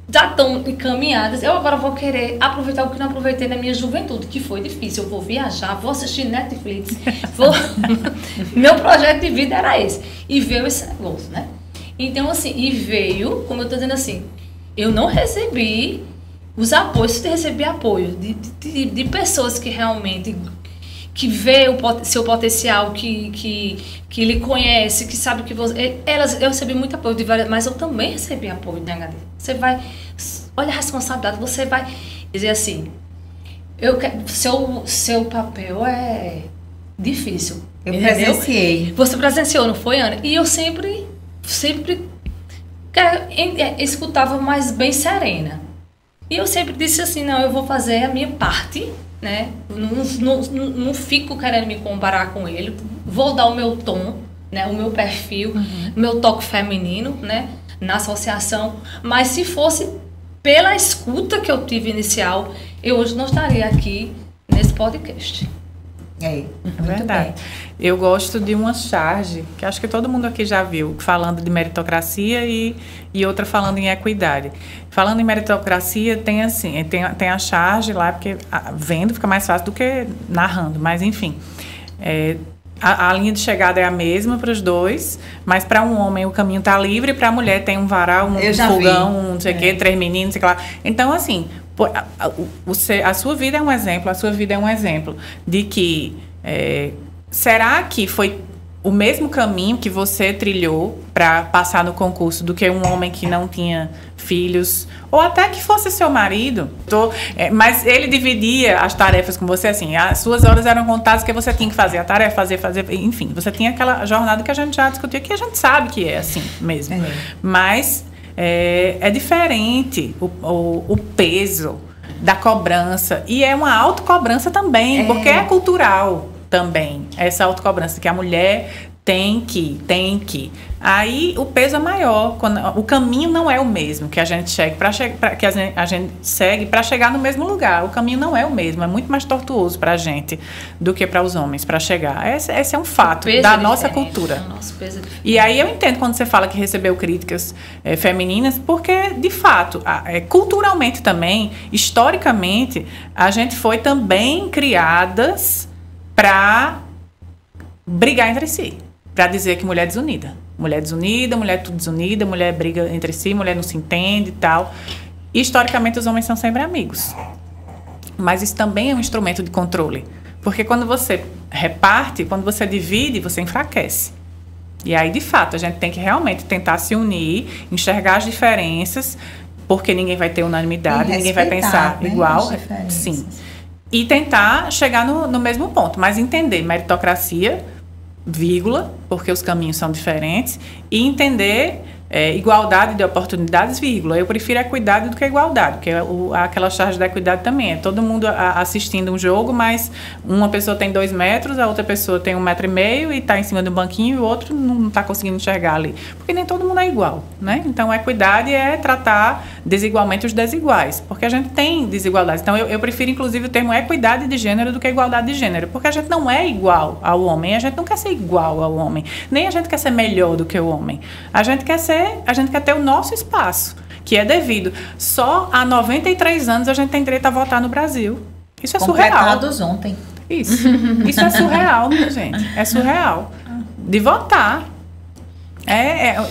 já estão encaminhadas, eu agora vou querer aproveitar o que não aproveitei na minha juventude, que foi difícil. Eu vou viajar, vou assistir Netflix, meu projeto de vida era esse. E veio esse negócio, né? Então, assim, e veio, como eu estou dizendo assim, eu não recebi os apoios, eu recebi apoio de pessoas que realmente que vê o seu potencial, que lhe conhece, que sabe que você... eu recebi muito apoio de várias, mas eu também recebi apoio de HD. Você vai... Olha a responsabilidade, você vai dizer assim, seu papel é difícil. Eu presenciei. Você presenciou, não foi, Ana? E eu sempre escutava mais bem serena. E eu sempre disse assim, não, eu vou fazer a minha parte, né? Não fico querendo me comparar com ele, vou dar o meu tom, né? O meu perfil, o meu toque feminino, né? Na associação, mas se fosse pela escuta que eu tive inicial, eu hoje não estaria aqui nesse podcast. É verdade. Bem. Eu gosto de uma charge, que acho que todo mundo aqui já viu, falando de meritocracia e outra falando em equidade. Falando em meritocracia, tem assim, tem a charge lá, porque vendo fica mais fácil do que narrando, mas enfim. A linha de chegada é a mesma para os dois, mas para um homem o caminho está livre, para a mulher tem um varal, um fogão, um não sei o quê, 3 meninos, não sei o que lá. Então, assim, a sua vida é um exemplo, a sua vida é um exemplo de que será que foi o mesmo caminho que você trilhou para passar no concurso do que um homem que não tinha filhos, ou até que fosse seu marido, mas ele dividia as tarefas com você assim, as suas horas eram contadas que você tinha que fazer a tarefa, fazer, enfim, você tinha aquela jornada que a gente já discutiu, que a gente sabe que é assim mesmo, mas é diferente o peso da cobrança, e é uma autocobrança também, porque é cultural também, essa autocobrança que a mulher tem que. Aí o peso é maior, o caminho não é o mesmo que a gente segue para chegar no mesmo lugar. O caminho não é o mesmo, é muito mais tortuoso para a gente do que para os homens para chegar. Esse é um fato da nossa cultura. Nosso peso é diferente. E aí eu entendo quando você fala que recebeu críticas femininas, porque de fato, culturalmente também, historicamente, a gente foi também criadas para brigar entre si, para dizer que mulher é desunida. Mulher desunida, mulher tudo desunida, mulher briga entre si, mulher não se entende e tal. E, historicamente, os homens são sempre amigos. Mas isso também é um instrumento de controle. Porque quando você reparte, quando você divide, você enfraquece. E aí, de fato, a gente tem que realmente tentar se unir, enxergar as diferenças, porque ninguém vai ter unanimidade, E ninguém vai respeitar, pensar né, igual. as diferenças. Sim. E tentar chegar no mesmo ponto, mas entender meritocracia, vírgula, porque os caminhos são diferentes, e entender igualdade de oportunidades, vírgula. Eu prefiro a equidade do que a igualdade, porque aquela charge da equidade também é todo mundo assistindo um jogo, mas uma pessoa tem 2 metros, a outra pessoa tem 1,5 metro e está em cima do banquinho e o outro não está conseguindo enxergar ali. Porque nem todo mundo é igual, né? Então, a equidade é tratar desigualmente os desiguais, porque a gente tem desigualdades. Então, eu prefiro, inclusive, o termo equidade de gênero do que igualdade de gênero, porque a gente não é igual ao homem, a gente não quer ser igual ao homem, nem a gente quer ser melhor do que o homem. A gente quer ter o nosso espaço, que é devido. Só há 93 anos a gente tem direito a votar no Brasil. Isso é surreal. Completados ontem. Isso é surreal, minha gente. É surreal. De votar.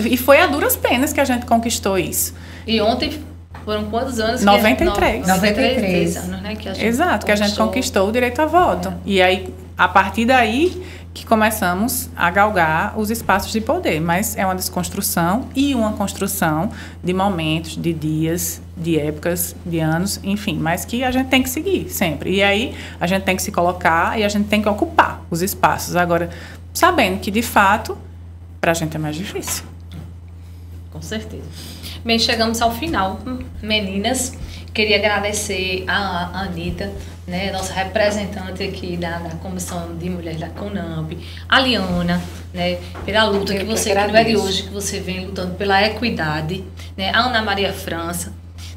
E foi a duras penas que a gente conquistou isso. E ontem foram quantos anos? 93. 93 anos, né? Que a gente Exato, que a gente conquistou o direito a voto. E aí, a partir daí, que começamos a galgar os espaços de poder. Mas é uma desconstrução e uma construção de momentos, de dias, de épocas, de anos, enfim. Mas que a gente tem que seguir sempre. E aí, a gente tem que se colocar e a gente tem que ocupar os espaços. Agora, sabendo que, de fato, para a gente é mais difícil. Com certeza. Bem, chegamos ao final. Meninas, queria agradecer a Anitta, né, nossa representante aqui da Comissão de Mulheres da CONAMP, a Liana, né, pela luta que você, que não é de hoje, que você vem lutando pela equidade, né, a Ana Maria França,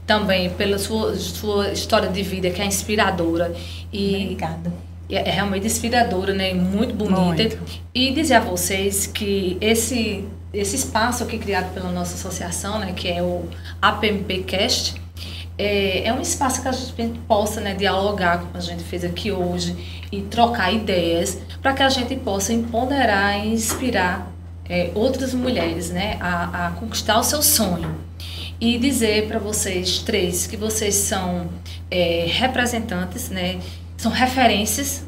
também pela sua história de vida, que é inspiradora. Obrigada. É realmente inspiradora, né, muito bonita. Muito. E dizer a vocês que esse espaço aqui criado pela nossa associação, né, que é o APMP Cast, é um espaço que a gente possa, né, dialogar, como a gente fez aqui hoje, e trocar ideias, para que a gente possa empoderar e inspirar outras mulheres, né, a conquistar o seu sonho. E dizer para vocês três que vocês são representantes, né, são referências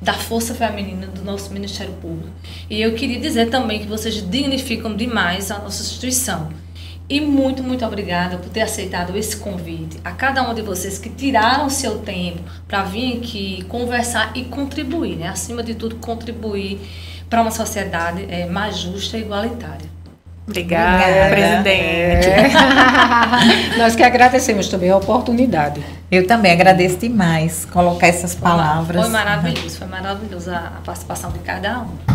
da força feminina do nosso Ministério Público. E eu queria dizer também que vocês dignificam demais a nossa instituição. E muito, muito obrigada por ter aceitado esse convite. A cada um de vocês que tiraram o seu tempo para vir aqui conversar e contribuir, né? Acima de tudo, contribuir para uma sociedade mais justa e igualitária. Obrigada, presidente. Nós que agradecemos também a oportunidade. Eu também agradeço demais colocar essas palavras. Foi maravilhosa a participação de cada um.